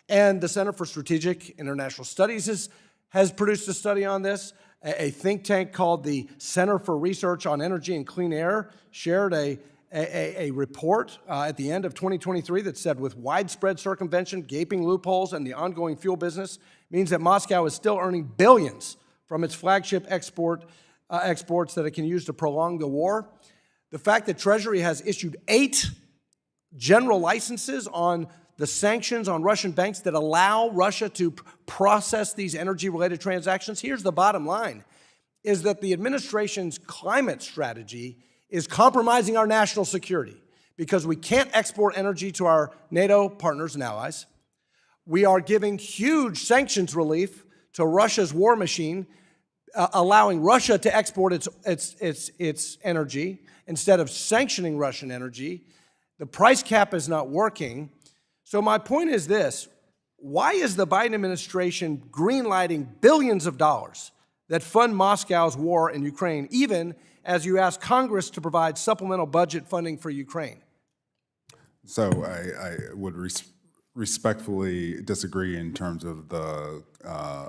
And the Center for Strategic International Studies has produced a study on this. A think tank called the Center for Research on Energy and Clean Air shared a report at the end of 2023 that said, with widespread circumvention, gaping loopholes, and the ongoing fuel business, means that Moscow is still earning billions from its flagship exports that it can use to prolong the war. The fact that Treasury has issued 8 general licenses on the sanctions on Russian banks that allow Russia to process these energy-related transactions. Here's the bottom line, is that the administration's climate strategy is compromising our national security because we can't export energy to our NATO partners and allies. We are giving huge sanctions relief to Russia's war machine, allowing Russia to export its energy instead of sanctioning Russian energy. The price cap is not working. So my point is this: why is the Biden administration greenlighting billions of dollars that fund Moscow's war in Ukraine, even as you ask Congress to provide supplemental budget funding for Ukraine? So I would respectfully disagree in terms of the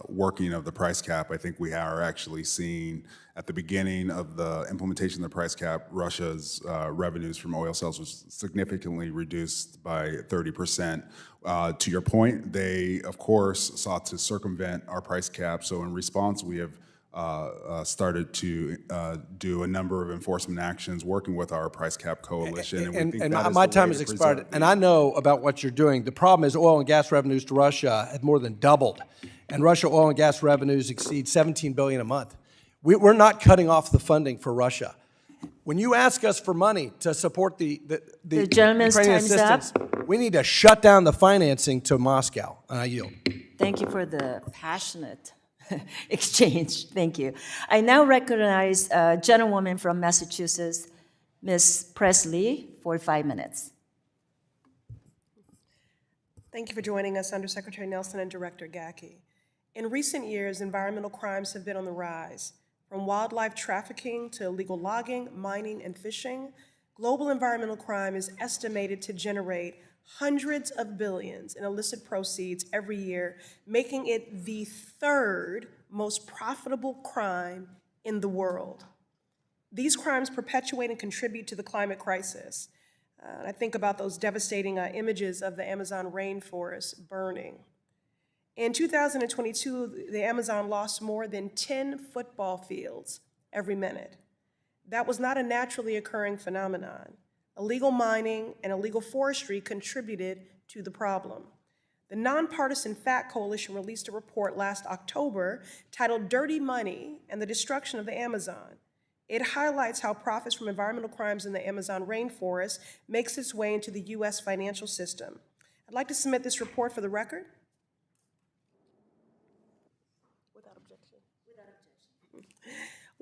working of the price cap. I think we are actually seeing at the beginning of the implementation of the price cap, Russia's revenues from oil sales was significantly reduced by 30%. To your point, they, of course, sought to circumvent our price cap. So in response, we have started to do a number of enforcement actions working with our price cap coalition. And we think that is my the time way has to expired, preserve and I know about what you're doing. The problem is oil and gas revenues to Russia have more than doubled, and Russia oil and gas revenues exceed $17 billion a month. We're not cutting off the funding for Russia. When you ask us for money to support the gentleman's Ukrainian time's up. assistance, we need to shut down the financing to Moscow. And I yield. Thank you for the passionate exchange. Thank you. I now recognize a gentlewoman from Massachusetts, Ms. Presley, for 5 minutes. Thank you for joining us, Undersecretary Nelson and Director Gacke. In recent years, environmental crimes have been on the rise. From wildlife trafficking to illegal logging, mining, and fishing, global environmental crime is estimated to generate hundreds of billions in illicit proceeds every year, making it the 3rd most profitable crime in the world. These crimes perpetuate and contribute to the climate crisis. I think about those devastating images of the Amazon rainforest burning. In 2022, the Amazon lost more than 10 football fields every minute. That was not a naturally occurring phenomenon. Illegal mining and illegal forestry contributed to the problem. The Nonpartisan Fact Coalition released a report last October titled "Dirty Money and the Destruction of the Amazon." It highlights how profits from environmental crimes in the Amazon rainforest makes its way into the U.S. financial system. I'd like to submit this report for the record.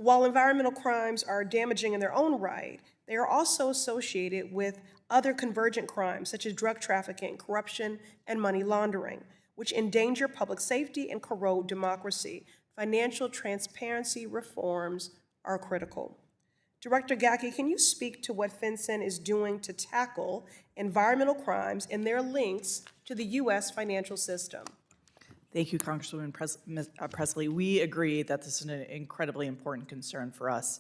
While environmental crimes are damaging in their own right, they are also associated with other convergent crimes such as drug trafficking, corruption, and money laundering, which endanger public safety and corrode democracy. Financial transparency reforms are critical. Director Gacke, can you speak to what FinCEN is doing to tackle environmental crimes and their links to the U.S. financial system? Thank you, Congresswoman Presley. We agree that this is an incredibly important concern for us.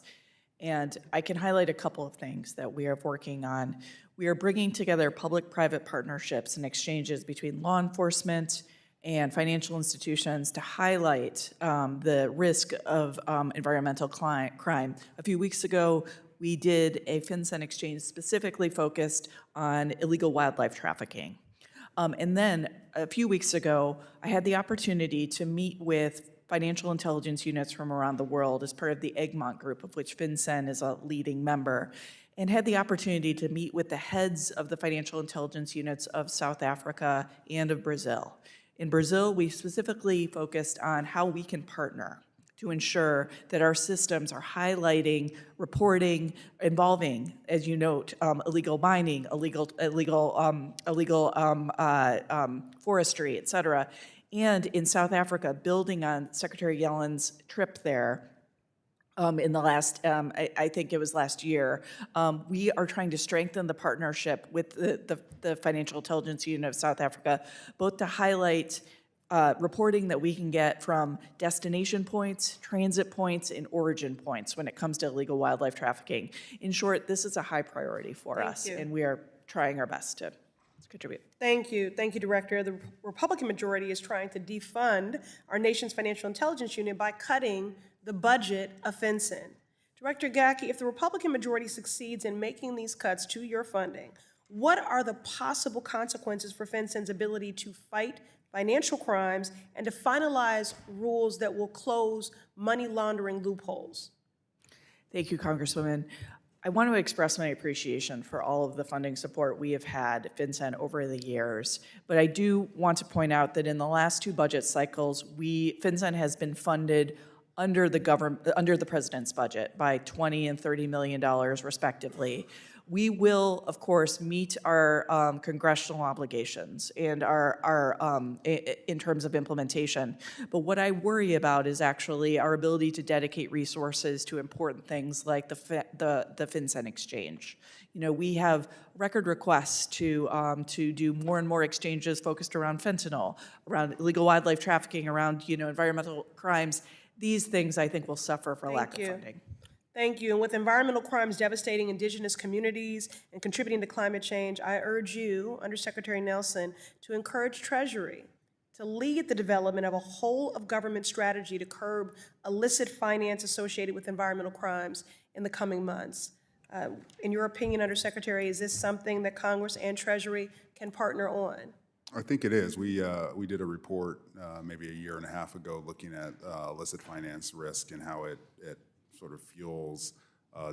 And I can highlight a couple of things that we are working on. We are bringing together public-private partnerships and exchanges between law enforcement and financial institutions to highlight the risk of environmental crime. A few weeks ago, we did a FinCEN exchange specifically focused on illegal wildlife trafficking. And then a few weeks ago, I had the opportunity to meet with financial intelligence units from around the world as part of the Egmont Group, of which FinCEN is a leading member, and had the opportunity to meet with the heads of the financial intelligence units of South Africa and of Brazil. In Brazil, we specifically focused on how we can partner to ensure that our systems are highlighting reporting involving, as you note, illegal mining, illegal forestry, et cetera. And in South Africa, building on Secretary Yellen's trip there, in the last, I think it was last year, we are trying to strengthen the partnership with the Financial Intelligence Unit of South Africa, both to highlight reporting that we can get from destination points, transit points, and origin points when it comes to illegal wildlife trafficking. In short, this is a high priority for us, and we are trying our best to contribute. Thank you, Director. The Republican majority is trying to defund our nation's financial intelligence unit by cutting the budget of FinCEN. Director Gacke, if the Republican majority succeeds in making these cuts to your funding, what are the possible consequences for FinCEN's ability to fight financial crimes and to finalize rules that will close money laundering loopholes? Thank you, Congresswoman. I want to express my appreciation for all of the funding support we have had at FinCEN over the years, but I do want to point out that in the last two budget cycles, FinCEN has been funded under the president's budget by $20 and $30 million respectively. We will, of course, meet our congressional obligations and in terms of implementation. But what I worry about is actually our ability to dedicate resources to important things like the FinCEN exchange. You know, we have record requests to do more and more exchanges focused around fentanyl, around illegal wildlife trafficking, around environmental crimes. These things, I think, will suffer for lack of funding. Thank you. And with environmental crimes devastating indigenous communities and contributing to climate change, I urge you, Undersecretary Nelson, to encourage Treasury to lead the development of a whole-of-government strategy to curb illicit finance associated with environmental crimes in the coming months. In your opinion, Undersecretary, is this something that Congress and Treasury can partner on? I think it is. We did a report maybe a year and a half ago looking at illicit finance risk and how it sort of fuels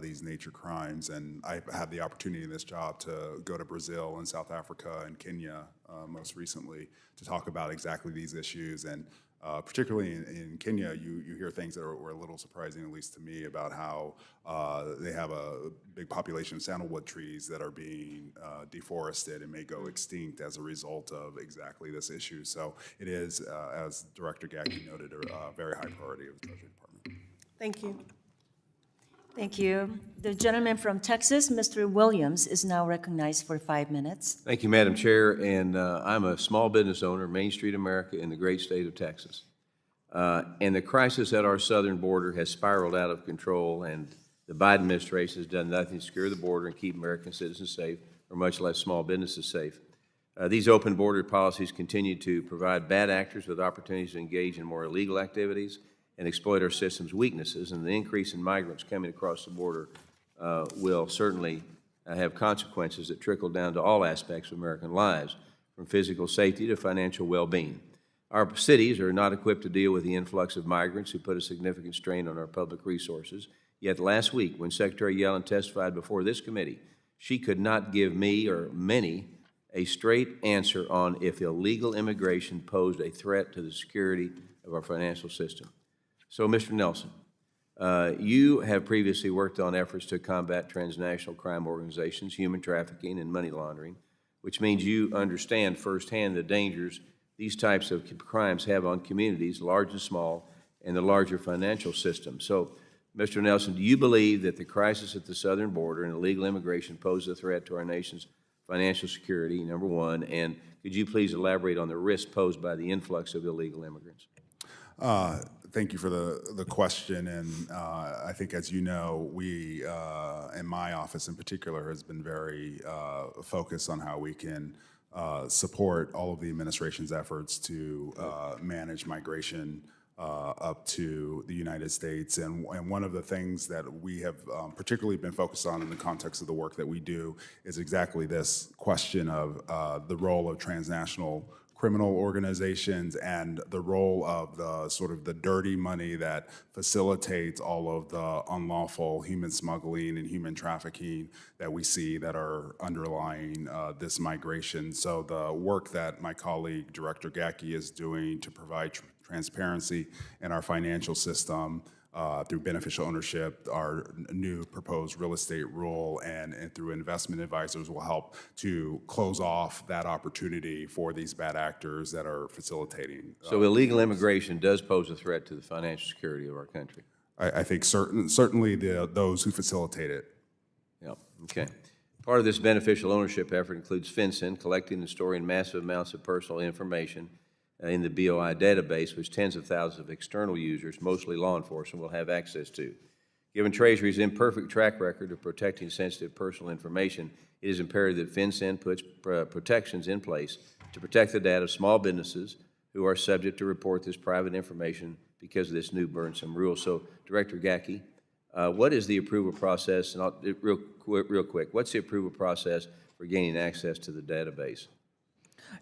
these nature crimes. And I had the opportunity in this job to go to Brazil and South Africa and Kenya most recently to talk about exactly these issues. And particularly in Kenya, you hear things that were a little surprising, at least to me, about how they have a big population of sandalwood trees that are being deforested and may go extinct as a result of exactly this issue. So it is, as Director Gacke noted, a very high priority of the Treasury Department. Thank you. Thank you. The gentleman from Texas, Mr. Williams, is now recognized for 5 minutes. Thank you, Madam Chair, and I'm a small business owner, Main Street America, in the great state of Texas. And the crisis at our southern border has spiraled out of control, and the Biden administration has done nothing to secure the border and keep American citizens safe, or much less small businesses safe. These open border policies continue to provide bad actors with opportunities to engage in more illegal activities and exploit our system's weaknesses, and the increase in migrants coming across the border will certainly have consequences that trickle down to all aspects of American lives, from physical safety to financial well-being. Our cities are not equipped to deal with the influx of migrants who put a significant strain on our public resources. Yet last week, when Secretary Yellen testified before this committee, she could not give me or many a straight answer on if illegal immigration posed a threat to the security of our financial system. So, Mr. Nelson, You have previously worked on efforts to combat transnational crime organizations, human trafficking, and money laundering, which means you understand firsthand the dangers these types of crimes have on communities, large and small, and the larger financial system. So, Mr. Nelson, do you believe that the crisis at the southern border and illegal immigration pose a threat to our nation's financial security, number one? And could you please elaborate on the risk posed by the influx of illegal immigrants? Thank you for the question, and I think, as you know, we, in my office in particular, has been very focused on how we can support all of the administration's efforts to manage migration up to the United States. And one of the things that we have particularly been focused on in the context of the work that we do is exactly this question of the role of transnational criminal organizations and the role of the sort of the dirty money that facilitates all of the unlawful human smuggling and human trafficking that we see that are underlying this migration. So the work that my colleague, Director Gacke, is doing to provide transparency in our financial system through beneficial ownership, our new proposed real estate rule, and through investment advisors will help to close off that opportunity for these bad actors that are facilitating. So illegal immigration does pose a threat to the financial security of our country? I think certainly those who facilitate it. Yep, okay. Part of this beneficial ownership effort includes FinCEN, collecting and storing massive amounts of personal information in the BOI database, which tens of thousands of external users, mostly law enforcement, will have access to. Given Treasury's imperfect track record of protecting sensitive personal information, it is imperative that FinCEN puts protections in place to protect the data of small businesses who are subject to report this private information because of this new burdensome rule. So, Director Gacke, what is the approval process, and real quick, what's the approval process for gaining access to the database?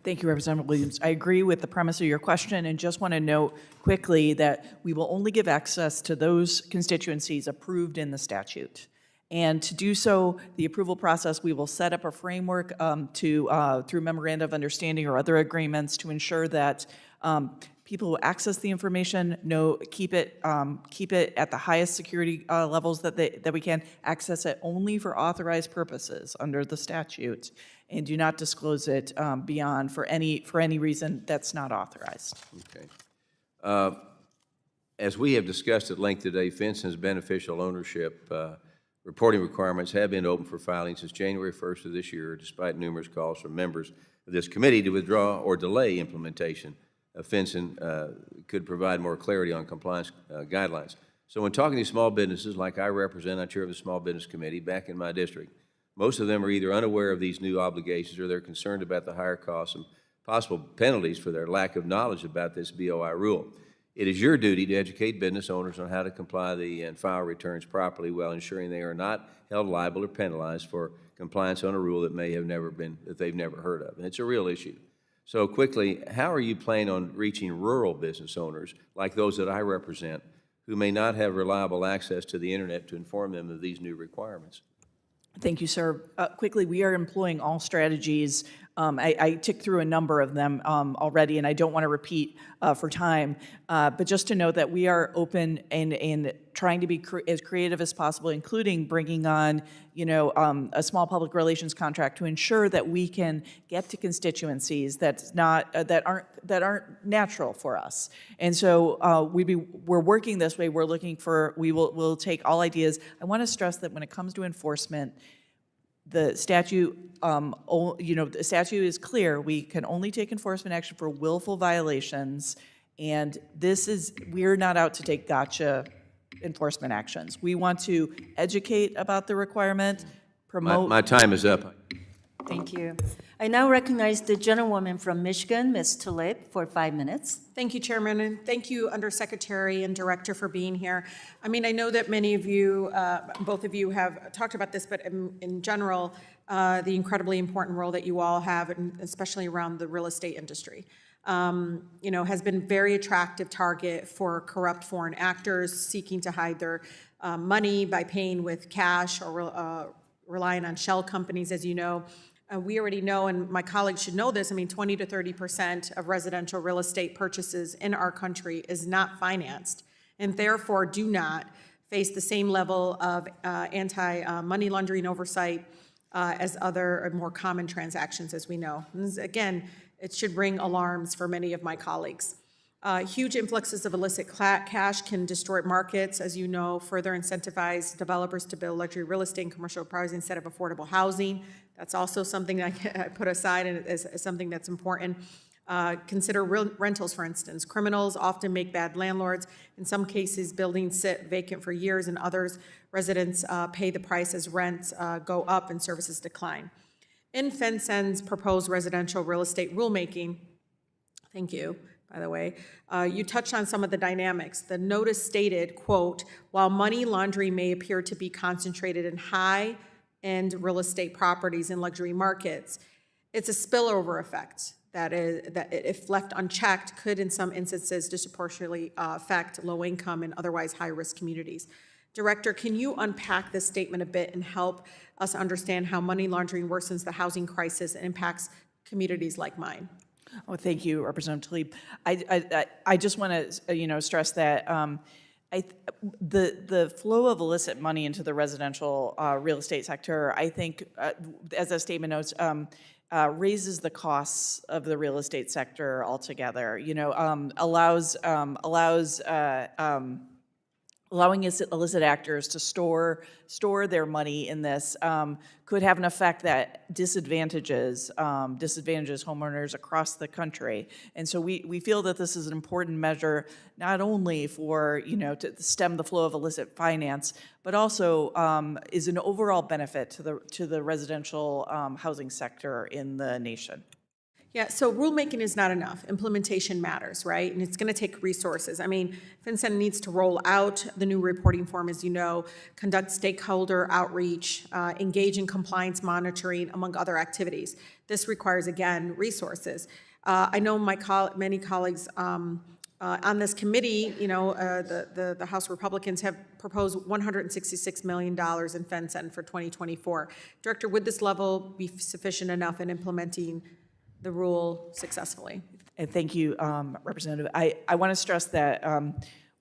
Thank you, Representative Williams. I agree with the premise of your question and just want to note quickly that we will only give access to those constituencies approved in the statute. And to do so, the approval process, we will set up a framework through memoranda of understanding or other agreements to ensure that people who access the information keep it at the highest security levels that we can, access it only for authorized purposes under the statute, and do not disclose it beyond for any reason that's not authorized. Okay. As we have discussed at length today, FinCEN's beneficial ownership reporting requirements have been open for filing since January 1st of this year, despite numerous calls from members of this committee to withdraw or delay implementation. FinCEN could provide more clarity on compliance guidelines. So when talking to small businesses, like I represent, I'm chair of the Small Business Committee back in my district, most of them are either unaware of these new obligations or they're concerned about the higher costs and possible penalties for their lack of knowledge about this BOI rule. It is your duty to educate business owners on how to comply and file returns properly while ensuring they are not held liable or penalized for compliance on a rule that they've never heard of. And it's a real issue. So quickly, how are you planning on reaching rural business owners like those that I represent who may not have reliable access to the internet to inform them of these new requirements? Thank you, sir. Quickly, we are employing all strategies. I ticked through a number of them already, and I don't want to repeat for time, but just to note that we are open and trying to be as creative as possible, including bringing on, a small public relations contract to ensure that we can get to constituencies that aren't natural for us. And so we're working this way. We'll take all ideas. I want to stress that when it comes to enforcement, the statute, the statute is clear. We can only take enforcement action for willful violations, and we're not out to take gotcha enforcement actions. We want to educate about the requirement, promote. My time is up. Thank you. I now recognize the gentlewoman from Michigan, Ms. Tulip, for 5 minutes. Thank you, Chairman, and thank you, Undersecretary and Director, for being here. I mean, I know that many of you, both of you have talked about this, but in general, the incredibly important role that you all have, and especially around the real estate industry, has been a very attractive target for corrupt foreign actors seeking to hide their money by paying with cash or relying on shell companies, as you know. We already know, and my colleagues should know this, 20 to 30% of residential real estate purchases in our country is not financed, and therefore do not face the same level of anti-money laundering oversight as other more common transactions, as we know. And again, it should ring alarms for many of my colleagues. Huge influxes of illicit cash can distort markets, as you know, further incentivize developers to build luxury real estate and commercial properties instead of affordable housing. That's also something that I put aside as something that's important. Consider rentals, for instance. Criminals often make bad landlords. In some cases, buildings sit vacant for years, and others, residents pay the price as rents go up and services decline. In FinCEN's proposed residential real estate rulemaking, thank you, by the way, you touched on some of the dynamics. The notice stated, quote, while money laundering may appear to be concentrated in high-end real estate properties in luxury markets, it's a spillover effect that if left unchecked, could in some instances disproportionately affect low-income and otherwise high-risk communities. Director, can you unpack this statement a bit and help us understand how money laundering worsens the housing crisis and impacts communities like mine? Oh, thank you, Representative Tlaib. I just want to, stress that the flow of illicit money into the residential real estate sector, I think, as the statement notes, raises the costs of the real estate sector altogether. Allowing illicit actors to store their money in this could have an effect that disadvantages homeowners across the country. And so we feel that this is an important measure, not only for, to stem the flow of illicit finance, but also is an overall benefit to the residential housing sector in the nation. Yeah, so rulemaking is not enough. Implementation matters, right? And it's going to take resources. I mean, FinCEN needs to roll out the new reporting form, as you know, conduct stakeholder outreach, engage in compliance monitoring, among other activities. This requires, again, resources. I know many colleagues on this committee, the House Republicans have proposed $166 million in FinCEN for 2024. Director, would this level be sufficient enough in implementing the rule successfully? And thank you, Representative. I want to stress that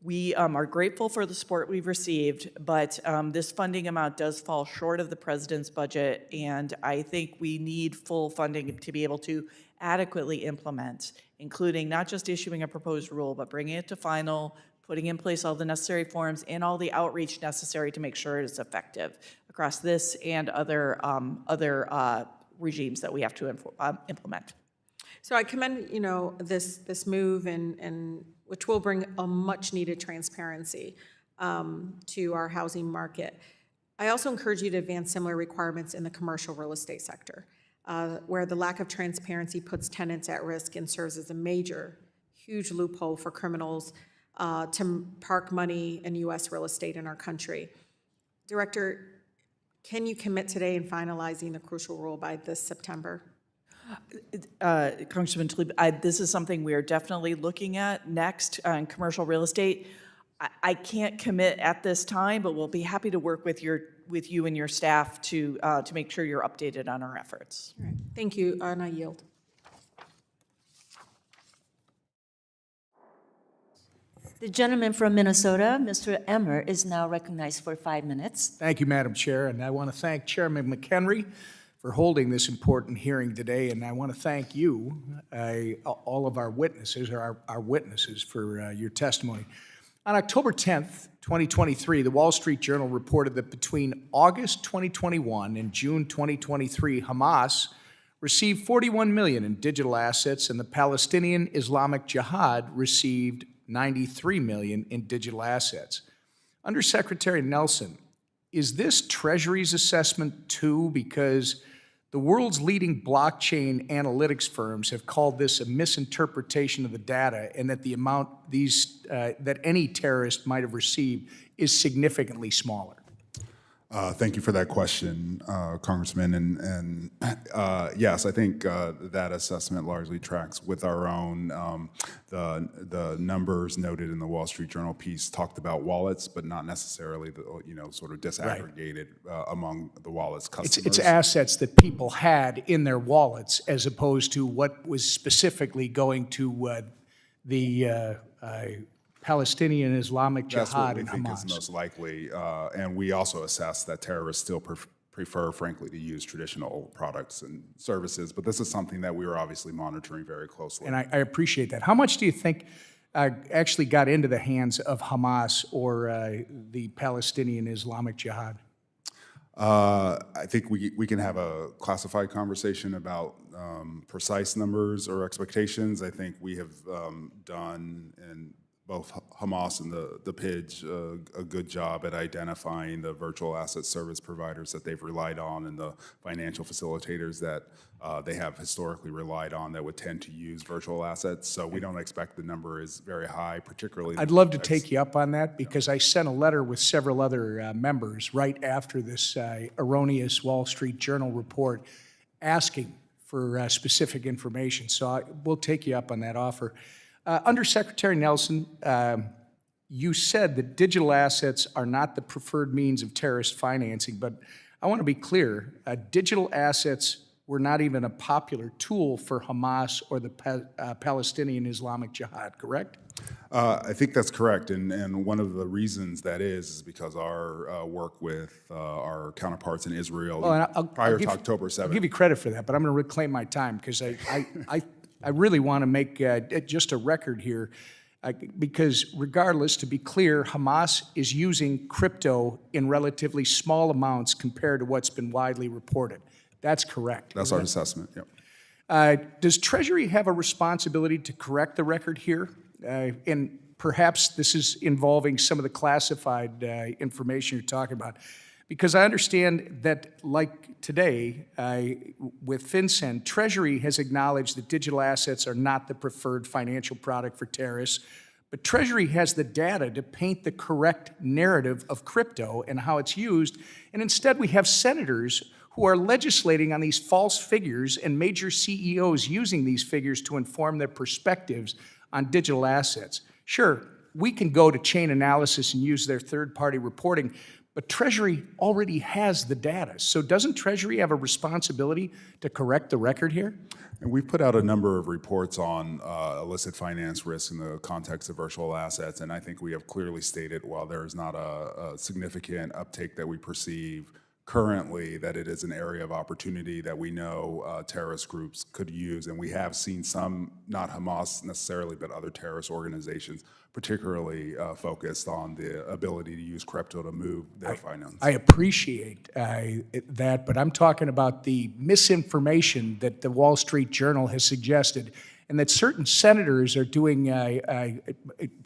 we are grateful for the support we've received, but this funding amount does fall short of the president's budget, and I think we need full funding to be able to adequately implement, including not just issuing a proposed rule, but bringing it to final, putting in place all the necessary forms and all the outreach necessary to make sure it's effective across this and other regimes that we have to implement. So I commend, this move and which will bring a much needed transparency to our housing market. I also encourage you to advance similar requirements in the commercial real estate sector, where the lack of transparency puts tenants at risk and serves as a major, huge loophole for criminals to park money in U.S. real estate in our country. Director, can you commit today in finalizing the crucial rule by this September? Congressman Tlaib, this is something we are definitely looking at next in commercial real estate. I can't commit at this time, but we'll be happy to work with you and your staff to make sure you're updated on our efforts. All right. Thank you, and I yield. The gentleman from Minnesota, Mr. Emmer, is now recognized for 5 minutes. Thank you, Madam Chair, and I want to thank Chairman McHenry for holding this important hearing today, and I want to thank you, all of our witnesses, for your testimony. On October 10th, 2023, the Wall Street Journal reported that between August 2021 and June 2023, Hamas received $41 million in digital assets, and the Palestinian Islamic Jihad received $93 million in digital assets. Undersecretary Nelson, is this Treasury's assessment too? Because the world's leading blockchain analytics firms have called this a misinterpretation of the data, and that the amount that any terrorist might have received is significantly smaller. Thank you for that question, Congressman. And yes, I think that assessment largely tracks with our own. The numbers noted in the Wall Street Journal piece talked about wallets, but not necessarily the sort of disaggregated among the wallets customers. It's assets that people had in their wallets, as opposed to what was specifically going to the Palestinian Islamic That's what Jihad we and think is Hamas. most likely. And we also assess that terrorists still prefer, frankly, to use traditional products and services. But this is something that we are obviously monitoring very closely. And I appreciate that. How much do you think actually got into the hands of Hamas or the Palestinian Islamic Jihad? I think we can have a classified conversation about precise numbers or expectations. I think we have done, in both Hamas and the PIDGE, a good job at identifying the virtual asset service providers that they've relied on and the financial facilitators that they have historically relied on that would tend to use virtual assets. So we don't expect the number is very high, particularly. I'd love to take you up on that because I sent a letter with several other members right after this erroneous Wall Street Journal report asking for specific information. So we'll take you up on that offer. Undersecretary Nelson, you said that digital assets are not the preferred means of terrorist financing, but I want to be clear, digital assets were not even a popular tool for Hamas or the Palestinian Islamic Jihad, correct? I think that's correct, and one of the reasons that is because our work with our counterparts in Israel prior to October 7th. I'll give you credit for that, but I'm going to reclaim my time because I really want to make just a record here because regardless, to be clear, Hamas is using crypto in relatively small amounts compared to what's been widely reported. That's correct. That's our assessment, yep. Does Treasury have a responsibility to correct the record here? And perhaps this is involving some of the classified information you're talking about. Because I understand that, like today, with FinCEN, Treasury has acknowledged that digital assets are not the preferred financial product for terrorists, but Treasury has the data to paint the correct narrative of crypto and how it's used, and instead we have senators who are legislating on these false figures and major CEOs using these figures to inform their perspectives on digital assets. Sure, we can go to chain analysis and use their third-party reporting, but Treasury already has the data. So doesn't Treasury have a responsibility to correct the record here? And we've put out a number of reports on illicit finance risk in the context of virtual assets, and I think we have clearly stated, while there is not a significant uptake that we perceive currently, that it is an area of opportunity that we know terrorist groups could use, and we have seen some, not Hamas necessarily, but other terrorist organizations, particularly focused on the ability to use crypto to move their finance. I appreciate that, but I'm talking about the misinformation that the Wall Street Journal has suggested, and that certain senators are doing,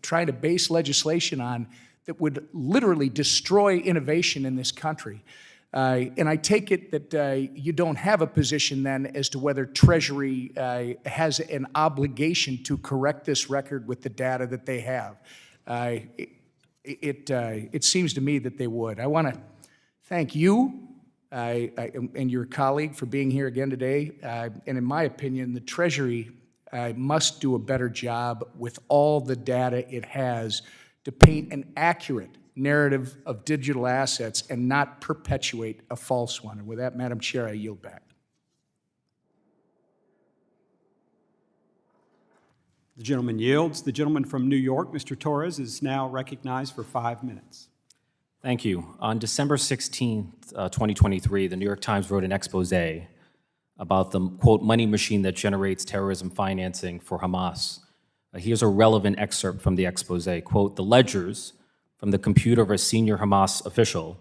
trying to base legislation on that would literally destroy innovation in this country. And I take it that you don't have a position then as to whether Treasury has an obligation to correct this record with the data that they have. It seems to me that they would. I want to thank you and your colleague for being here again today. And in my opinion, the Treasury must do a better job with all the data it has to paint an accurate narrative of digital assets and not perpetuate a false one. And with that, Madam Chair, I yield back. The gentleman yields. The gentleman from New York, Mr. Torres, is now recognized for 5 minutes. Thank you. On December 16th, 2023, the New York Times wrote an expose about the, quote, money machine that generates terrorism financing for Hamas. Here's a relevant excerpt from the expose. Quote, the ledgers from the computer of a senior Hamas official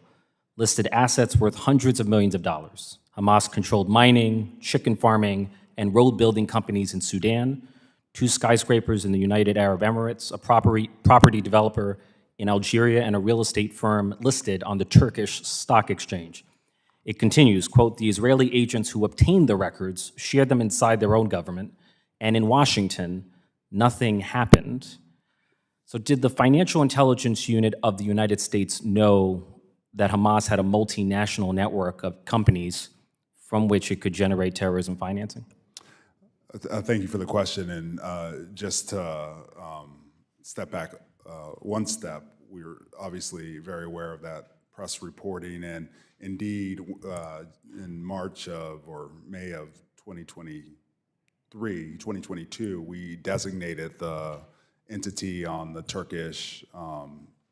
listed assets worth hundreds of millions of dollars. Hamas controlled mining, chicken farming, and road building companies in Sudan, 2 skyscrapers in the United Arab Emirates, a property developer in Algeria, and a real estate firm listed on the Turkish stock exchange. It continues, quote, the Israeli agents who obtained the records shared them inside their own government, and in Washington, nothing happened. So did the Financial Intelligence Unit of the United States know that Hamas had a multinational network of companies from which it could generate terrorism financing? Thank you for the question. And just to step back one step, we're obviously very aware of that press reporting. And indeed, in March of or May of 2022, we designated the entity on the Turkish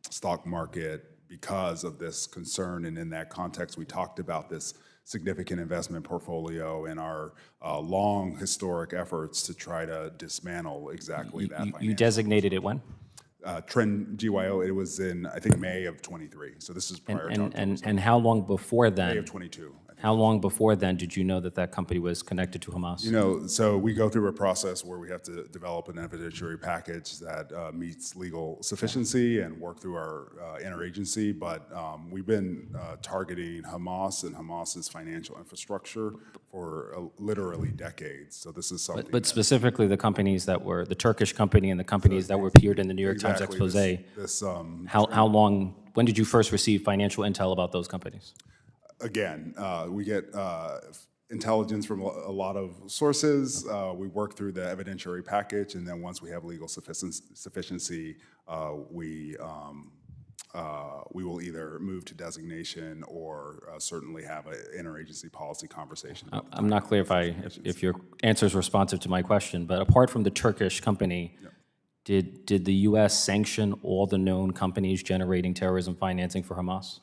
stock market because of this concern. And in that context, we talked about this significant investment portfolio and our long historic efforts to try to dismantle exactly that. You designated it when? Trend GYO, it was in, I think, May of 23. So this is prior to October. And how long before then? May of 22. How long before then did you know that that company was connected to Hamas? You know, so we go through a process where we have to develop an evidentiary package that meets legal sufficiency and work through our interagency. But we've been targeting Hamas and Hamas's financial infrastructure for literally decades. So this is something. But specifically the companies that were, the Turkish company and the companies that were appeared in the New York Times expose. How long, when did you first receive financial intel about those companies? Again, we get intelligence from a lot of sources. We work through the evidentiary package, and then once we have legal sufficiency, we will either move to designation or certainly have an interagency policy conversation. I'm not clear if your answer is responsive to my question, but apart from the Turkish company, did the U.S. sanction all the known companies generating terrorism financing for Hamas?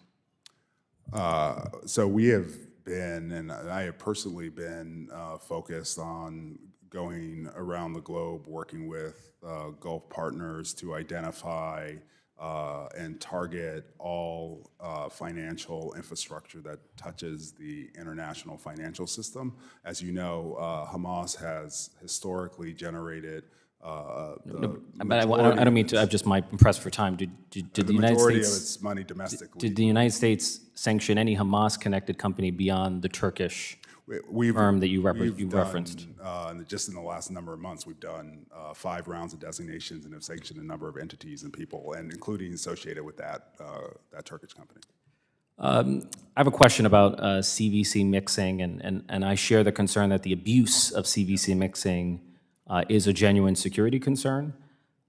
So we have been, and I have personally been focused on going around the globe, working with Gulf partners to identify and target all financial infrastructure that touches the international financial system. As you know, Hamas has historically generated but I don't mean to. I'm just pressed for time. Did the United majority States of its money domestically? Did the United States sanction any Hamas-connected company beyond the Turkish firm that you referenced? Just in the last number of months, we've done 5 rounds of designations and have sanctioned a number of entities and people, and including associated with that Turkish company. I have a question about CVC mixing, and I share the concern that the abuse of CVC mixing is a genuine security concern.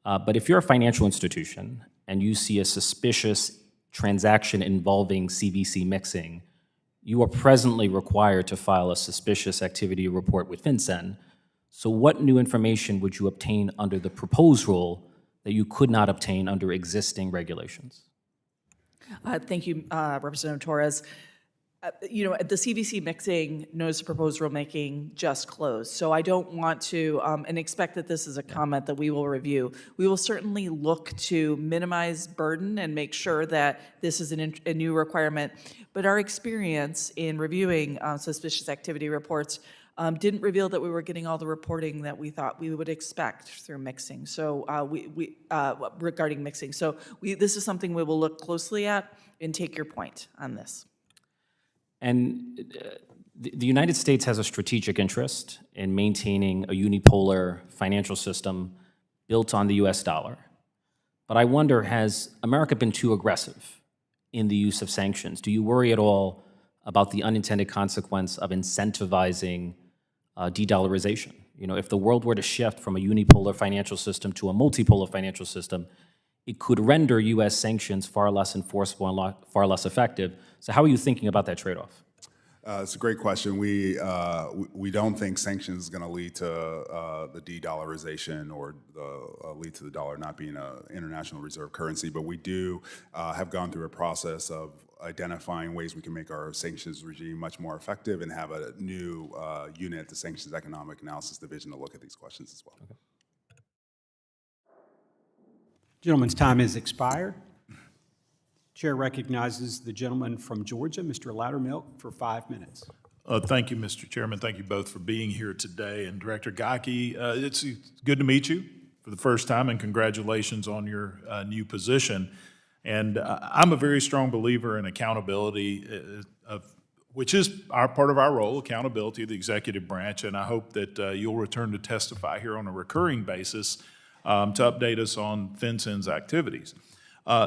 But if you're a financial institution and you see a suspicious transaction involving CVC mixing, you are presently required to file a suspicious activity report with FinCEN. So what new information would you obtain under the proposed rule that you could not obtain under existing regulations? Thank you, Representative Torres. You know, the CVC mixing notice of proposed rulemaking just closed, so I don't want to, and expect that this is a comment that we will review. We will certainly look to minimize burden and make sure that this is a new requirement, but our experience in reviewing suspicious activity reports didn't reveal that we were getting all the reporting that we thought we would expect through mixing. So regarding mixing, so this is something we will look closely at and take your point on this. And the United States has a strategic interest in maintaining a unipolar financial system built on the US dollar. But I wonder, has America been too aggressive in the use of sanctions? Do you worry at all about the unintended consequence of incentivizing de-dollarization? You know, if the world were to shift from a unipolar financial system to a multipolar financial system, it could render U.S. sanctions far less enforceable and far less effective. So how are you thinking about that trade-off? It's a great question. We don't think sanctions is going to lead to the de-dollarization or lead to the dollar not being an international reserve currency, but we do have gone through a process of identifying ways we can make our sanctions regime much more effective and have a new unit, the Sanctions Economic Analysis Division, to look at these questions as well. Okay. Gentleman's time has expired. Chair recognizes the gentleman from Georgia, Mr. Loudermilk, for 5 minutes. Thank you, Mr. Chairman. Thank you both for being here today. And Director Gaki, it's good to meet you for the first time, and congratulations on your new position. And I'm a very strong believer in accountability, which is part of our role, accountability of the executive branch, and I hope that you'll return to testify here on a recurring basis to update us on FinCEN's activities.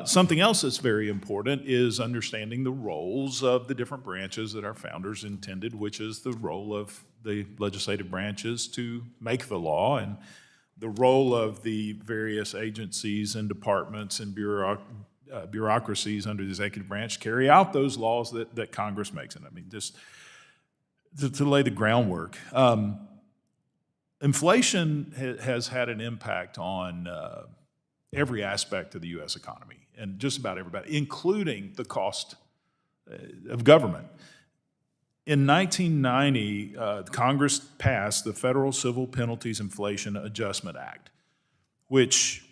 Something else that's very important is understanding the roles of the different branches that our founders intended, which is the role of the legislative branches to make the law, and the role of the various agencies and departments and bureaucracies under the executive branch carry out those laws that Congress makes. And I mean, just to lay the groundwork. Inflation has had an impact on every aspect of the U.S. economy, and just about everybody, including the cost of government. In 1990, Congress passed the Federal Civil Penalties Inflation Adjustment Act, which,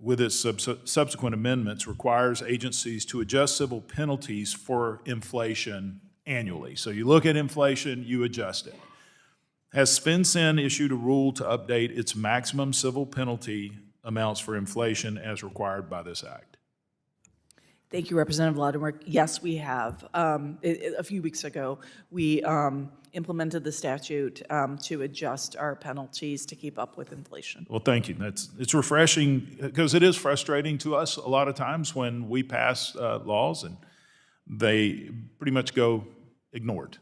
with its subsequent amendments, requires agencies to adjust civil penalties for inflation annually. So you look at inflation, you adjust it. Has FinCEN issued a rule to update its maximum civil penalty amounts for inflation as required by this act? Thank you, Representative Loudermilk. Yes, we have. A few weeks ago, we implemented the statute to adjust our penalties to keep up with inflation. Well, thank you. It's refreshing because it is frustrating to us a lot of times when we pass laws and they pretty much go ignored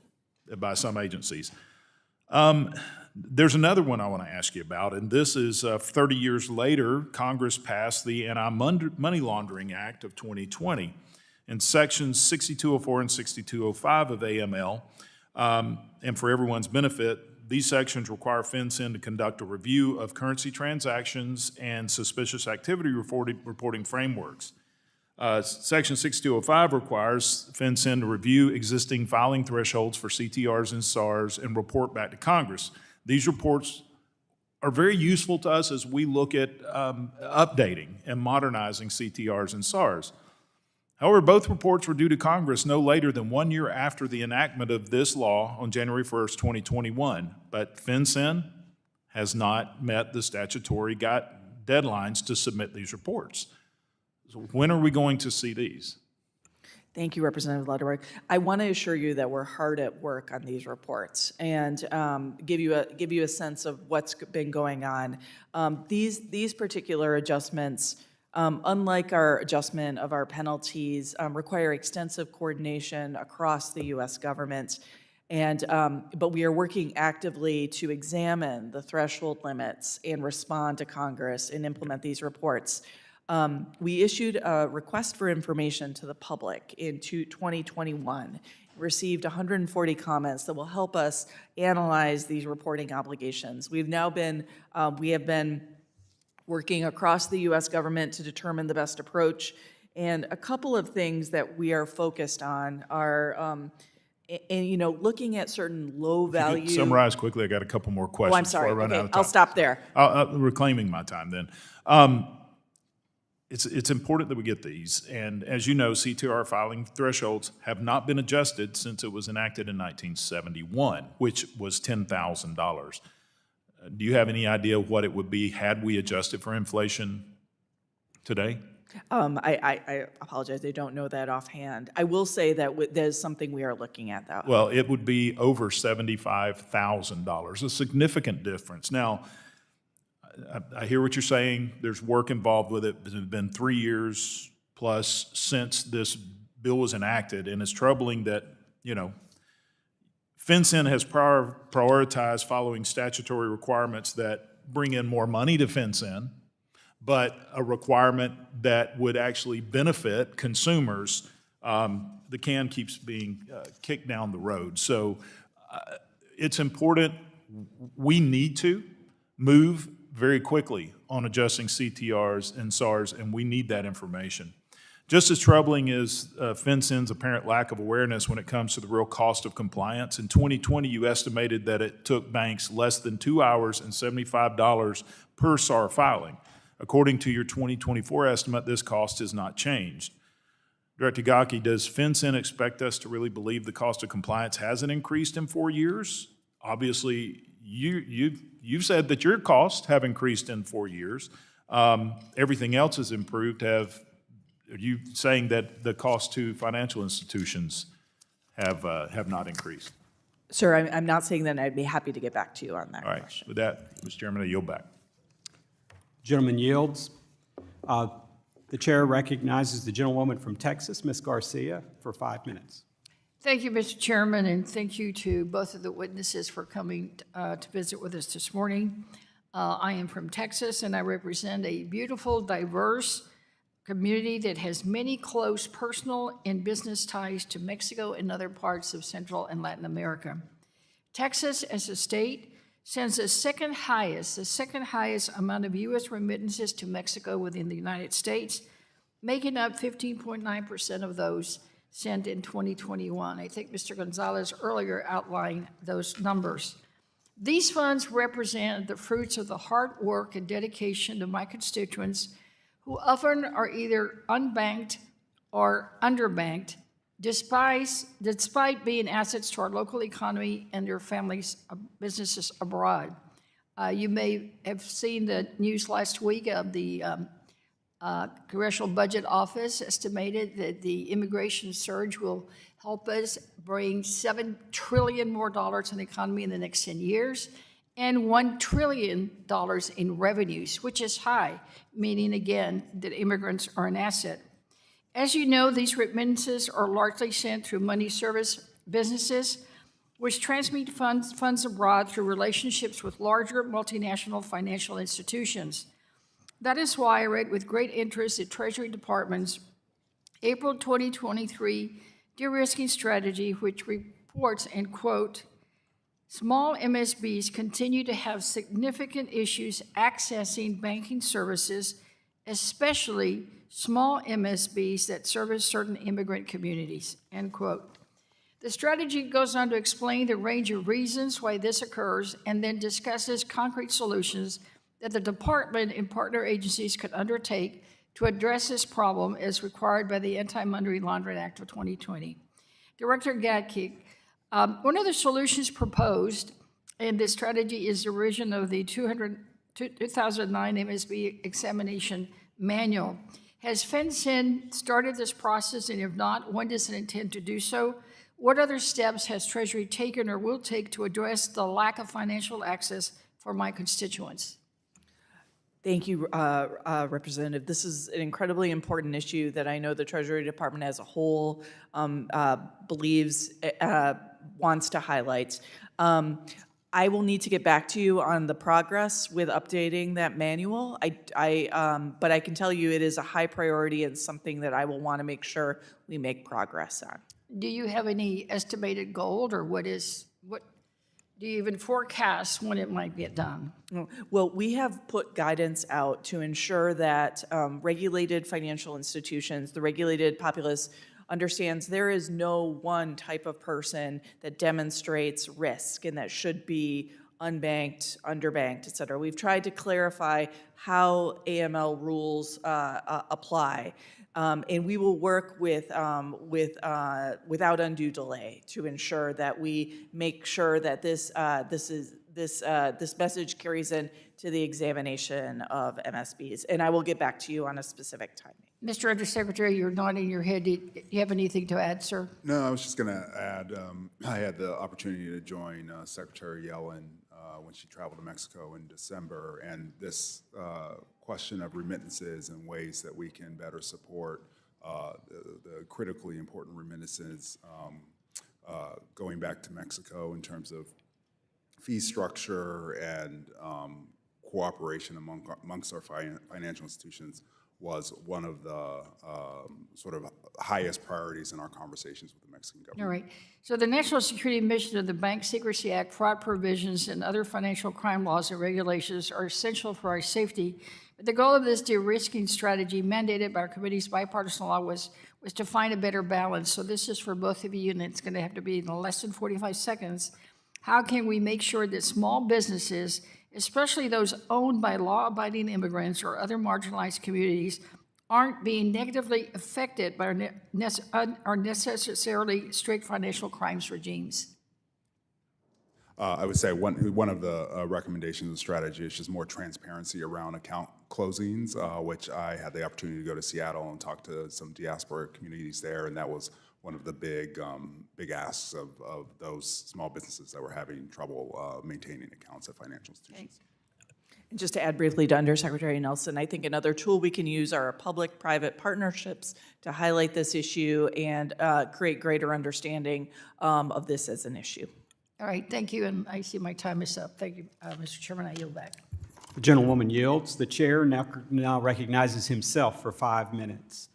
by some agencies. There's another one I want to ask you about, and this is 30 years later, Congress passed the Anti-Money Laundering Act of 2020. In sections 6204 and 6205 of AML, and for everyone's benefit, these sections require FinCEN to conduct a review of currency transactions and suspicious activity reporting frameworks. Section 6205 requires FinCEN to review existing filing thresholds for CTRs and SARs and report back to Congress. These reports are very useful to us as we look at updating and modernizing CTRs and SARs. However, both reports were due to Congress no later than 1 year after the enactment of this law on January 1st, 2021. But FinCEN has not met the statutory deadlines to submit these reports. So when are we going to see these? Thank you, Representative Loudermilk. I want to assure you that we're hard at work on these reports and give you a sense of what's been going on. These particular adjustments, unlike our adjustment of our penalties, require extensive coordination across the U.S. government. But we are working actively to examine the threshold limits and respond to Congress and implement these reports. We issued a request for information to the public in 2021, received 140 comments that will help us analyze these reporting obligations. We have been working across the U.S. government to determine the best approach, and a couple of things that we are focused on are looking at certain low-value. Summarize quickly. I got a couple more questions. Oh, I'm sorry. Before I run out of time. I'll stop there. Reclaiming my time then. It's important that we get these, and as you know, CTR filing thresholds have not been adjusted since it was enacted in 1971, which was $10,000. Do you have any idea what it would be had we adjusted for inflation today? I apologize, I don't know that offhand. I will say that there's something we are looking at, though. Well, it would be over $75,000, a significant difference. Now, I hear what you're saying. There's work involved with it. It's been 3 years plus since this bill was enacted, and it's troubling that, FinCEN has prioritized following statutory requirements that bring in more money to FinCEN, but a requirement that would actually benefit consumers, the can keeps being kicked down the road. So it's important. We need to move very quickly on adjusting CTRs and SARs, and we need that information. Just as troubling is FinCEN's apparent lack of awareness when it comes to the real cost of compliance. In 2020, you estimated that it took banks less than 2 hours and $75 per SAR filing. According to your 2024 estimate, this cost has not changed. Director Gaki, does FinCEN expect us to really believe the cost of compliance hasn't increased in 4 years? Obviously, you've said that your costs have increased in 4 years. Everything else has improved. Are you saying that the cost to financial institutions have not increased? Sir, I'm not saying that. I'd be happy to get back to you on that question. With that, Mr. Chairman, I yield back. Gentleman yields. The chair recognizes the gentlewoman from Texas, Ms. Garcia, for 5 minutes. Thank you, Mr. Chairman, and thank you to both of the witnesses for coming to visit with us this morning. I am from Texas, and I represent a beautiful, diverse community that has many close personal and business ties to Mexico and other parts of Central and Latin America. Texas, as a state, sends the second highest amount of U.S. remittances to Mexico within the United States, making up 15.9% of those sent in 2021. I think Mr. Gonzalez earlier outlined those numbers. These funds represent the fruits of the hard work and dedication of my constituents, who often are either unbanked or underbanked, despite being assets to our local economy and their families' businesses abroad. You may have seen the news last week of the Congressional Budget Office estimated that the immigration surge will help us bring $7 trillion more in the economy in the next 10 years, and $1 trillion in revenues, which is high, meaning again that immigrants are an asset. As you know, these remittances are largely sent through money service businesses, which transmit funds abroad through relationships with larger multinational financial institutions. That is why I read with great interest the Treasury Department's April 2023 de-risking strategy, which reports, and quote, small MSBs continue to have significant issues accessing banking services, especially small MSBs that service certain immigrant communities, end quote. The strategy goes on to explain the range of reasons why this occurs and then discusses concrete solutions that the department and partner agencies could undertake to address this problem as required by the Anti-Money Laundering Act of 2020. Director Gadke, one of the solutions proposed in this strategy is the revision of the 2009 MSB examination manual. Has FinCEN started this process, and if not, when does it intend to do so? What other steps has Treasury taken or will take to address the lack of financial access for my constituents? Thank you, Representative. This is an incredibly important issue that I know the Treasury Department as a whole believes wants to highlight. I will need to get back to you on the progress with updating that manual. But I can tell you it is a high priority and something that I will want to make sure we make progress on. Do you have any estimated goal, or what do you even forecast when it might get done? Well, we have put guidance out to ensure that regulated financial institutions, the regulated populace, understands there is no one type of person that demonstrates risk and that should be unbanked, underbanked, et cetera. We've tried to clarify how AML rules apply. And we will work without undue delay to ensure that we make sure that this message carries in to the examination of MSBs. And I will get back to you on a specific timing. Mr. Undersecretary, you're nodding your head. Do you have anything to add, sir? No, I was just going to add, I had the opportunity to join Secretary Yellen when she traveled to Mexico in December, and this question of remittances and ways that we can better support the critically important remittances going back to Mexico in terms of fee structure and cooperation amongst our financial institutions was one of the sort of highest priorities in our conversations with the Mexican government. All right. So the National Security Mission of the Bank Secrecy Act, fraud provisions, and other financial crime laws and regulations are essential for our safety. But the goal of this de-risking strategy mandated by our committee's bipartisan law was to find a better balance. So this is for both of you, and it's going to have to be in less than 45 seconds. How can we make sure that small businesses, especially those owned by law-abiding immigrants or other marginalized communities, aren't being negatively affected by our necessarily strict financial crimes regimes? I would say one of the recommendations and strategy is just more transparency around account closings, which I had the opportunity to go to Seattle and talk to some diaspora communities there, and that was one of the big asks of those small businesses that were having trouble maintaining accounts at financial institutions. And just to add briefly to Undersecretary Nelson, I think another tool we can use are public-private partnerships to highlight this issue and create greater understanding of this as an issue. All right, thank you, and I see my time is up. Thank you, Mr. Chairman, I yield back. The gentlewoman yields. The chair now recognizes himself for 5 minutes.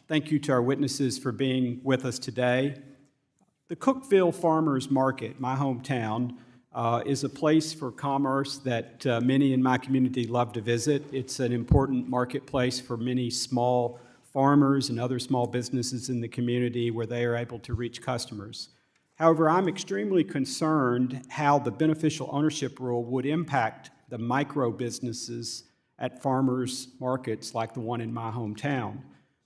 Thank you to our witnesses for being with us today. The Cookeville Farmers Market, my hometown, is a place for commerce that many in my community love to visit. It's an important marketplace for many small farmers and other small businesses in the community where they are able to reach customers. However, I'm extremely concerned how the beneficial ownership rule would impact the micro businesses at farmers markets like the one in my hometown.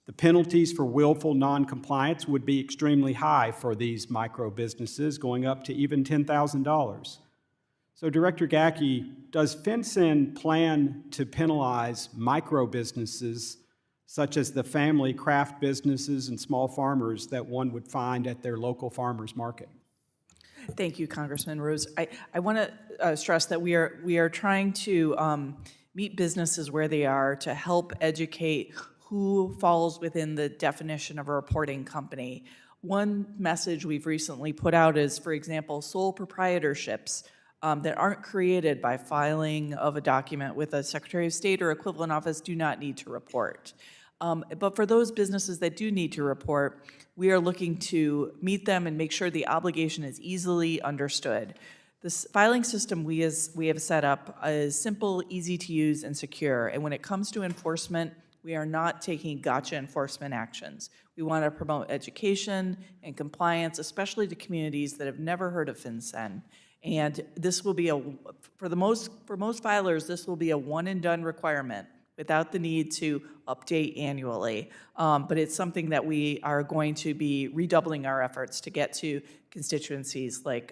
The penalties for willful noncompliance would be extremely high for these micro businesses, going up to even $10,000. So, Director Gacke, does FinCEN plan to penalize micro businesses such as the family craft businesses and small farmers that one would find at their local farmers market? Thank you, Congressman Rose. I want to stress that we are trying to meet businesses where they are to help educate who falls within the definition of a reporting company. One message we've recently put out is, for example, sole proprietorships that aren't created by filing of a document with a Secretary of State or equivalent office do not need to report. But for those businesses that do need to report, we are looking to meet them and make sure the obligation is easily understood. This filing system we have set up is simple, easy to use, and secure. And when it comes to enforcement, we are not taking gotcha enforcement actions. We want to promote education and compliance, especially to communities that have never heard of FinCEN. And this will be for most filers, this will be a one and done requirement without the need to update annually. But it's something that we are going to be redoubling our efforts to get to constituencies like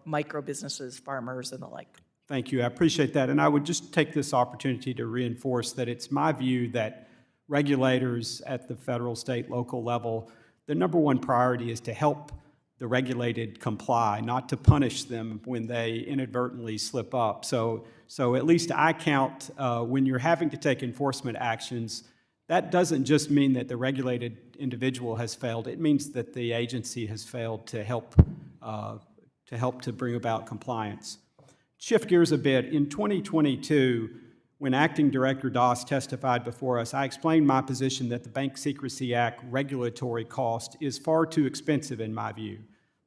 micro businesses, farmers, and the like. Thank you. I appreciate that. And I would just take this opportunity to reinforce that it's my view that regulators at the federal, state, local level, the number one priority is to help the regulated comply, not to punish them when they inadvertently slip up. So at least I count when you're having to take enforcement actions, that doesn't just mean that the regulated individual has failed. It means that the agency has failed to help to bring about compliance. Shift gears a bit. In 2022, when Acting Director Doss testified before us, I explained my position that the Bank Secrecy Act regulatory cost is far too expensive in my view.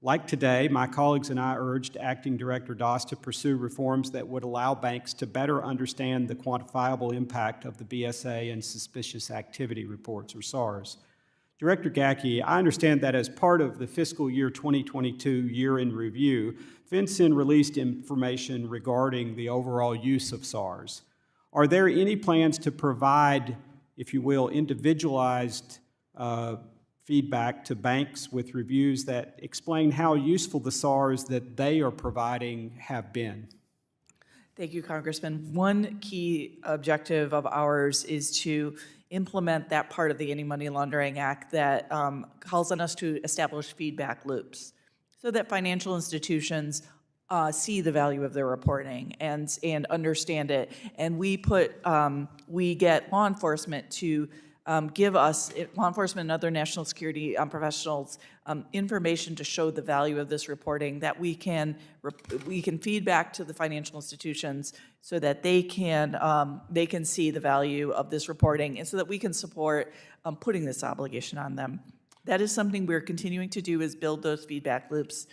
Like today, my colleagues and I urged Acting Director Doss to pursue reforms that would allow banks to better understand the quantifiable impact of the BSA and suspicious activity reports, or SARs. Director Gacke, I understand that as part of the fiscal year 2022 year-end review, FinCEN released information regarding the overall use of SARs. Are there any plans to provide, if you will, individualized feedback to banks with reviews that explain how useful the SARs that they are providing have been? Thank you, Congressman. One key objective of ours is to implement that part of the Anti-Money Laundering Act that calls on us to establish feedback loops so that financial institutions see the value of their reporting and understand it. And we get law enforcement to give us, law enforcement and other national security professionals, information to show the value of this reporting that we can feed back to the financial institutions so that they can see the value of this reporting and so that we can support putting this obligation on them. That is something we're continuing to do, is build those feedback loops.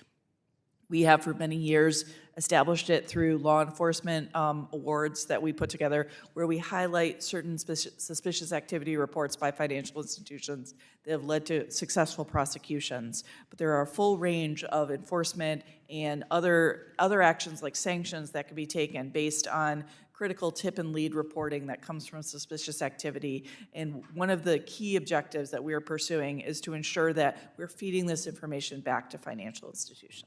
We have for many years established it through law enforcement awards that we put together where we highlight certain suspicious activity reports by financial institutions that have led to successful prosecutions. But there are a full range of enforcement and other actions like sanctions that can be taken based on critical tip and lead reporting that comes from suspicious activity. And one of the key objectives that we are pursuing is to ensure that we're feeding this information back to financial institutions.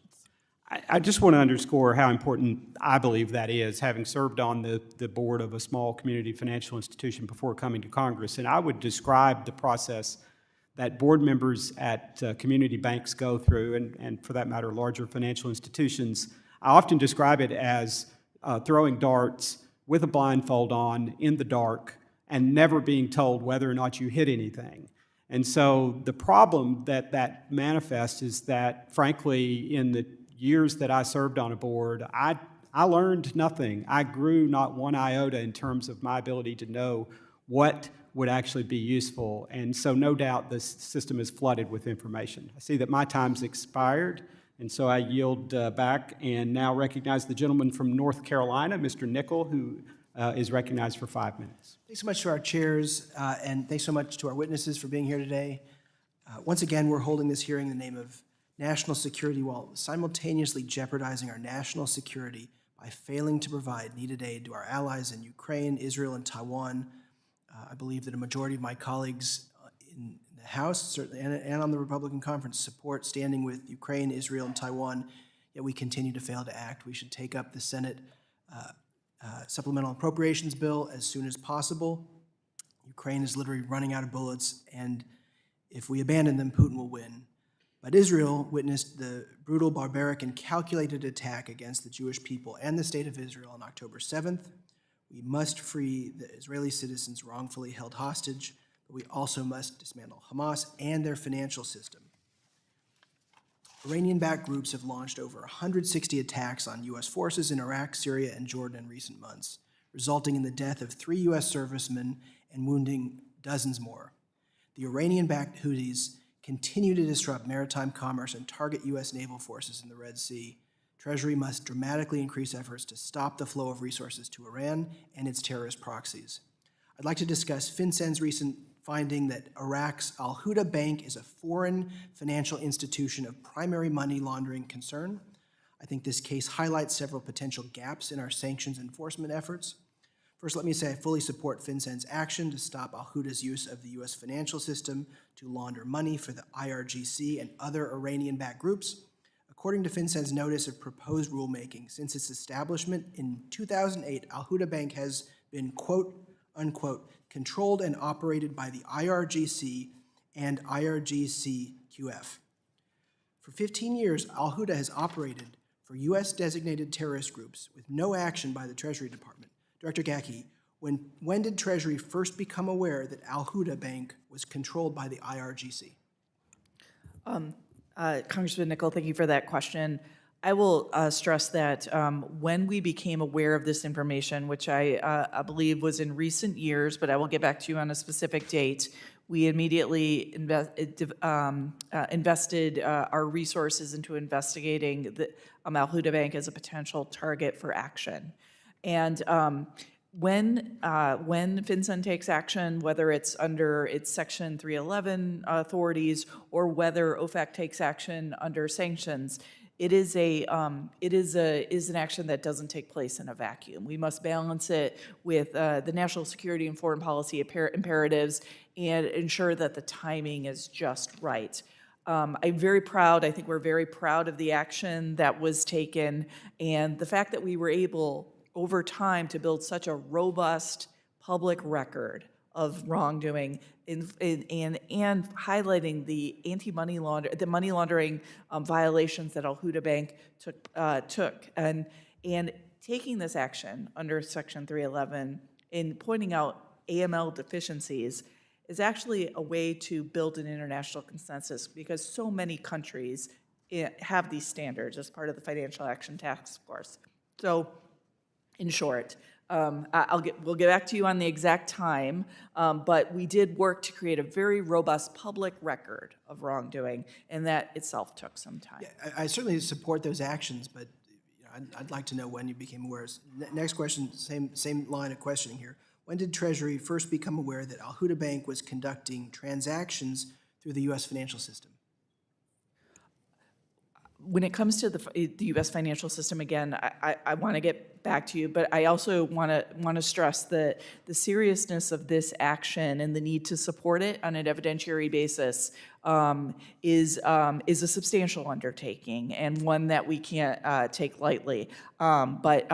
I just want to underscore how important I believe that is, having served on the board of a small community financial institution before coming to Congress. And I would describe the process that board members at community banks go through, and for that matter, larger financial institutions. I often describe it as throwing darts with a blindfold on in the dark and never being told whether or not you hit anything. And so the problem that manifests is that, frankly, in the years that I served on a board, I learned nothing. I grew not one iota in terms of my ability to know what would actually be useful. And so no doubt this system is flooded with information. I see that my time's expired. And so I yield back and now recognize the gentleman from North Carolina, Mr. Nickel, who is recognized for 5 minutes. Thanks so much to our chairs, and thanks so much to our witnesses for being here today. Once again, we're holding this hearing in the name of national security while simultaneously jeopardizing our national security by failing to provide needed aid to our allies in Ukraine, Israel, and Taiwan. I believe that a majority of my colleagues in the House, certainly, and on the Republican conference, support standing with Ukraine, Israel, and Taiwan, yet we continue to fail to act. We should take up the Senate supplemental appropriations bill as soon as possible. Ukraine is literally running out of bullets, and if we abandon them, Putin will win. But Israel witnessed the brutal, barbaric, and calculated attack against the Jewish people and the state of Israel on October 7th. We must free the Israeli citizens wrongfully held hostage, but we also must dismantle Hamas and their financial system. Iranian-backed groups have launched over 160 attacks on U.S. forces in Iraq, Syria, and Jordan in recent months, resulting in the death of 3 U.S. servicemen and wounding dozens more. The Iranian-backed Houthis continue to disrupt maritime commerce and target U.S. naval forces in the Red Sea. Treasury must dramatically increase efforts to stop the flow of resources to Iran and its terrorist proxies. I'd like to discuss FinCEN's recent finding that Iraq's Al-Huda Bank is a foreign financial institution of primary money laundering concern. I think this case highlights several potential gaps in our sanctions enforcement efforts. First, let me say I fully support FinCEN's action to stop Al-Huda's use of the U.S. financial system to launder money for the IRGC and other Iranian-backed groups. According to FinCEN's notice of proposed rulemaking, since its establishment in 2008, Al-Huda Bank has been, quote, unquote, controlled and operated by the IRGC and IRGC-QF. For 15 years, Al-Huda has operated for U.S.-designated terrorist groups with no action by the Treasury Department. Director Gacke, when did Treasury first become aware that Al-Huda Bank was controlled by the IRGC? Congressman Nickel, thank you for that question. I will stress that when we became aware of this information, which I believe was in recent years, but I will get back to you on a specific date, we immediately invested our resources into investigating the Al-Huda Bank as a potential target for action. And when FinCEN takes action, whether it's under its Section 311 authorities or whether OFAC takes action under sanctions, it is an action that doesn't take place in a vacuum. We must balance it with the national security and foreign policy imperatives and ensure that the timing is just right. I'm very proud, I think we're very proud of the action that was taken and the fact that we were able over time to build such a robust public record of wrongdoing and highlighting the money laundering violations that Al-Huda Bank took and taking this action under Section 311 and pointing out AML deficiencies is actually a way to build an international consensus because so many countries have these standards as part of the Financial Action Task Force. So, in short, we'll get back to you on the exact time, but we did work to create a very robust public record of wrongdoing, and that itself took some time. Yeah, I certainly support those actions, but I'd like to know when you became aware. Next question, same line of questioning here. When did Treasury first become aware that Al-Huda Bank was conducting transactions through the U.S. financial system? When it comes to the U.S. financial system, again, I want to get back to you, but I also want to stress that the seriousness of this action and the need to support it on an evidentiary basis is a substantial undertaking and one that we can't take lightly. But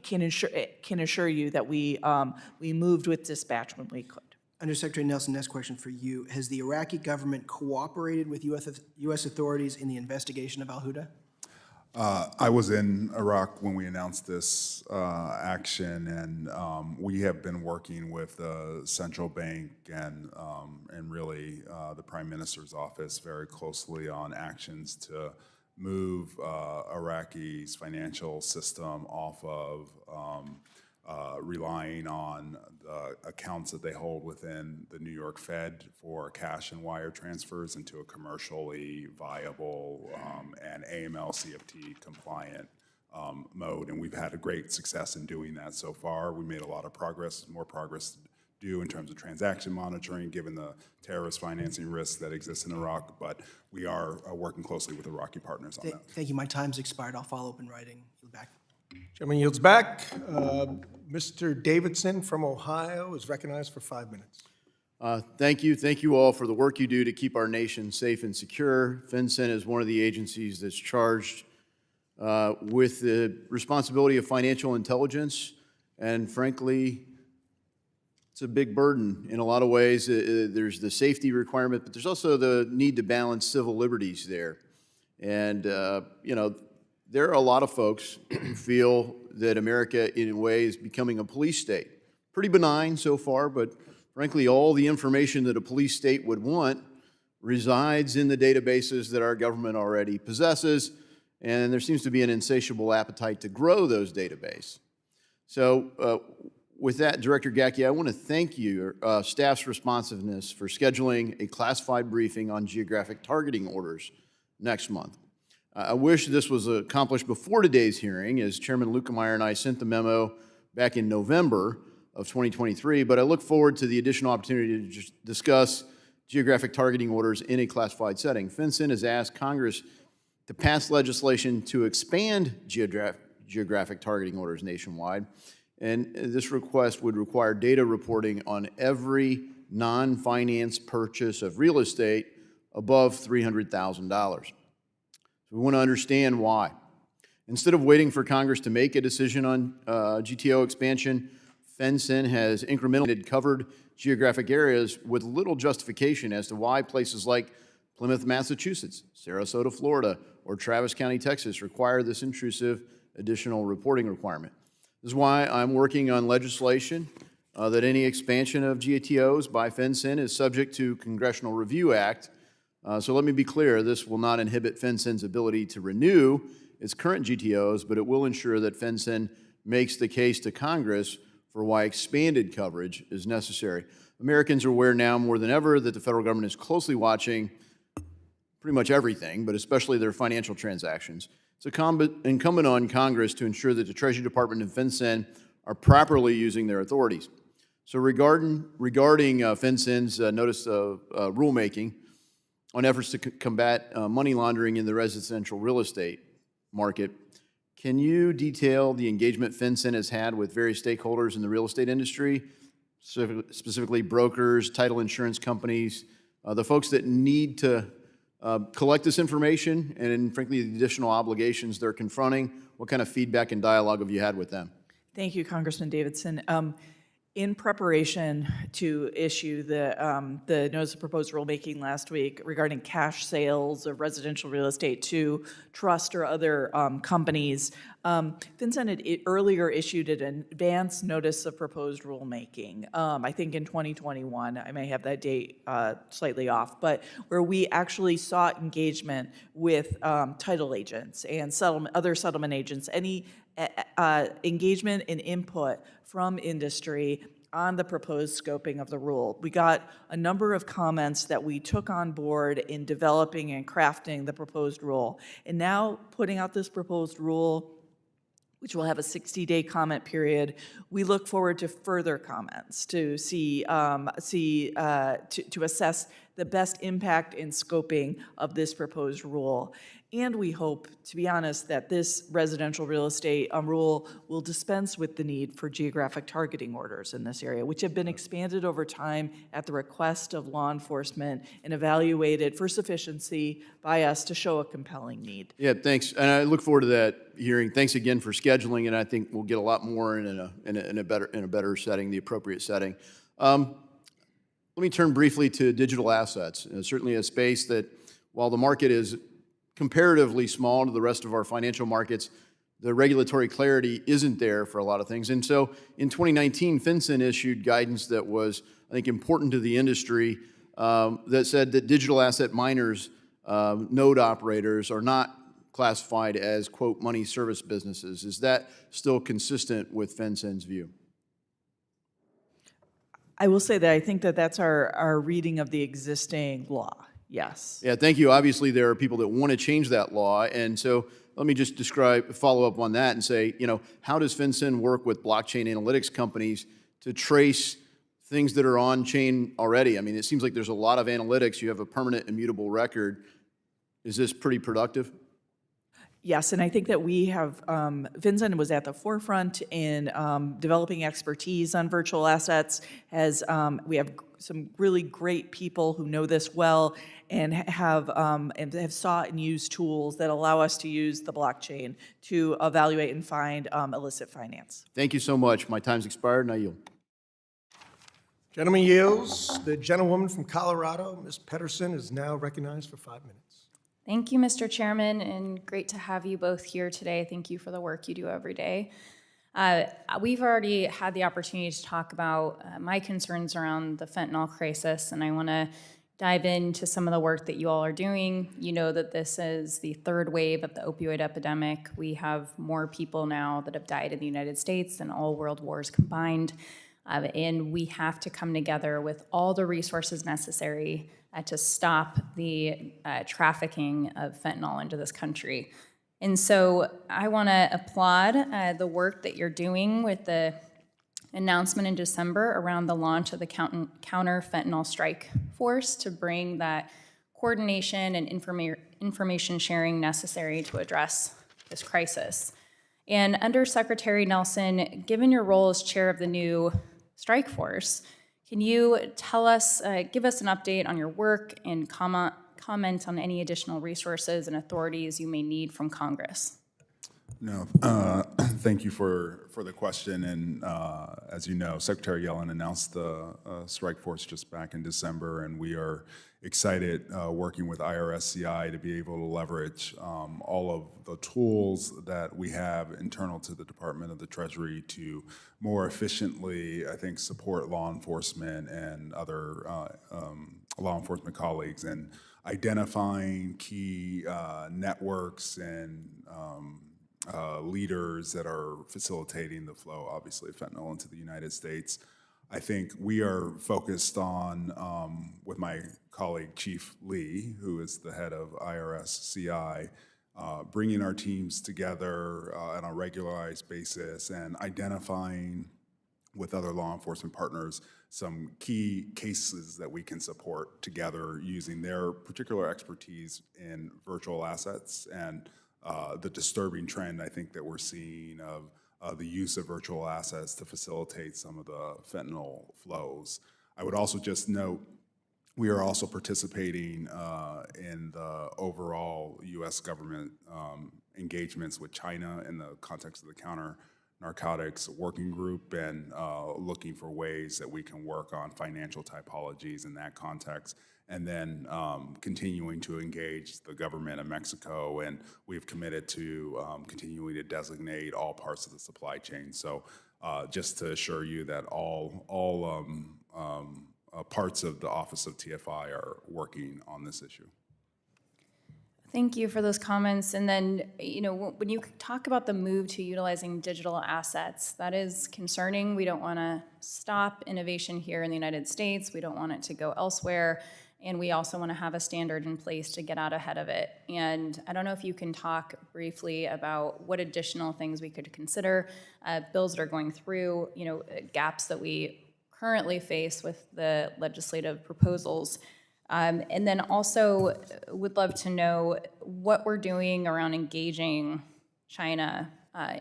can assure you that we moved with dispatch when we could. Undersecretary Nelson, next question for you. Has the Iraqi government cooperated with U.S. authorities in the investigation of Al-Huda? I was in Iraq when we announced this action, and we have been working with the central bank and really the Prime Minister's office very closely on actions to move Iraqi's financial system off of relying on the accounts that they hold within the New York Fed for cash and wire transfers into a commercially viable and AML CFT compliant mode. And we've had a great success in doing that so far. We made a lot of progress, more progress to do in terms of transaction monitoring, given the terrorist financing risks that exist in Iraq, but we are working closely with Iraqi partners on that. Thank you. My time's expired. I'll follow up in writing. Yield back. Chairman yields back. Mr. Davidson from Ohio is recognized for 5 minutes. Thank you. Thank you all for the work you do to keep our nation safe and secure. FinCEN is one of the agencies that's charged with the responsibility of financial intelligence, and frankly, it's a big burden in a lot of ways. There's the safety requirement, but there's also the need to balance civil liberties there. And, you know, there are a lot of folks who feel that America, in a way, is becoming a police state. Pretty benign so far, but frankly, all the information that a police state would want resides in the databases that our government already possesses, and there seems to be an insatiable appetite to grow those databases. So with that, Director Gacki, I want to thank you, staff's responsiveness, for scheduling a classified briefing on geographic targeting orders next month. I wish this was accomplished before today's hearing, as Chairman Lukemeyer and I sent the memo back in November of 2023, but I look forward to the additional opportunity to discuss geographic targeting orders in a classified setting. FinCEN has asked Congress to pass legislation to expand geographic targeting orders nationwide, and this request would require data reporting on every non-finance purchase of real estate above $300,000. So we want to understand why. Instead of waiting for Congress to make a decision on GTO expansion, FinCEN has incrementally covered geographic areas with little justification as to why places like Plymouth, Massachusetts, Sarasota, Florida, or Travis County, Texas require this intrusive additional reporting requirement. This is why I'm working on legislation that any expansion of GTOs by FinCEN is subject to Congressional Review Act. So let me be clear, this will not inhibit FinCEN's ability to renew its current GTOs, but it will ensure that FinCEN makes the case to Congress for why expanded coverage is necessary. Americans are aware now more than ever that the federal government is closely watching pretty much everything, but especially their financial transactions. It's incumbent on Congress to ensure that the Treasury Department and FinCEN are properly using their authorities. So regarding FinCEN's notice of rulemaking on efforts to combat money laundering in the residential real estate market, can you detail the engagement FinCEN has had with various stakeholders in the real estate industry, specifically brokers, title insurance companies, the folks that need to collect this information, and frankly, the additional obligations they're confronting? What kind of feedback and dialogue have you had with them? Thank you, Congressman Davidson. In preparation to issue the notice of proposed rulemaking last week regarding cash sales of residential real estate to trust or other companies, FinCEN had earlier issued an advance notice of proposed rulemaking, I think in 2021. I may have that date slightly off, but where we actually sought engagement with title agents and other settlement agents, any engagement and input from industry on the proposed scoping of the rule. We got a number of comments that we took on board in developing and crafting the proposed rule. And now putting out this proposed rule, which will have a 60-day comment period, we look forward to further comments to to assess the best impact and scoping of this proposed rule. And we hope, to be honest, that this residential real estate rule will dispense with the need for geographic targeting orders in this area, which have been expanded over time at the request of law enforcement and evaluated for sufficiency by us to show a compelling need. Yeah, thanks. And I look forward to that hearing. Thanks again for scheduling, and I think we'll get a lot more in a better setting, the appropriate setting. Let me turn briefly to digital assets. Certainly a space that, while the market is comparatively small to the rest of our financial markets, the regulatory clarity isn't there for a lot of things. And so in 2019, FinCEN issued guidance that was, I think, important to the industry that said that digital asset miners, node operators, are not classified as, quote, money service businesses. Is that still consistent with FinCEN's view? I will say that I think that that's our reading of the existing law, yes. Yeah, thank you. Obviously, there are people that want to change that law, and so let me just follow up on that and say, how does FinCEN work with blockchain analytics companies to trace things that are on chain already? I mean, it seems like there's a lot of analytics. You have a permanent immutable record. Is this pretty productive? Yes, and I think that we have, FinCEN was at the forefront in developing expertise on virtual assets. We have some really great people who know this well and have sought and used tools that allow us to use the blockchain to evaluate and find illicit finance. Thank you so much. My time's expired, and I yield. Gentleman yields. The gentlewoman from Colorado, Ms. Pedersen, is now recognized for 5 minutes. Thank you, Mr. Chairman, and great to have you both here today. Thank you for the work you do every day. We've already had the opportunity to talk about my concerns around the fentanyl crisis, and I want to dive into some of the work that you all are doing. You know that this is the third wave of the opioid epidemic. We have more people now that have died in the United States than all world wars combined, and we have to come together with all the resources necessary to stop the trafficking of fentanyl into this country. And so I want to applaud the work that you're doing with the announcement in December around the launch of the Counter Fentanyl Strike Force to bring that coordination and information sharing necessary to address this crisis. And Under Secretary Nelson, given your role as chair of the new strike force, can you tell us, give us an update on your work and comment on any additional resources and authorities you may need from Congress? No, thank you for the question. And as you know, Secretary Yellen announced the strike force just back in December, and we are excited working with IRSCI to be able to leverage all of the tools that we have internal to the Department of the Treasury to more efficiently, I think, support law enforcement and other law enforcement colleagues in identifying key networks and leaders that are facilitating the flow, obviously, of fentanyl into the United States. I think we are focused on, with my colleague Chief Lee, who is the head of IRSCI, bringing our teams together on a regularized basis and identifying with other law enforcement partners some key cases that we can support together using their particular expertise in virtual assets and the disturbing trend I think that we're seeing of the use of virtual assets to facilitate some of the fentanyl flows. I would also just note we are also participating in the overall U.S. government engagements with China in the context of the Counter Narcotics Working Group and looking for ways that we can work on financial typologies in that context, and then continuing to engage the government of Mexico, and we've committed to continuing to designate all parts of the supply chain. So just to assure you that all parts of the Office of TFI are working on this issue. Thank you for those comments. And then, when you talk about the move to utilizing digital assets, that is concerning. We don't want to stop innovation here in the United States. We don't want it to go elsewhere. And we also want to have a standard in place to get out ahead of it. And I don't know if you can talk briefly about what additional things we could consider, bills that are going through, gaps that we currently face with the legislative proposals. And then also would love to know what we're doing around engaging China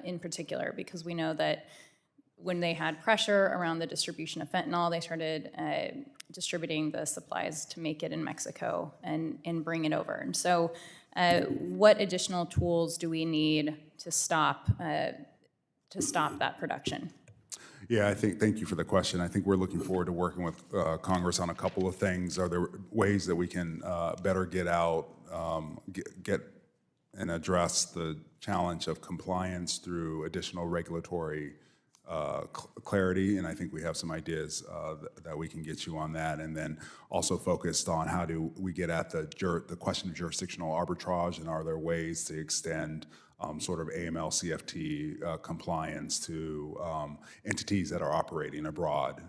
in particular, because we know that when they had pressure around the distribution of fentanyl, they started distributing the supplies to make it in Mexico and bring it over. And so what additional tools do we need to stop that production? Yeah, thank you for the question. I think we're looking forward to working with Congress on a couple of things. Are there ways that we can better get out, get and address the challenge of compliance through additional regulatory clarity, and I think we have some ideas that we can get you on that. And then also focused on how do we get at the question of jurisdictional arbitrage, and are there ways to extend sort of AML CFT compliance to entities that are operating abroad.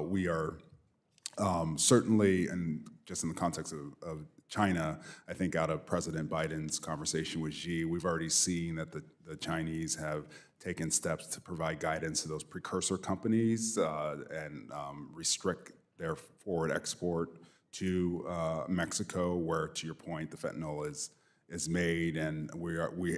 We are certainly, and just in the context of China, I think out of President Biden's conversation with Xi, we've already seen that the Chinese have taken steps to provide guidance to those precursor companies and restrict their forward export to Mexico, where, to your point, the fentanyl is made, and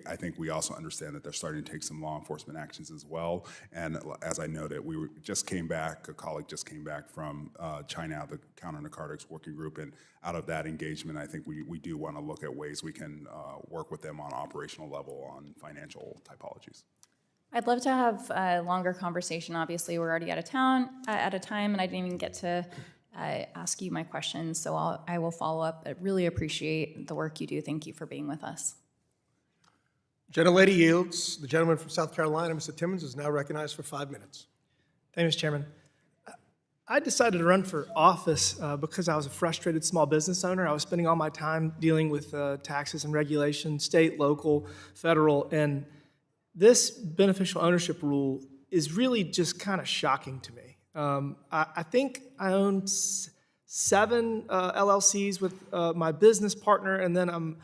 I think we also understand that they're starting to take some law enforcement actions as well. And as I noted, a colleague just came back from China, the Counter-Narcotics Working Group, and out of that engagement, I think we do want to look at ways we can work with them on operational level on financial typologies. I'd love to have a longer conversation. Obviously, we're already out of time, and I didn't even get to ask you my questions, so I will follow up. I really appreciate the work you do. Thank you for being with us. Gentlelady yields. The gentleman from South Carolina, Mr. Timmons, is now recognized for 5 minutes. Thank you, Mr. Chairman. I decided to run for office because I was a frustrated small business owner. I was spending all my time dealing with taxes and regulation, state, local, federal, and this beneficial ownership rule is really just kind of shocking to me. I think I own 7 LLCs with my business partner, and then I'm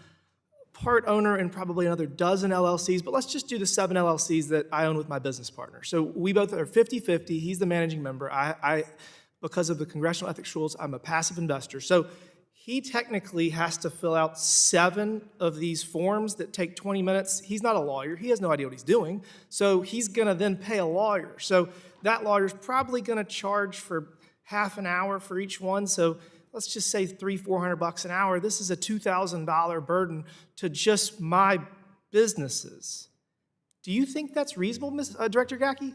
part owner in probably another dozen LLCs, but let's just do the 7 LLCs that I own with my business partner. So we both are 50-50. He's the managing member. Because of the congressional ethics rules, I'm a passive investor. So he technically has to fill out 7 of these forms that take 20 minutes. He's not a lawyer. He has no idea what he's doing. So he's going to then pay a lawyer. So that lawyer's probably going to charge for half an hour for each one. So let's just say $300-400 an hour. This is a $2,000 burden to just my businesses. Do you think that's reasonable, Director Gacke?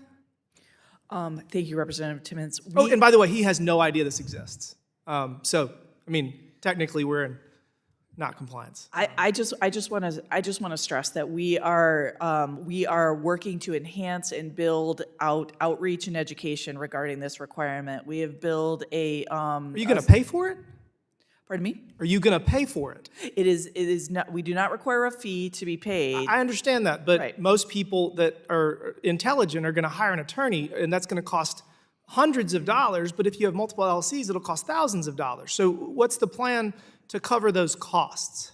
Thank you, Representative Timmons. And by the way, he has no idea this exists. Technically, we're in not compliance. I just want to stress that we are working to enhance and build out outreach and education regarding this requirement. We have built a. Are you going to pay for it? Pardon me? Are you going to pay for it? It is not. We do not require a fee to be paid. I understand that, but Right. most people that are intelligent are going to hire an attorney, and that's going to cost hundreds of dollars. But if you have multiple LLCs, it'll cost thousands of dollars. So what's the plan to cover those costs?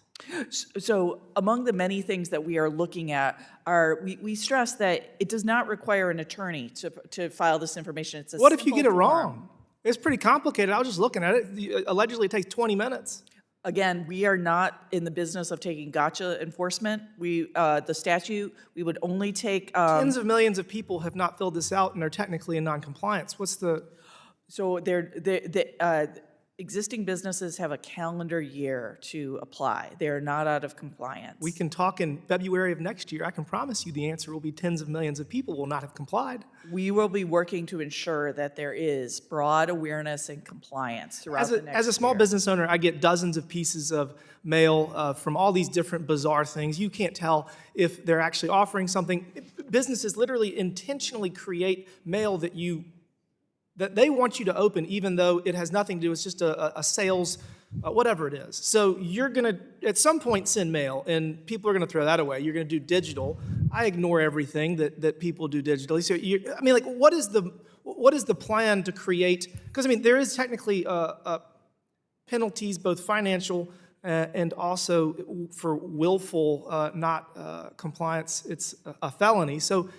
So among the many things that we are looking at are, we stress that it does not require an attorney to file this information. It's a What if you simple get it form. wrong? It's pretty complicated. I was just looking at it. Allegedly, it takes 20 minutes. Again, we are not in the business of taking gotcha enforcement. The statute, we would only take. Tens of millions of people have not filled this out and are technically in non-compliance. What's the? So existing businesses have a calendar year to apply. They are not out of compliance. We can talk in February of next year. I can promise you the answer will be tens of millions of people will not have complied. We will be working to ensure that there is broad awareness and compliance throughout the next year. As a small business owner, I get dozens of pieces of mail from all these different bizarre things. You can't tell if they're actually offering something. Businesses literally intentionally create mail that they want you to open, even though it has nothing to do, it's just a sales, whatever it is. So you're gonna, at some point, send mail, and people are gonna throw that away. You're gonna do digital. I ignore everything that people do digitally. So what is the plan to create, because there is technically penalties, both financial and also for willful not compliance. It's a felony. So,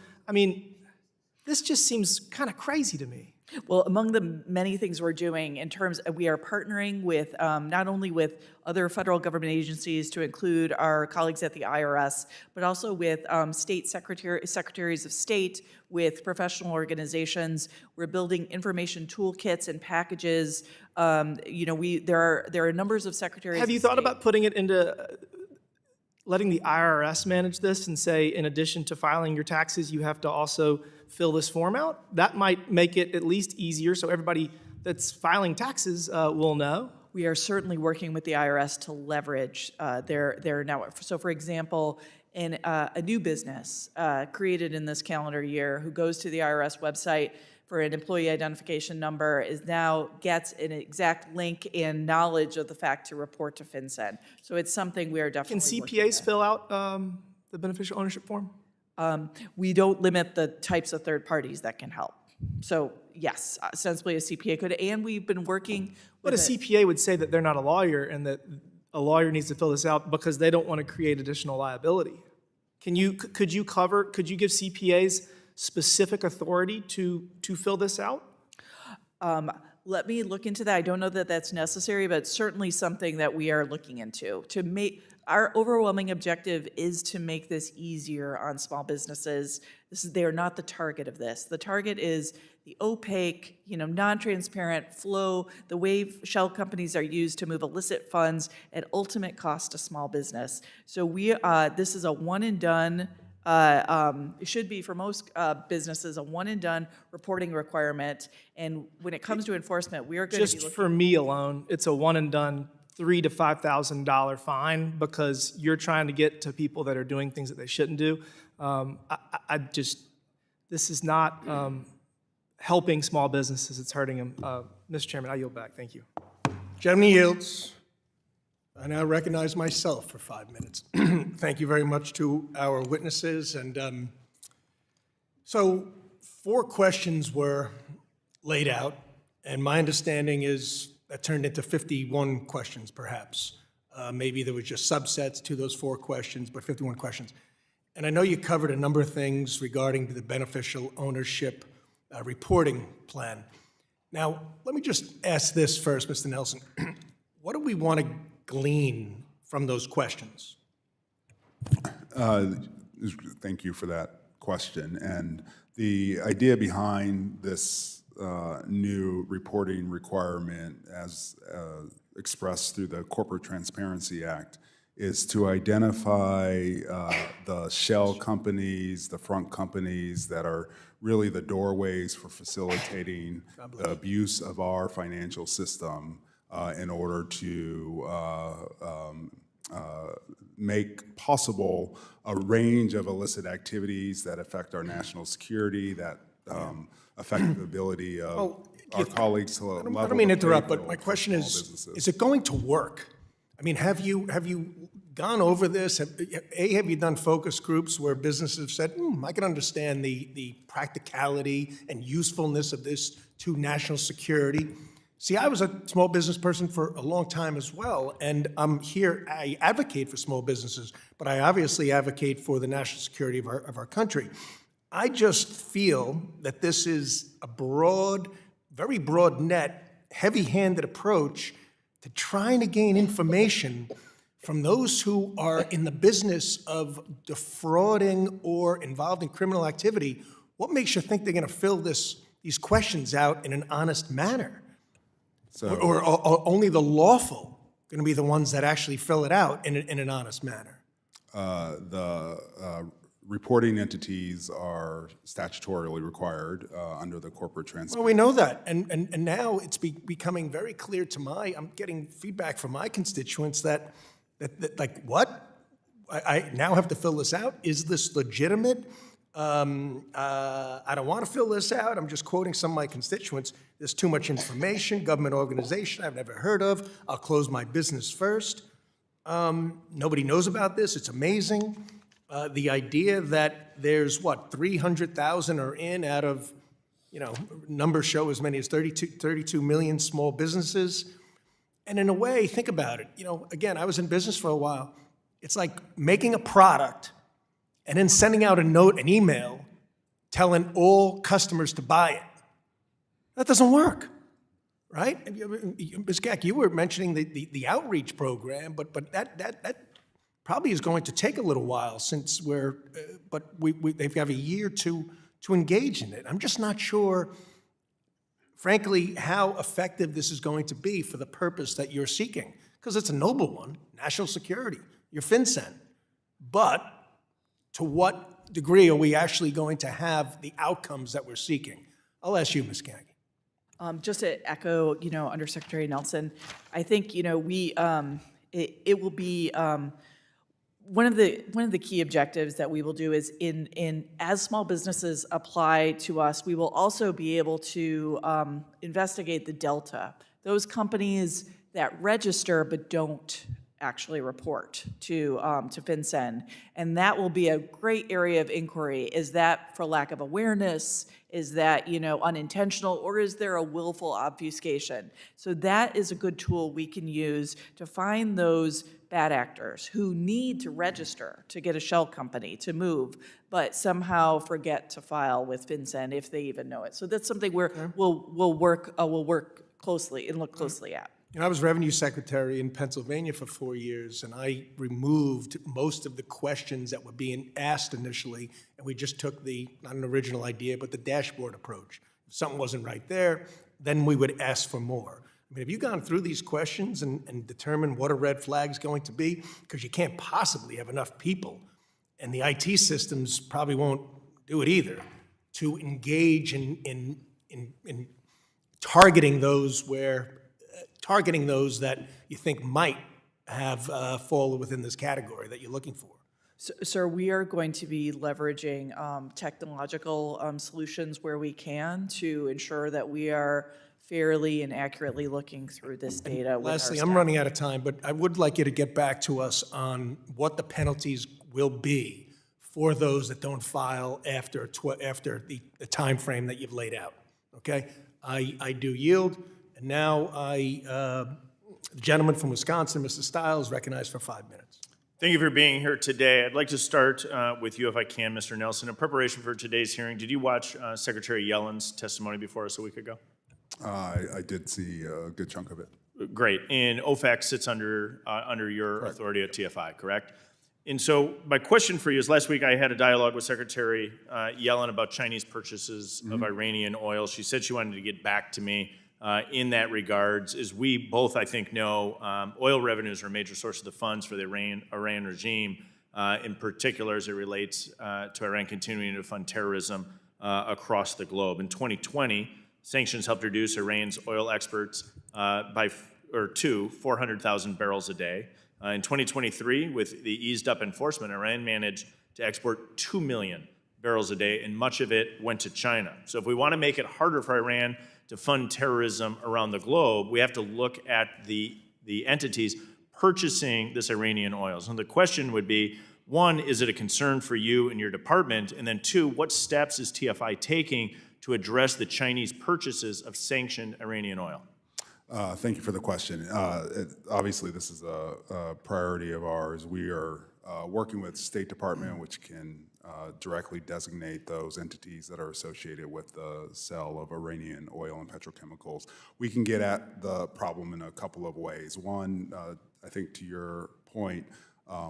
this just seems kind of crazy to me. Well, among the many things we're doing in terms of, we are partnering with not only with other federal government agencies to include our colleagues at the IRS, but also with state secretaries of state, with professional organizations. We're building information toolkits and packages. There are numbers of secretaries. Have you thought about putting it into letting the IRS manage this and say, in addition to filing your taxes, you have to also fill this form out? That might make it at least easier so everybody that's filing taxes will know. We are certainly working with the IRS to leverage their network. So for example, And a new business created in this calendar year who goes to the IRS website for an employee identification number now gets an exact link and knowledge of the fact to report to FinCEN. So it's something we are Can definitely working CPAs fill out the beneficial ownership form? we don't limit the types of third parties that can help. So yes, ostensibly a CPA could, and we've been working But with a CPA would say that they're not a lawyer and that a lawyer needs to fill this out because they don't want to create additional liability. Could you give CPAs specific authority to fill this out? Let me look into that. I don't know that that's necessary, but certainly something that we are looking into. Our overwhelming objective is to make this easier on small businesses. They are not the target of this. The target is the opaque, non-transparent flow, the way shell companies are used to move illicit funds at ultimate cost to small business. So this is a one and done. It should be for most businesses a one and done reporting requirement. And when it comes to enforcement, we are going to be Just for me alone, it's a one and done $3,000 to $5,000 fine because you're trying to get to people that are doing things that they shouldn't do. This is not helping small businesses, it's hurting them. Mr. Chairman, I yield back. Thank you. Gentleman yields. I now recognize myself for 5 minutes. Thank you very much to our witnesses. And so 4 questions were laid out, and my understanding is that turned into 51 questions, perhaps. Maybe there was just subsets to those 4 questions, but 51 questions. And I know you covered a number of things regarding the beneficial ownership reporting plan. Now, let me just ask this first, Mr. Nelson. What do we want to glean from those questions? Thank you for that question. And the idea behind this new reporting requirement as expressed through the Corporate Transparency Act is to identify the shell companies, the front companies that are really the doorways for facilitating the abuse of our financial system in order to make possible a range of illicit activities that affect our national security, that affect the ability of our colleagues to level I don't mean to the interrupt, playing but my field for question small is businesses. it going to work? I mean, have you gone over this? Have you done focus groups where businesses have said, I can understand the practicality and usefulness of this to national security? See, I was a small business person for a long time as well, and I'm here, I advocate for small businesses, but I obviously advocate for the national security of our country. I just feel that this is a broad, very broad net, heavy-handed approach to trying to gain information from those who are in the business of defrauding or involved in criminal activity. What makes you think they're going to fill these questions out in an honest manner? So, Or only the lawful going to be the ones that actually fill it out in an honest manner? The reporting entities are statutorily required under the corporate transparency. Well, we know that, and now it's becoming very clear to I'm getting feedback from my constituents that like, what? I now have to fill this out? Is this legitimate? I don't want to fill this out. I'm just quoting some of my constituents. There's too much information, government organization I've never heard of. I'll close my business first. Nobody knows about this. It's amazing. The idea that there's, 300,000 are in out of, numbers show as many as 32 million small businesses. And in a way, think about it. Again, I was in business for a while. It's like making a product and then sending out a note, an email, telling all customers to buy it. That doesn't work, right? Ms. Gack, you were mentioning the outreach program, but that probably is going to take a little while since they've got a year to engage in it. I'm just not sure, frankly, how effective this is going to be for the purpose that you're seeking, because it's a noble one, national security, your FinCEN. But to what degree are we actually going to have the outcomes that we're seeking? I'll ask you, Ms. Gaggy. Just to echo, Undersecretary Nelson, I think, it will be, one of the key objectives that we will do is as small businesses apply to us, we will also be able to investigate the delta. Those companies that register but don't actually report to FinCEN, and that will be a great area of inquiry. Is that for lack of awareness? Is that, unintentional, or is there a willful obfuscation? So that is a good tool we can use to find those bad actors who need to register to get a shell company to move, but somehow forget to file with FinCEN if they even know it. So that's something we'll work closely and look closely at. I was revenue secretary in Pennsylvania for 4 years, and I removed most of the questions that were being asked initially, and we just took not an original idea, but the dashboard approach. If something wasn't right there, then we would ask for more. I mean, have you gone through these questions and determined what a red flag's going to be? Because you can't possibly have enough people, and the IT systems probably won't do it either, to engage in targeting those that you think might have fallen within this category that you're looking for. So, sir, we are going to be leveraging technological solutions where we can to ensure that we are fairly and accurately looking through this data. Lastly, I'm running out of time, but I would like you to get back to us on what the penalties will be for those that don't file after the time frame that you've laid out. Okay? I do yield. And now the gentleman from Wisconsin, Mr. Stiles, recognized for 5 minutes. Thank you for being here today. I'd like to start with you, if I can, Mr. Nelson. In preparation for today's hearing, did you watch Secretary Yellen's testimony before us a week ago? I did see a good chunk of it. Great. And OFAC sits under your authority at TFI, correct? And so my question for you is, last week I had a dialogue with Secretary Yellen about Chinese purchases of Iranian oil. She said she wanted to get back to me in that regards. As we both, I think, know, oil revenues are a major source of the funds for the Iran regime, in particular as it relates to Iran continuing to fund terrorism across the globe. In 2020, sanctions helped reduce Iran's oil exports to 400,000 barrels a day. In 2023, with the eased up enforcement, Iran managed to export 2 million barrels a day, and much of it went to China. So if we want to make it harder for Iran to fund terrorism around the globe, we have to look at the entities purchasing this Iranian oil. So the question would be, one, is it a concern for you and your department? And then two, what steps is TFI taking to address the Chinese purchases of sanctioned Iranian oil? Thank you for the question. Obviously, this is a priority of ours. We are working with State Department, which can directly designate those entities that are associated with the sale of Iranian oil and petrochemicals. We can get at the problem in a couple of ways. One, I think to your point,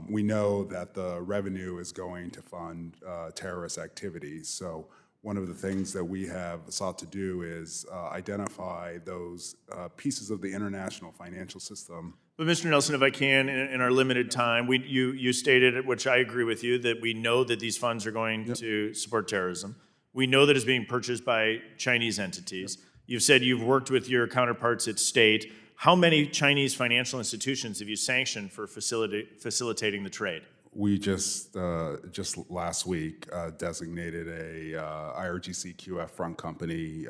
we know that the revenue is going to fund terrorist activities. So one of the things that we have sought to do is identify those pieces of the international financial system. But Mr. Nelson, if I can, in our limited time, you stated, which I agree with you, that we know that these funds are going to support terrorism. We know that it's being purchased by Chinese entities. You've said you've worked with your counterparts at state. How many Chinese financial institutions have you sanctioned for facilitating the trade? We just last week designated a IRGC QF front company.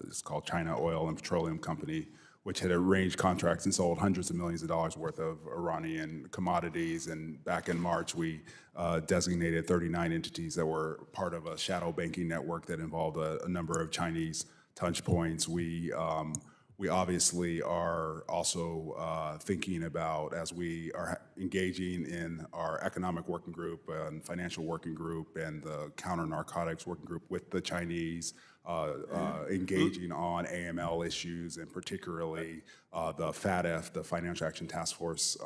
It's called China Oil and Petroleum Company, which had arranged contracts and sold hundreds of millions of dollars worth of Iranian commodities. And back in March, we designated 39 entities that were part of a shadow banking network that involved a number of Chinese touch points. We obviously are also thinking about, as we are engaging in our economic working group and financial working group and the counter-narcotics working group with the Chinese, engaging on AML issues and particularly the FATF, the Financial Action Task Force.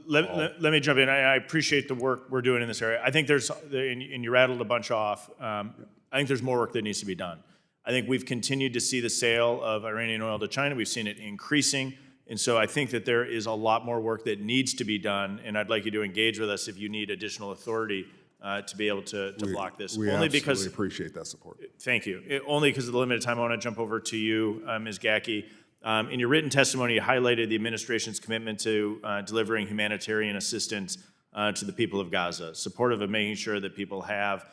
Let me jump in. I appreciate the work we're doing in this area. I think and you rattled a bunch off, I think there's more work that needs to be done. I think we've continued to see the sale of Iranian oil to China. We've seen it increasing. And so I think that there is a lot more work that needs to be done. And I'd like you to engage with us if you need additional authority to be able to block this. We absolutely appreciate that support. Thank you. Only because of the limited time, I want to jump over to you, Ms. Gacke. In your written testimony, you highlighted the administration's commitment to delivering humanitarian assistance to the people of Gaza, supportive of making sure that people have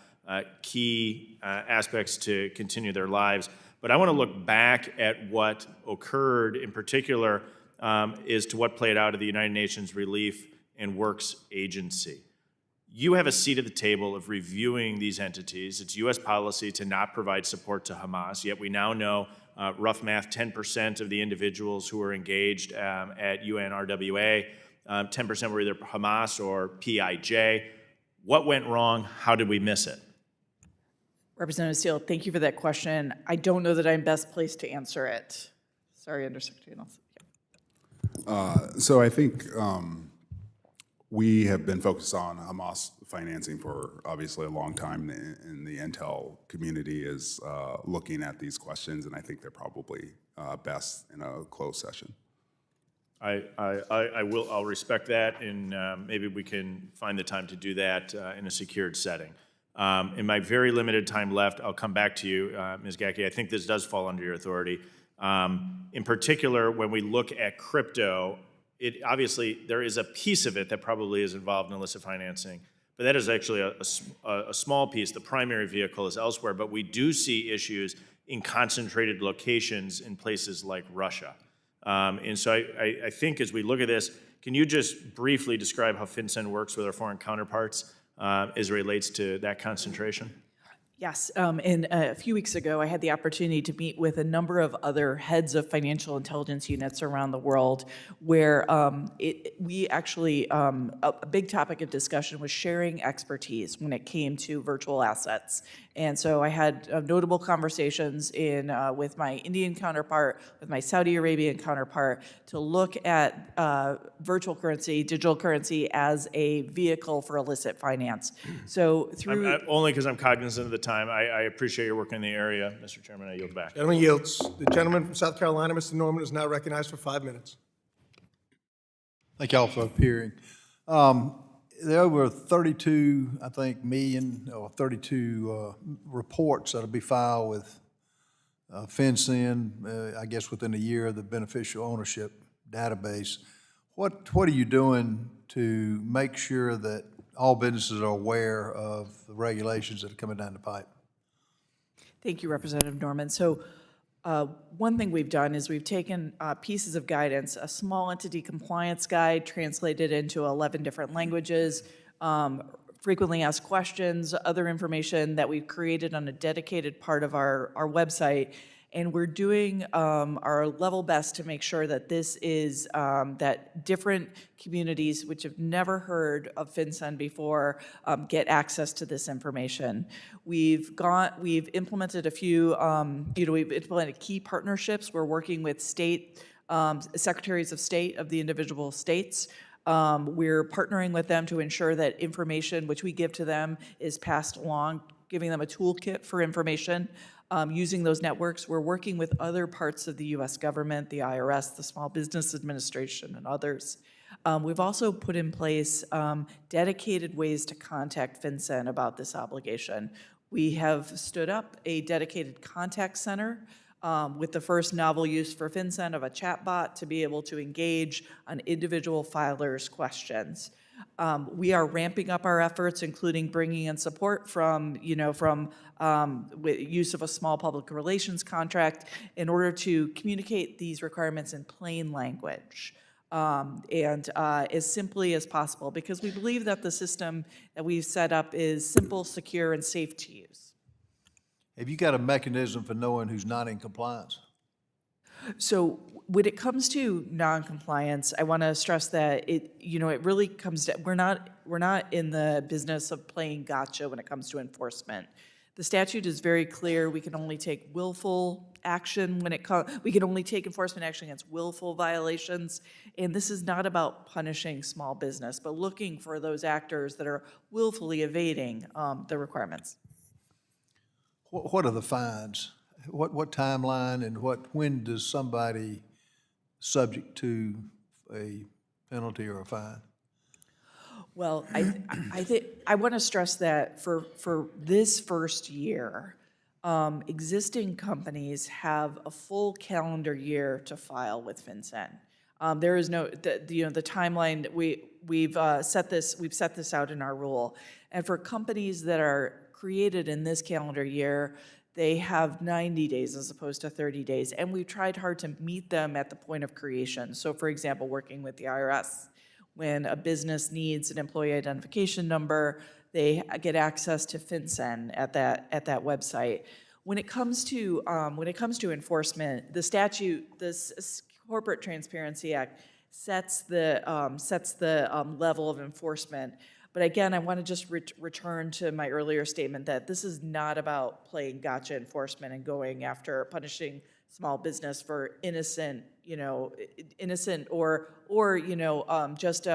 key aspects to continue their lives. But I want to look back at what occurred in particular is to what played out of the United Nations Relief and Works Agency. You have a seat at the table of reviewing these entities. It's U.S. policy to not provide support to Hamas, yet we now know, rough math, 10% of the individuals who were engaged at UNRWA, 10% were either Hamas or PIJ. What went wrong? How did we miss it? Representative Steele, thank you for that question. I don't know that I'm best placed to answer it. Sorry, Undersecretary Nelson. So I think we have been focused on Hamas financing for obviously a long time, and the intel community is looking at these questions, and I think they're probably best in a closed session. I'll respect that, and maybe we can find the time to do that in a secured setting. In my very limited time left, I'll come back to you, Ms. Gacke. I think this does fall under your authority. In particular, when we look at crypto, obviously there is a piece of it that probably is involved in illicit financing, but that is actually a small piece. The primary vehicle is elsewhere, but we do see issues in concentrated locations in places like Russia. And so I think as we look at this, can you just briefly describe how FinCEN works with our foreign counterparts as it relates to that concentration? Yes, and a few weeks ago, I had the opportunity to meet with a number of other heads of financial intelligence units around the world, where we actually, a big topic of discussion was sharing expertise when it came to virtual assets. And so I had notable conversations with my Indian counterpart, with my Saudi Arabian counterpart, to look at virtual currency, digital currency, as a vehicle for illicit finance. So through... Only because I'm cognizant of the time. I appreciate your work in the area. Mr. Chairman, I yield back. Gentleman yields. The gentleman from South Carolina, Mr. Norman, is now recognized for 5 minutes. Thank y'all for appearing. There are over 32, I think, million or 32 reports that'll be filed with FinCEN, I guess within a year of the beneficial ownership database. What are you doing to make sure that all businesses are aware of the regulations that are coming down the pipe? Thank you, Representative Norman. So one thing we've done is we've taken pieces of guidance, a small entity compliance guide translated into 11 different languages, frequently asked questions, other information that we've created on a dedicated part of our website. And we're doing our level best to make sure that this is, that different communities which have never heard of FinCEN before get access to this information. We've implemented a few, we've implemented key partnerships. We're working with state secretaries of state of the individual states. We're partnering with them to ensure that information which we give to them is passed along, giving them a toolkit for information. Using those networks, we're working with other parts of the U.S. government, the IRS, the Small Business Administration, and others. We've also put in place dedicated ways to contact FinCEN about this obligation. We have stood up a dedicated contact center with the first novel use for FinCEN of a chatbot to be able to engage on individual filers' questions. We are ramping up our efforts, including bringing in support from with use of a small public relations contract in order to communicate these requirements in plain language and as simply as possible, because we believe that the system that we've set up is simple, secure, and safe to use. Have you got a mechanism for knowing who's not in compliance? So when it comes to non-compliance, I want to stress that it really comes to, we're not in the business of playing gotcha when it comes to enforcement. The statute is very clear. We can only take willful action we can only take enforcement action against willful violations. And this is not about punishing small business, but looking for those actors that are willfully evading the requirements. What are the fines? What timeline and when does somebody subject to a penalty or a fine? Well, I want to stress that for this first year, existing companies have a full calendar year to file with FinCEN. There is no, the timeline, we've set this out in our rule. And for companies that are created in this calendar year, they have 90 days as opposed to 30 days. And we've tried hard to meet them at the point of creation. So for example, working with the IRS, when a business needs an employee identification number, they get access to FinCEN at that website. When it comes to enforcement, the statute, this Corporate Transparency Act, sets the level of enforcement. But again, I want to just return to my earlier statement that this is not about playing gotcha enforcement and going after punishing small business for innocent or just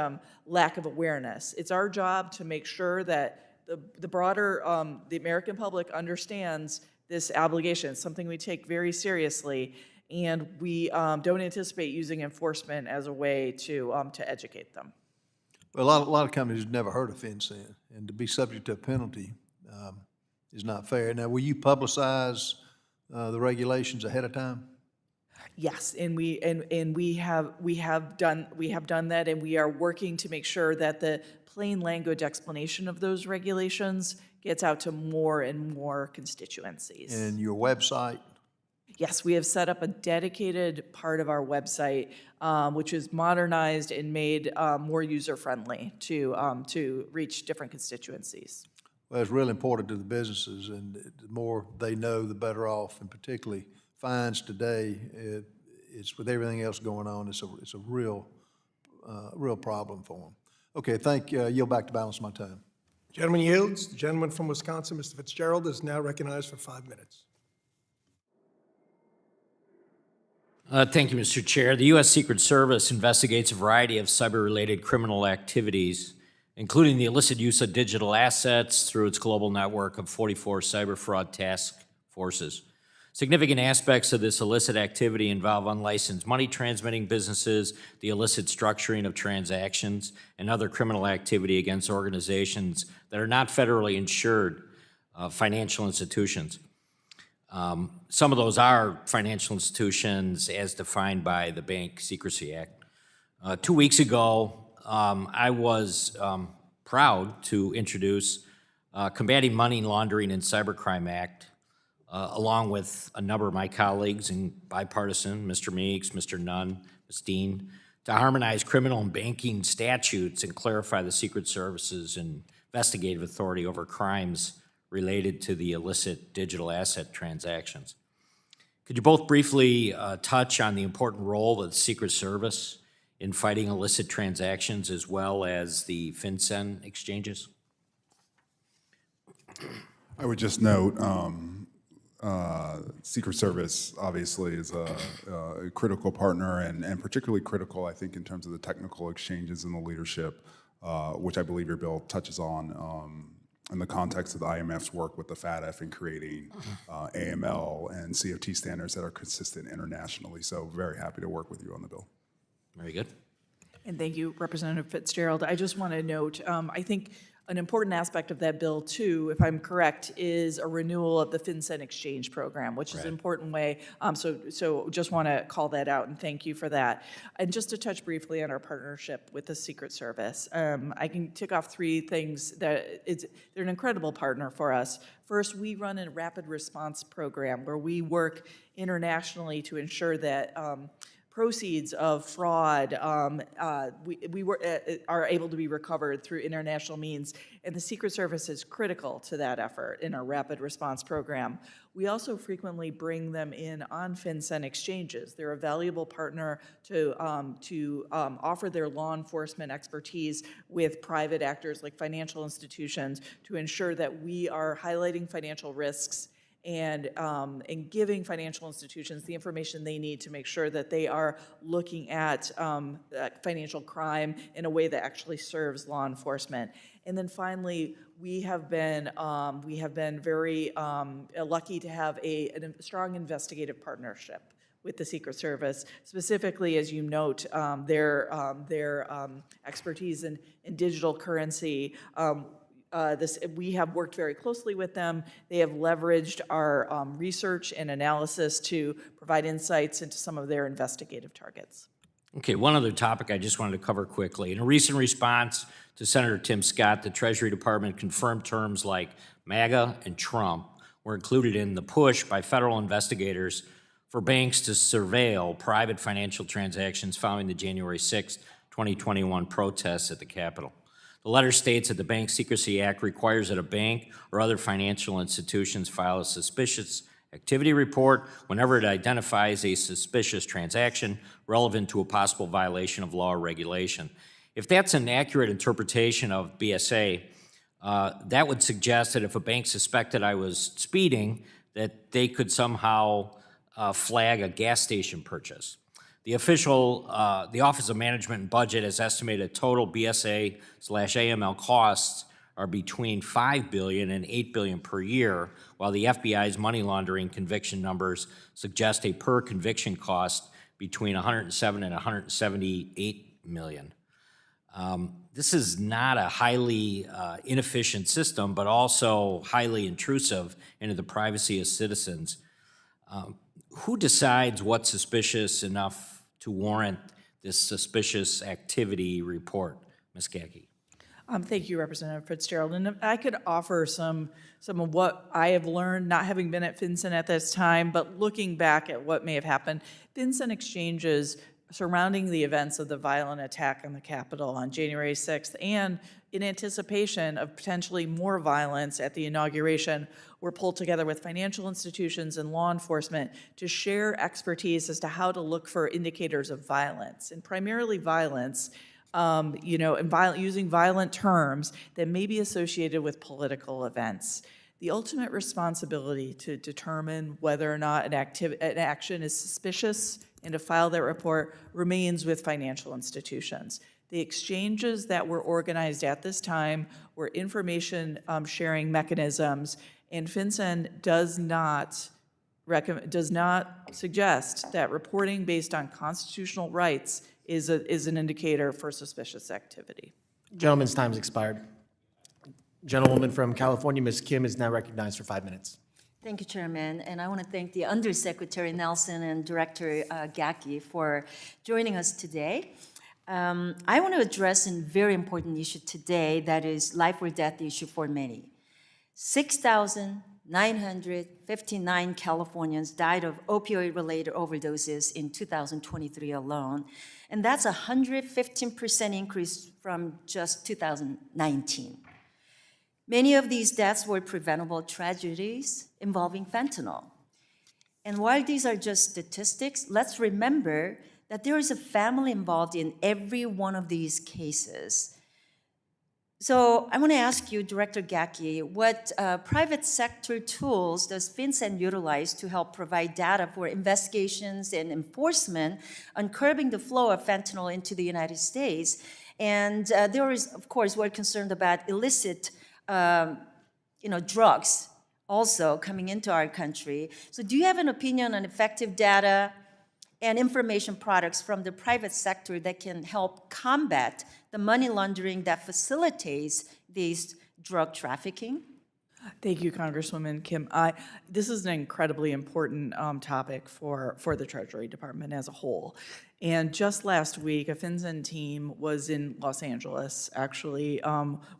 lack of awareness. It's our job to make sure that the broader, the American public understands this obligation. It's something we take very seriously, and we don't anticipate using enforcement as a way to educate them. Well, a lot of companies have never heard of FinCEN, and to be subject to a penalty is not fair. Now, will you publicize the regulations ahead of time? Yes, and we have done that, and we are working to make sure that the plain language explanation of those regulations gets out to more and more constituencies. And your website? Yes, we have set up a dedicated part of our website, which is modernized and made more user-friendly to reach different constituencies. Well, it's really important to the businesses, and the more they know, the better off. And particularly fines today, it's with everything else going on, it's a real problem for them. Okay, yield back to balance my time. Gentleman yields. The gentleman from Wisconsin, Mr. Fitzgerald, is now recognized for 5 minutes. Thank you, Mr. Chair. The U.S. Secret Service investigates a variety of cyber-related criminal activities, including the illicit use of digital assets through its global network of 44 cyber fraud task forces. Significant aspects of this illicit activity involve unlicensed money transmitting businesses, the illicit structuring of transactions, and other criminal activity against organizations that are not federally insured financial institutions. Some of those are financial institutions as defined by the Bank Secrecy Act. 2 weeks ago, I was proud to introduce Combating Money Laundering and Cybercrime Act, along with a number of my colleagues in bipartisan, Mr. Meeks, Mr. Nunn, Ms. Dean, to harmonize criminal and banking statutes and clarify the Secret Service's investigative authority over crimes related to the illicit digital asset transactions. Could you both briefly touch on the important role of the Secret Service in fighting illicit transactions as well as the FinCEN exchanges? I would just note, Secret Service obviously is a critical partner and particularly critical, I think, in terms of the technical exchanges and the leadership, which I believe your bill touches on in the context of the IMF's work with the FATF in creating AML and CFT standards that are consistent internationally. So very happy to work with you on the bill. Very good. And thank you, Representative Fitzgerald. I just want to note, I think an important aspect of that bill, too, if I'm correct, is a renewal of the FinCEN exchange program, which is an important way. So just want to call that out, and thank you for that. And just to touch briefly on our partnership with the Secret Service, I can tick off 3 things that they're an incredible partner for us. First, we run a rapid response program where we work internationally to ensure that proceeds of fraud are able to be recovered through international means, and the Secret Service is critical to that effort in our rapid response program. We also frequently bring them in on FinCEN exchanges. They're a valuable partner to offer their law enforcement expertise with private actors like financial institutions to ensure that we are highlighting financial risks and giving financial institutions the information they need to make sure that they are looking at financial crime in a way that actually serves law enforcement. And then finally, we have been very lucky to have a strong investigative partnership with the Secret Service, specifically, as you note, their expertise in digital currency. We have worked very closely with them. They have leveraged our research and analysis to provide insights into some of their investigative targets. Okay, one other topic I just wanted to cover quickly. In a recent response to Senator Tim Scott, the Treasury Department confirmed terms like MAGA and Trump were included in the push by federal investigators for banks to surveil private financial transactions following the January 6, 2021 protests at the Capitol. The letter states that the Bank Secrecy Act requires that a bank or other financial institutions file a suspicious activity report whenever it identifies a suspicious transaction relevant to a possible violation of law or regulation. If that's an accurate interpretation of BSA, that would suggest that if a bank suspected I was speeding, that they could somehow flag a gas station purchase. The Office of Management and Budget has estimated total BSA/AML costs are between $5 billion and $8 billion per year, while the FBI's money laundering conviction numbers suggest a per conviction cost between $107 and $178 million. This is not a highly inefficient system, but also highly intrusive into the privacy of citizens. Who decides what's suspicious enough to warrant this suspicious activity report? Ms. Gacke. Thank you, Representative Fitzgerald. And if I could offer some of what I have learned, not having been at FinCEN at this time, but looking back at what may have happened. FinCEN exchanges surrounding the events of the violent attack on the Capitol on January 6th and in anticipation of potentially more violence at the inauguration, were pulled together with financial institutions and law enforcement to share expertise as to how to look for indicators of violence, and primarily violence, and using violent terms that may be associated with political events. The ultimate responsibility to determine whether or not an action is suspicious and to file that report remains with financial institutions. The exchanges that were organized at this time were information sharing mechanisms, and FinCEN does not suggest that reporting based on constitutional rights is an indicator for suspicious activity. Gentleman's time's expired. Gentlewoman from California, Ms. Kim, is now recognized for 5 minutes. Thank you, Chairman, and I want to thank the Undersecretary Nelson and Director Gacke for joining us today. I want to address a very important issue today that is life or death issue for many. 6,959 Californians died of opioid-related overdoses in 2023 alone, and that's a 115% increase from just 2019. Many of these deaths were preventable tragedies involving fentanyl. And while these are just statistics, let's remember that there is a family involved in every one of these cases. So I want to ask you, Director Gacke, what private sector tools does FinCEN utilize to help provide data for investigations and enforcement on curbing the flow of fentanyl into the United States? And there is, of course, we're concerned about illicit drugs also coming into our country. So do you have an opinion on effective data and information products from the private sector that can help combat the money laundering that facilitates these drug trafficking? Thank you, Congresswoman Kim. This is an incredibly important topic for the Treasury Department as a whole. And just last week, a FinCEN team was in Los Angeles, actually,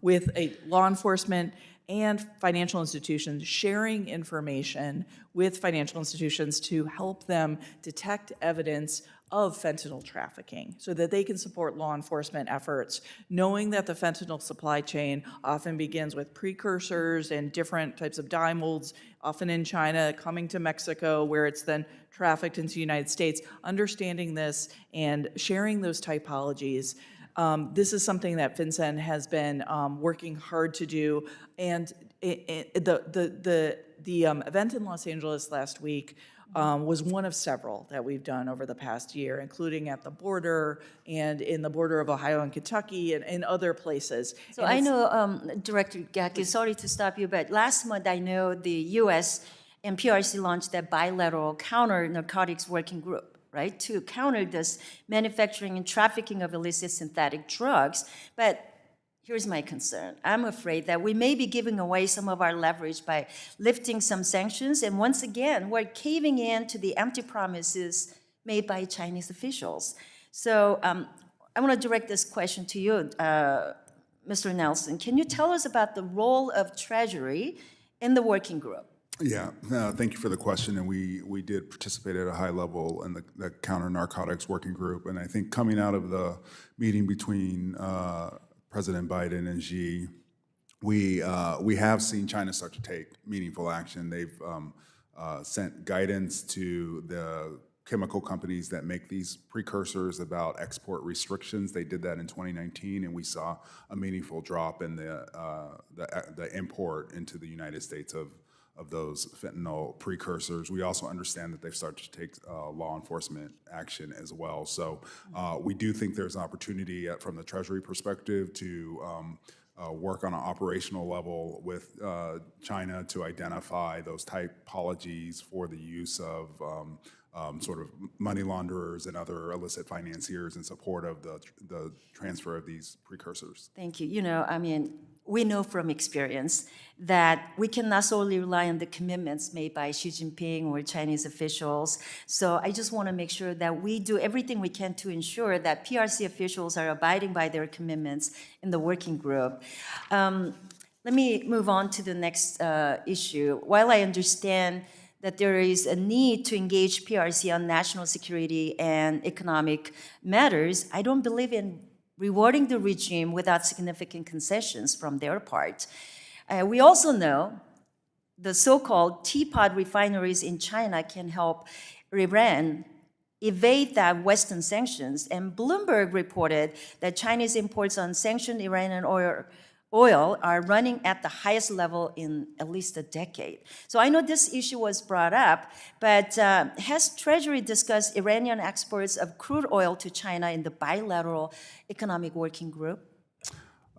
with a law enforcement and financial institutions sharing information with financial institutions to help them detect evidence of fentanyl trafficking so that they can support law enforcement efforts, knowing that the fentanyl supply chain often begins with precursors and different types of dye molds, often in China, coming to Mexico, where it's then trafficked into the United States. Understanding this and sharing those typologies, this is something that FinCEN has been working hard to do. And the event in Los Angeles last week was one of several that we've done over the past year, including at the border and in the border of Ohio and Kentucky and other places. So I know, Director Gacke, sorry to stop you, but last month I know the U.S. and PRC launched that bilateral counter-narcotics working group, right, to counter this manufacturing and trafficking of illicit synthetic drugs. But here's my concern. I'm afraid that we may be giving away some of our leverage by lifting some sanctions, and once again, we're caving in to the empty promises made by Chinese officials. So I want to direct this question to you, Mr. Nelson. Can you tell us about the role of Treasury in the working group? Yeah, thank you for the question. And we did participate at a high level in the counter narcotics working group. And I think coming out of the meeting between President Biden and Xi, we have seen China start to take meaningful action. They've sent guidance to the chemical companies that make these precursors about export restrictions. They did that in 2019, and we saw a meaningful drop in the import into the United States of those fentanyl precursors. We also understand that they've started to take law enforcement action as well. So we do think there's an opportunity from the Treasury perspective to work on an operational level with China to identify those typologies for the use of sort of money launderers and other illicit financiers in support of the transfer of these precursors. Thank you. You know, I mean, we know from experience that we can not solely rely on the commitments made by Xi Jinping or Chinese officials. So I just want to make sure that we do everything we can to ensure that PRC officials are abiding by their commitments in the working group. Let me move on to the next issue. While I understand that there is a need to engage PRC on national security and economic matters, I don't believe in rewarding the regime without significant concessions from their part. We also know the so-called teapot refineries in China can help Iran evade that Western sanctions. And Bloomberg reported that Chinese imports on sanctioned Iranian oil are running at the highest level in at least a decade. So I know this issue was brought up, but has Treasury discussed Iranian exports of crude oil to China in the bilateral economic working group?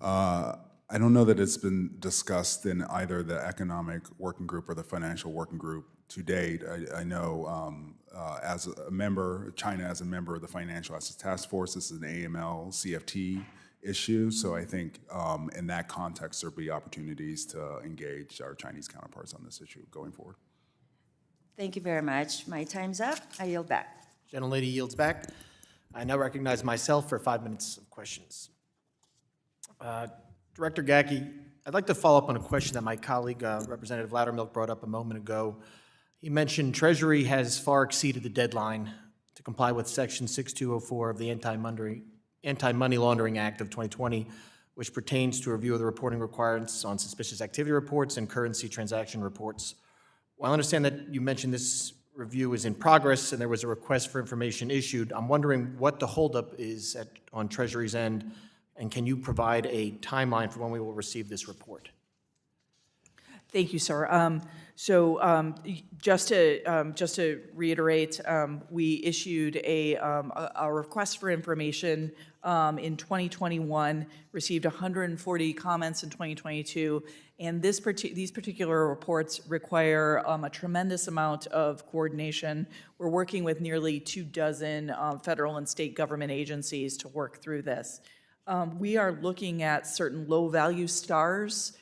I don't know that it's been discussed in either the economic working group or the financial working group to date. I know as a member, China as a member of the Financial Assets Task Force, this is an AML CFT issue. So I think in that context, there'll be opportunities to engage our Chinese counterparts on this issue going forward. Thank you very much. My time's up. I yield back. Gentlelady yields back. I now recognize myself for 5 minutes of questions. Director Gacke, I'd like to follow up on a question that my colleague, Representative Loudermilk, brought up a moment ago. He mentioned Treasury has far exceeded the deadline to comply with Section 6204 of the Anti-Money Laundering Act of 2020, which pertains to a review of the reporting requirements on suspicious activity reports and currency transaction reports. While I understand that you mentioned this review is in progress and there was a request for information issued, I'm wondering what the holdup is on Treasury's end, and can you provide a timeline for when we will receive this report? Thank you, sir. Just to reiterate, we issued a request for information in 2021, received 140 comments in 2022, and these particular reports require a tremendous amount of coordination. We're working with nearly 24 federal and state government agencies to work through this. We are looking at certain low-value stars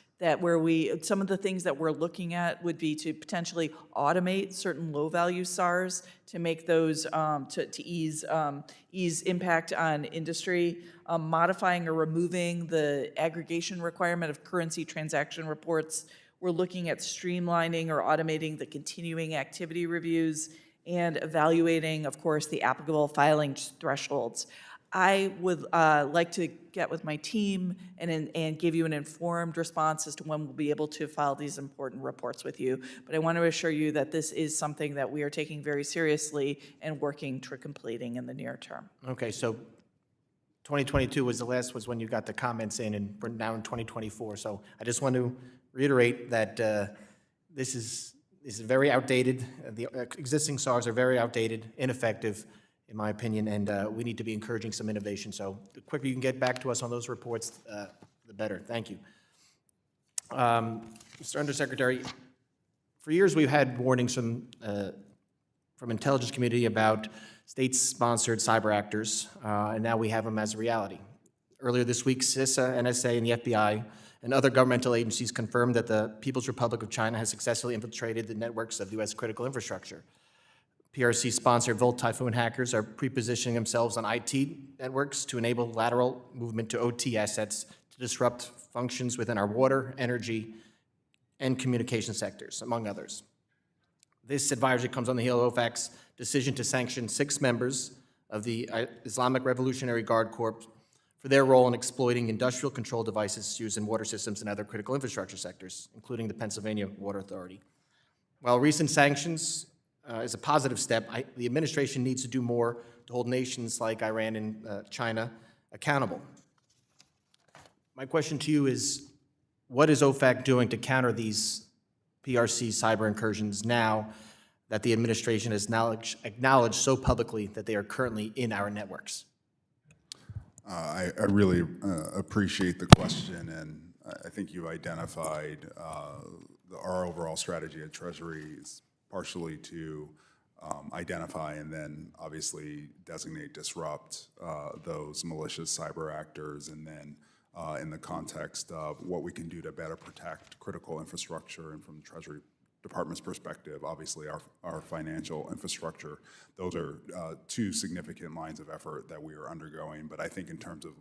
some of the things that we're looking at would be to potentially automate certain low-value SARs to make those, to ease impact on industry, modifying or removing the aggregation requirement of currency transaction reports. We're looking at streamlining or automating the continuing activity reviews and evaluating, of course, the applicable filing thresholds. I would like to get with my team and give you an informed response as to when we'll be able to file these important reports with you. But I want to assure you that this is something that we are taking very seriously and working toward completing in the near term. Okay, so 2022 was when you got the comments in, and we're now in 2024. So I just want to reiterate that this is very outdated. The existing SARs are very outdated, ineffective, in my opinion, and we need to be encouraging some innovation. So the quicker you can get back to us on those reports, the better. Thank you. Mr. Undersecretary, for years we've had warnings from intelligence community about state-sponsored cyber actors, and now we have them as a reality. Earlier this week, CISA, NSA, and the FBI and other governmental agencies confirmed that the People's Republic of China has successfully infiltrated the networks of U.S. critical infrastructure. PRC-sponsored Volt Typhoon hackers are pre-positioning themselves on IT networks to enable lateral movement to OT assets to disrupt functions within our water, energy, and communication sectors, among others. This advisory comes on the heel of OFAC's decision to sanction 6 members of the Islamic Revolutionary Guard Corps for their role in exploiting industrial control devices used in water systems and other critical infrastructure sectors, including the Pennsylvania Water Authority. While recent sanctions is a positive step, the administration needs to do more to hold nations like Iran and China accountable. My question to you is, what is OFAC doing to counter these PRC cyber incursions now that the administration has acknowledged so publicly that they are currently in our networks? I really appreciate the question, and I think you identified our overall strategy at Treasury is partially to identify and then obviously designate, disrupt those malicious cyber actors, and then in the context of what we can do to better protect critical infrastructure, and from the Treasury Department's perspective, obviously our financial infrastructure. Those are 2 significant lines of effort that we are undergoing. But I think in terms of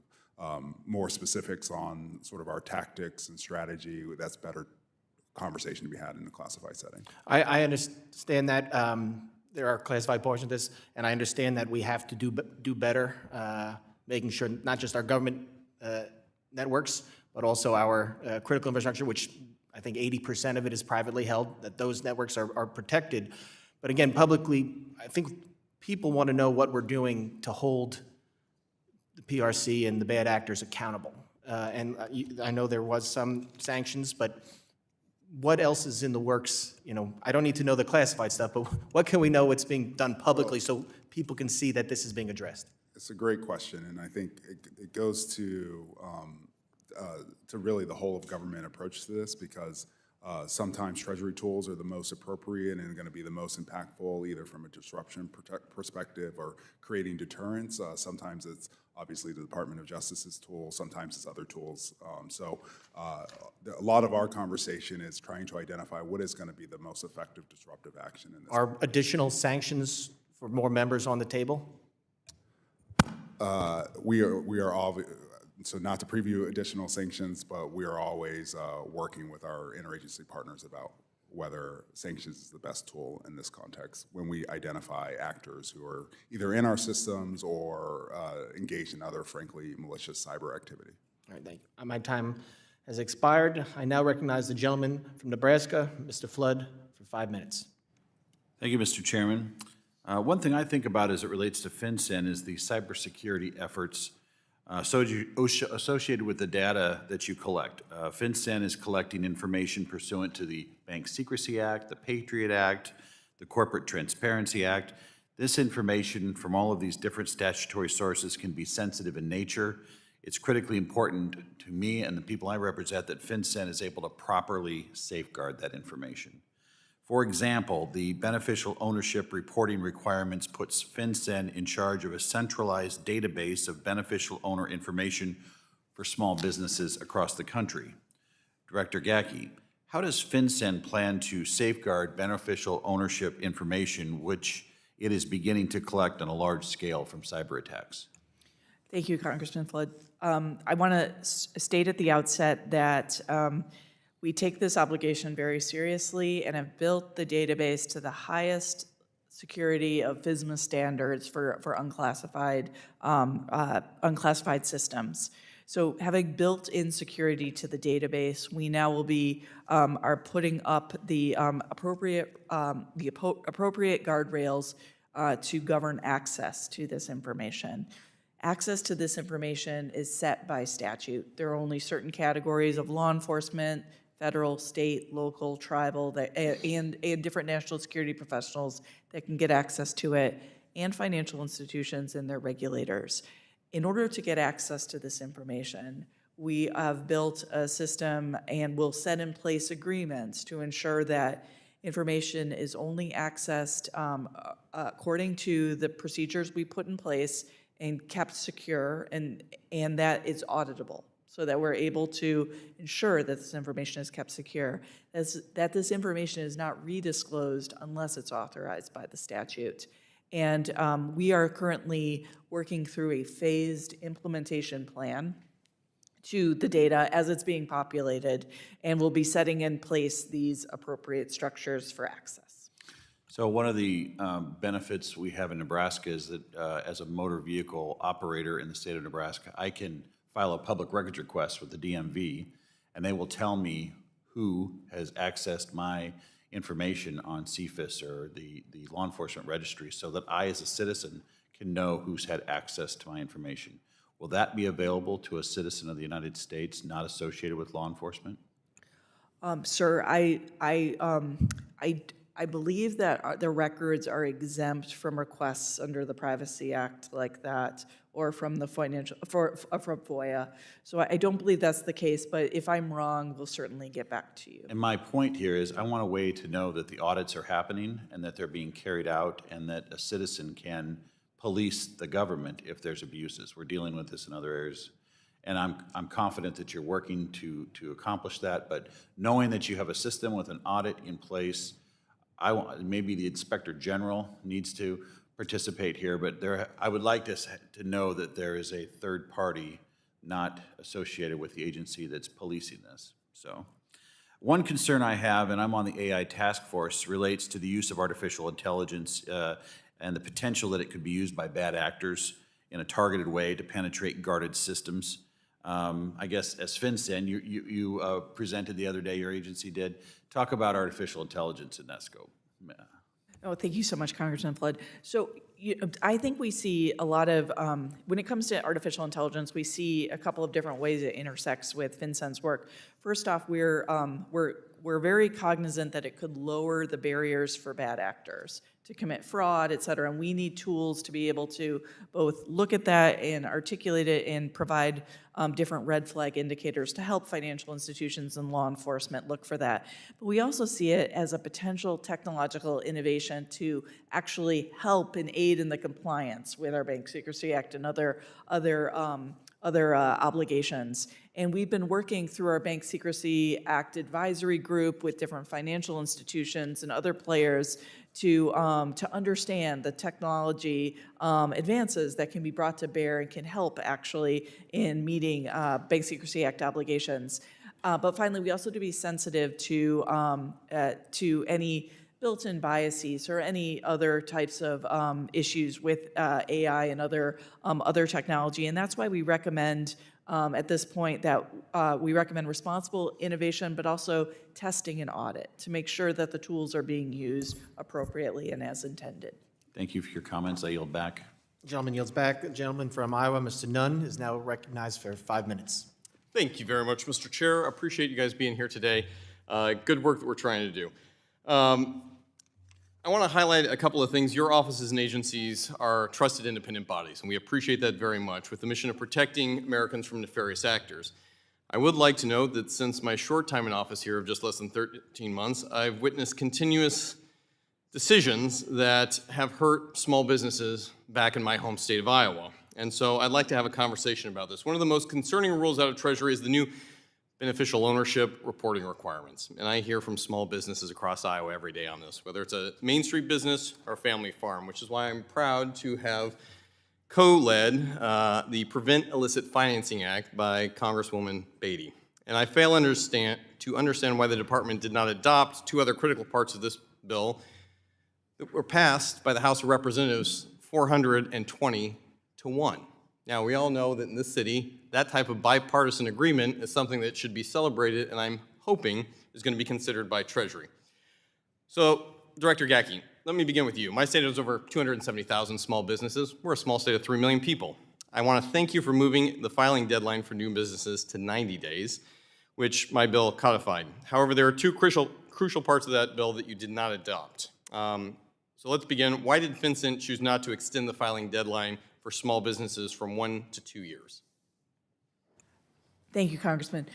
more specifics on sort of our tactics and strategy, that's better conversation to be had in the classified setting. I understand that there are classified portions of this, and I understand that we have to do better, making sure not just our government networks, but also our critical infrastructure, which I think 80% of it is privately held, that those networks are protected. But again, publicly, I think people want to know what we're doing to hold the PRC and the bad actors accountable. And I know there was some sanctions, but what else is in the works? You know, I don't need to know the classified stuff, but what can we know what's being done publicly so people can see that this is being addressed? It's a great question, and I think it goes to really the whole of government approach to this, because sometimes Treasury tools are the most appropriate and going to be the most impactful, either from a disruption perspective or creating deterrence. Sometimes it's obviously the Department of Justice's tool, sometimes it's other tools. So a lot of our conversation is trying to identify what is going to be the most effective disruptive action in this. Are additional sanctions for more members on the table? We are all, so not to preview additional sanctions, but we are always working with our interagency partners about whether sanctions is the best tool in this context when we identify actors who are either in our systems or engaged in other, frankly, malicious cyber activity. All right, thank you. My time has expired. I now recognize the gentleman from Nebraska, Mr. Flood, for 5 minutes. Thank you, Mr. Chairman. One thing I think about as it relates to FinCEN is the cybersecurity efforts associated with the data that you collect. FinCEN is collecting information pursuant to the Bank Secrecy Act, the Patriot Act, the Corporate Transparency Act. This information from all of these different statutory sources can be sensitive in nature. It's critically important to me and the people I represent that FinCEN is able to properly safeguard that information. For example, the beneficial ownership reporting requirements puts FinCEN in charge of a centralized database of beneficial owner information for small businesses across the country. Director Gacke, how does FinCEN plan to safeguard beneficial ownership information which it is beginning to collect on a large scale from cyber attacks? Thank you, Congressman Flood. I want to state at the outset that we take this obligation very seriously and have built the database to the highest security of FISMA standards for unclassified systems. So having built in security to the database, we now will be are putting up the appropriate guardrails to govern access to this information. Access to this information is set by statute. There are only certain categories of law enforcement, federal, state, local, tribal, and different national security professionals that can get access to it, and financial institutions and their regulators. In order to get access to this information, we have built a system and will set in place agreements to ensure that information is only accessed according to the procedures we put in place and kept secure, and that it's auditable. so that we're able to ensure that this information is kept secure, that this information is not redisclosed unless it's authorized by the statute. And we are currently working through a phased implementation plan to the data as it's being populated, and we'll be setting in place these appropriate structures for access. So one of the benefits we have in Nebraska is that as a motor vehicle operator in the state of Nebraska, I can file a public records request with the DMV, and they will tell me who has accessed my information on CFIS or the law enforcement registry, so that I, as a citizen, can know who's had access to my information. Will that be available to a citizen of the United States not associated with law enforcement? Sir, I believe that the records are exempt from requests under the Privacy Act like that, or from the from FOIA. So I don't believe that's the case, but if I'm wrong, we'll certainly get back to you. And my point here is I want a way to know that the audits are happening and that they're being carried out and that a citizen can police the government if there's abuses. We're dealing with this in other areas. And I'm confident that you're working to accomplish that, but knowing that you have a system with an audit in place, maybe the Inspector General needs to participate here, but I would like to know that there is a third party not associated with the agency that's policing this. So one concern I have, and I'm on the AI task force, relates to the use of artificial intelligence and the potential that it could be used by bad actors in a targeted way to penetrate guarded systems. I guess as FinCEN, you presented the other day, your agency did. Talk about artificial intelligence in that scope. Oh, thank you so much, Congressman Flood. So I think we see a lot of, when it comes to artificial intelligence, we see a couple of different ways it intersects with FinCEN's work. First off, we're very cognizant that it could lower the barriers for bad actors to commit fraud, et cetera, and we need tools to be able to both look at that and articulate it and provide different red flag indicators to help financial institutions and law enforcement look for that. But we also see it as a potential technological innovation to actually help and aid in the compliance with our Bank Secrecy Act and other obligations. And we've been working through our Bank Secrecy Act advisory group with different financial institutions and other players to understand the technology advances that can be brought to bear and can help actually in meeting Bank Secrecy Act obligations. But finally, we also have to be sensitive to any built-in biases or any other types of issues with AI and other technology. And that's why we recommend at this point that we recommend responsible innovation, but also testing and audit to make sure that the tools are being used appropriately and as intended. Thank you for your comments. I yield back. Gentleman yields back. The gentleman from Iowa, Mr. Nunn, is now recognized for 5 minutes. Thank you very much, Mr. Chair. I appreciate you guys being here today. Good work that we're trying to do. I want to highlight a couple of things. Your offices and agencies are trusted independent bodies, and we appreciate that very much with the mission of protecting Americans from nefarious actors. I would like to note that since my short time in office here of just less than 13 months, I've witnessed continuous decisions that have hurt small businesses back in my home state of Iowa. And so I'd like to have a conversation about this. One of the most concerning rules out of Treasury is the new beneficial ownership reporting requirements. And I hear from small businesses across Iowa every day on this, whether it's a Main Street business or a family farm, which is why I'm proud to have co-led the Prevent Illicit Financing Act by Congresswoman Beatty. And I fail to understand why the department did not adopt two other critical parts of this bill that were passed by the House of Representatives 420 to 1. Now, we all know that in this city, that type of bipartisan agreement is something that should be celebrated, and I'm hoping is going to be considered by Treasury. So, Director Gacke, let me begin with you. My state has over 270,000 small businesses. We're a small state of 3 million people. I want to thank you for moving the filing deadline for new businesses to 90 days, which my bill codified. However, there are two crucial parts of that bill that you did not adopt. So let's begin. Why did FinCEN choose not to extend the filing deadline for small businesses from 1 to 2 years? Thank you, Congressman.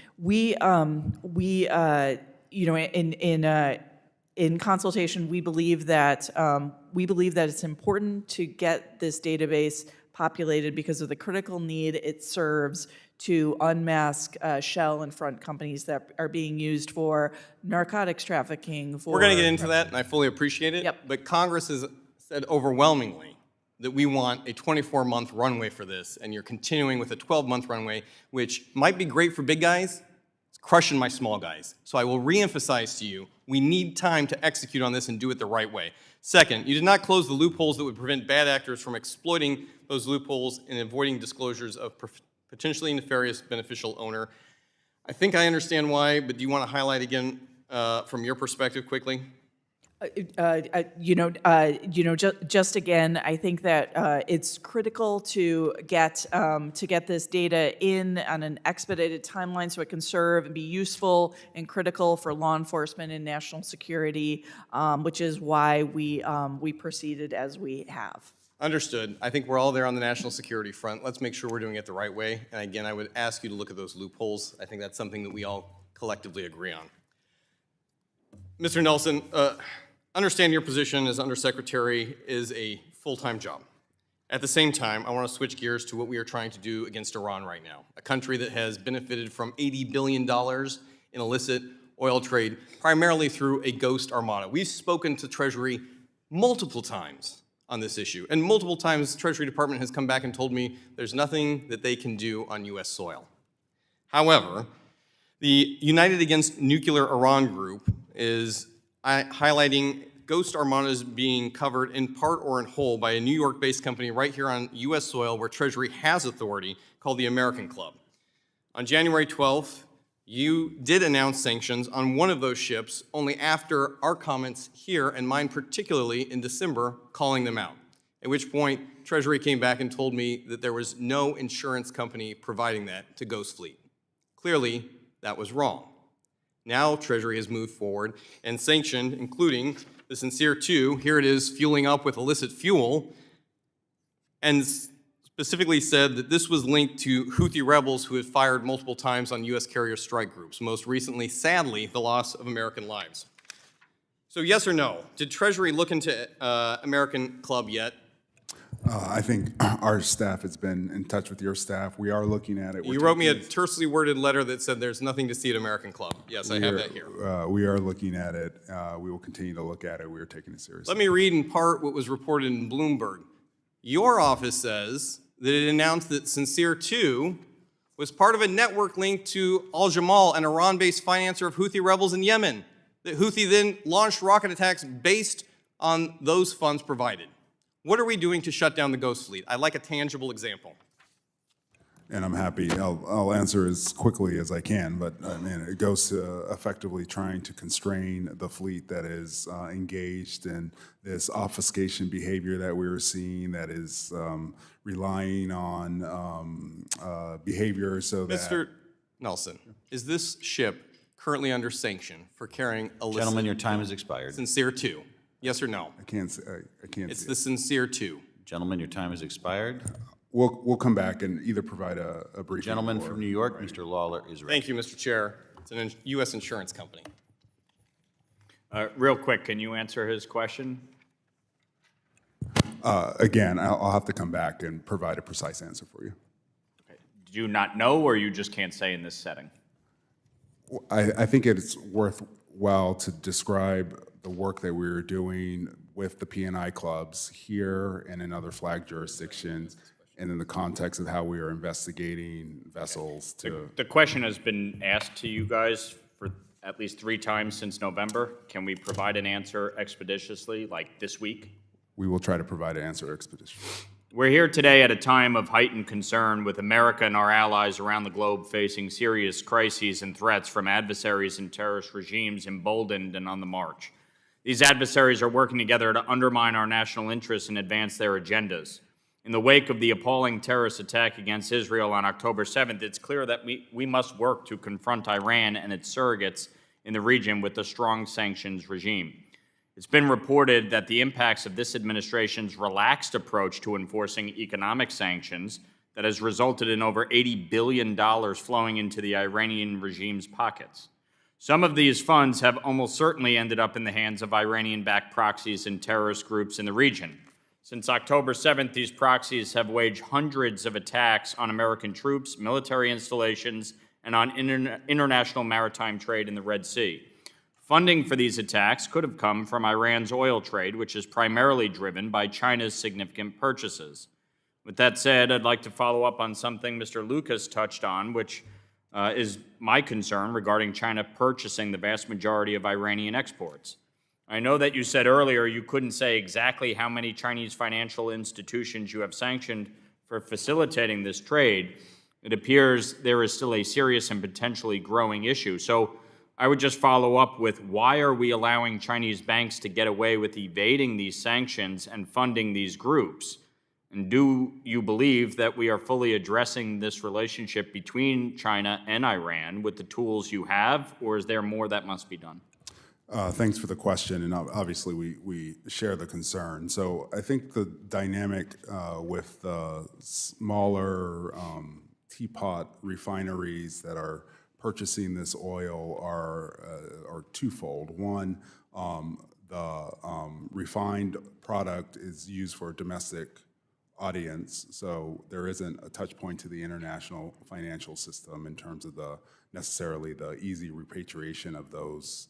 In consultation, we believe that it's important to get this database populated because of the critical need it serves to unmask shell and front companies that are being used for narcotics trafficking. We're going to get into that, and I fully appreciate it. Yep. But Congress has said overwhelmingly that we want a 24-month runway for this, and you're continuing with a 12-month runway, which might be great for big guys. It's crushing my small guys. So I will reemphasize to you, we need time to execute on this and do it the right way. Second, you did not close the loopholes that would prevent bad actors from exploiting those loopholes and avoiding disclosures of potentially nefarious beneficial owner. I think I understand why, but do you want to highlight again from your perspective quickly? Just again, I think that it's critical to get this data in on an expedited timeline so it can serve and be useful and critical for law enforcement and national security, which is why we proceeded as we have. Understood. I think we're all there on the national security front. Let's make sure we're doing it the right way. And again, I would ask you to look at those loopholes. I think that's something that we all collectively agree on. Mr. Nelson, understand your position as Undersecretary is a full-time job. At the same time, I want to switch gears to what we are trying to do against Iran right now, a country that has benefited from $80 billion in illicit oil trade, primarily through a ghost armada. We've spoken to Treasury multiple times on this issue, and multiple times the Treasury Department has come back and told me there's nothing that they can do on U.S. soil. However, the United Against Nuclear Iran group is highlighting ghost armadas being covered in part or in whole by a New York-based company right here on U.S. soil where Treasury has authority called the American Club. On January 12th, you did announce sanctions on one of those ships only after our comments here, and mine particularly in December, calling them out, at which point Treasury came back and told me that there was no insurance company providing that to Ghost Fleet. Clearly, that was wrong. Now Treasury has moved forward and sanctioned, including the Sincere 2, here it is, fueling up with illicit fuel, and specifically said that this was linked to Houthi rebels who had fired multiple times on U.S. carrier strike groups, most recently, sadly, the loss of American lives. So yes or no, did Treasury look into American Club yet? I think our staff has been in touch with your staff. We are looking at it. You wrote me a tersely worded letter that said there's nothing to see at American Club. Yes, I have that here. We are looking at it. We will continue to look at it. We are taking it seriously. Let me read in part what was reported in Bloomberg. Your office says that it announced that Sincere 2 was part of a network linked to Al-Jamal, an Iran-based financer of Houthi rebels in Yemen. That Houthi then launched rocket attacks based on those funds provided. What are we doing to shut down the Ghost Fleet? I'd like a tangible example. And I'm happy, I'll answer as quickly as I can, but I mean, it goes to effectively trying to constrain the fleet that is engaged in this obfuscation behavior that we were seeing that is relying on behavior so that— Mr. Nelson, is this ship currently under sanction for carrying illicit— Gentlemen, your time has expired. Sincere 2, yes or no? I can't say. It's the Sincere 2. Gentlemen, your time has expired. We'll come back and either provide a briefing. Gentleman from New York, Mr. Lawler, is ready. Thank you, Mr. Chair. It's an U.S. insurance company. Real quick, can you answer his question? Again, I'll have to come back and provide a precise answer for you. Okay. Do you not know, or you just can't say in this setting? I think it's worthwhile to describe the work that we're doing with the P&I clubs here and in other flag jurisdictions, and in the context of how we are investigating vessels to— The question has been asked to you guys for at least 3 times since November. Can we provide an answer expeditiously, like this week? We will try to provide an answer expeditiously. We're here today at a time of heightened concern with America and our allies around the globe facing serious crises and threats from adversaries and terrorist regimes emboldened and on the march. These adversaries are working together to undermine our national interests and advance their agendas. In the wake of the appalling terrorist attack against Israel on October 7th, it's clear that we must work to confront Iran and its surrogates in the region with a strong sanctions regime. It's been reported that the impacts of this administration's relaxed approach to enforcing economic sanctions that has resulted in over $80 billion flowing into the Iranian regime's pockets. Some of these funds have almost certainly ended up in the hands of Iranian-backed proxies and terrorist groups in the region. Since October 7th, these proxies have waged hundreds of attacks on American troops, military installations, and on international maritime trade in the Red Sea. Funding for these attacks could have come from Iran's oil trade, which is primarily driven by China's significant purchases. With that said, I'd like to follow up on something Mr. Lucas touched on, which is my concern regarding China purchasing the vast majority of Iranian exports. I know that you said earlier you couldn't say exactly how many Chinese financial institutions you have sanctioned for facilitating this trade. It appears there is still a serious and potentially growing issue. So I would just follow up with, why are we allowing Chinese banks to get away with evading these sanctions and funding these groups? And do you believe that we are fully addressing this relationship between China and Iran with the tools you have, or is there more that must be done? Thanks for the question, and obviously we share the concern. So I think the dynamic with the smaller teapot refineries that are purchasing this oil are twofold. One, the refined product is used for domestic audience, so there isn't a touch point to the international financial system in terms of necessarily the easy repatriation of those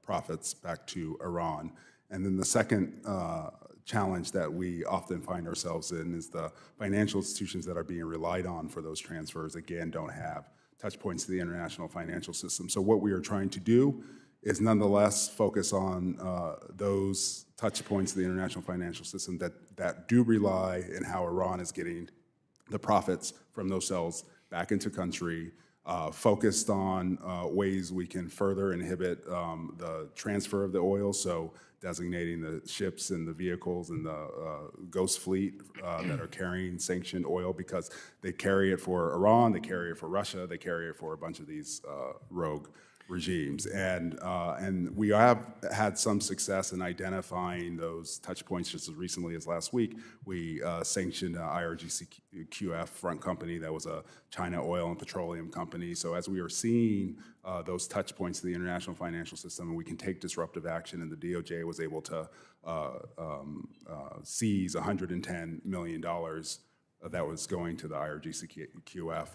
profits back to Iran. And then the second challenge that we often find ourselves in is the financial institutions that are being relied on for those transfers, again, don't have touch points to the international financial system. So what we are trying to do is nonetheless focus on those touch points of the international financial system that do rely in how Iran is getting the profits from those sales back into country, focused on ways we can further inhibit the transfer of the oil, so designating the ships and the vehicles and the ghost fleet that are carrying sanctioned oil, because they carry it for Iran, they carry it for Russia, they carry it for a bunch of these rogue regimes. And we have had some success in identifying those touch points. Just as recently as last week, we sanctioned IRGC-QF front company that was a China oil and petroleum company. So as we are seeing those touch points to the international financial system, and we can take disruptive action, and the DOJ was able to seize $110 million that was going to the IRGC-QF,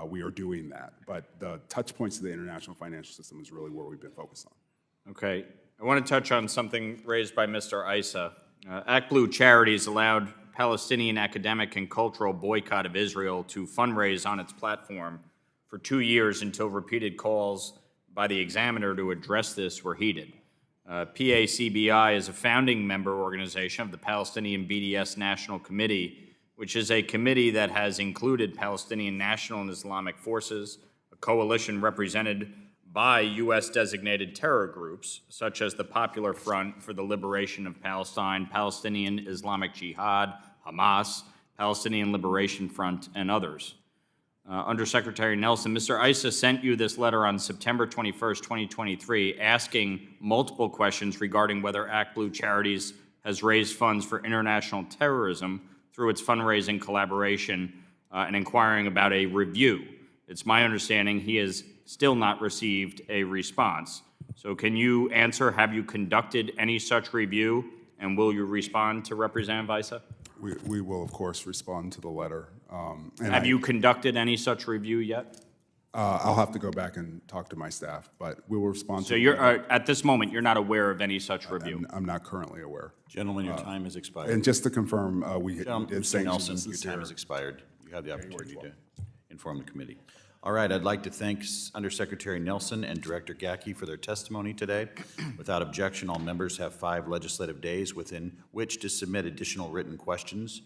we are doing that. But the touch points to the international financial system is really where we've been focused on. Okay. I want to touch on something raised by Mr. Issa. Act Blue Charities allowed Palestinian academic and cultural boycott of Israel to fundraise on its platform for 2 years until repeated calls by the Examiner to address this were heeded. PACBI is a founding member organization of the Palestinian BDS National Committee, which is a committee that has included Palestinian National and Islamic Forces, a coalition represented by U.S.-designated terror groups, such as the Popular Front for the Liberation of Palestine, Palestinian Islamic Jihad, Hamas, Palestinian Liberation Front, and others. Undersecretary Nelson, Mr. Issa sent you this letter on September 21st, 2023, asking multiple questions regarding whether Act Blue Charities has raised funds for international terrorism through its fundraising collaboration and inquiring about a review. It's my understanding he has still not received a response. So can you answer, have you conducted any such review, and will you respond to Representative Issa? We will, of course, respond to the letter. Have you conducted any such review yet? I'll have to go back and talk to my staff, but we will respond to So the you're, letter. at this moment, you're not aware of any such review? I'm not currently aware. Gentlemen, your time has expired. And just to confirm, we did Mr. sanction Nelson, this your this time year. has expired. You have the opportunity to inform the committee. All right, I'd like to thank Undersecretary Nelson and Director Gacke for their testimony today. Without objection, all members have 5 legislative days within which to submit additional written questions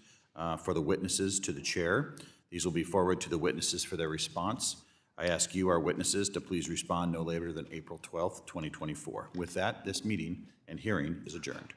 for the witnesses to the chair. These will be forwarded to the witnesses for their response. I ask you, our witnesses, to please respond no later than April 12th, 2024. With that, this meeting and hearing is adjourned.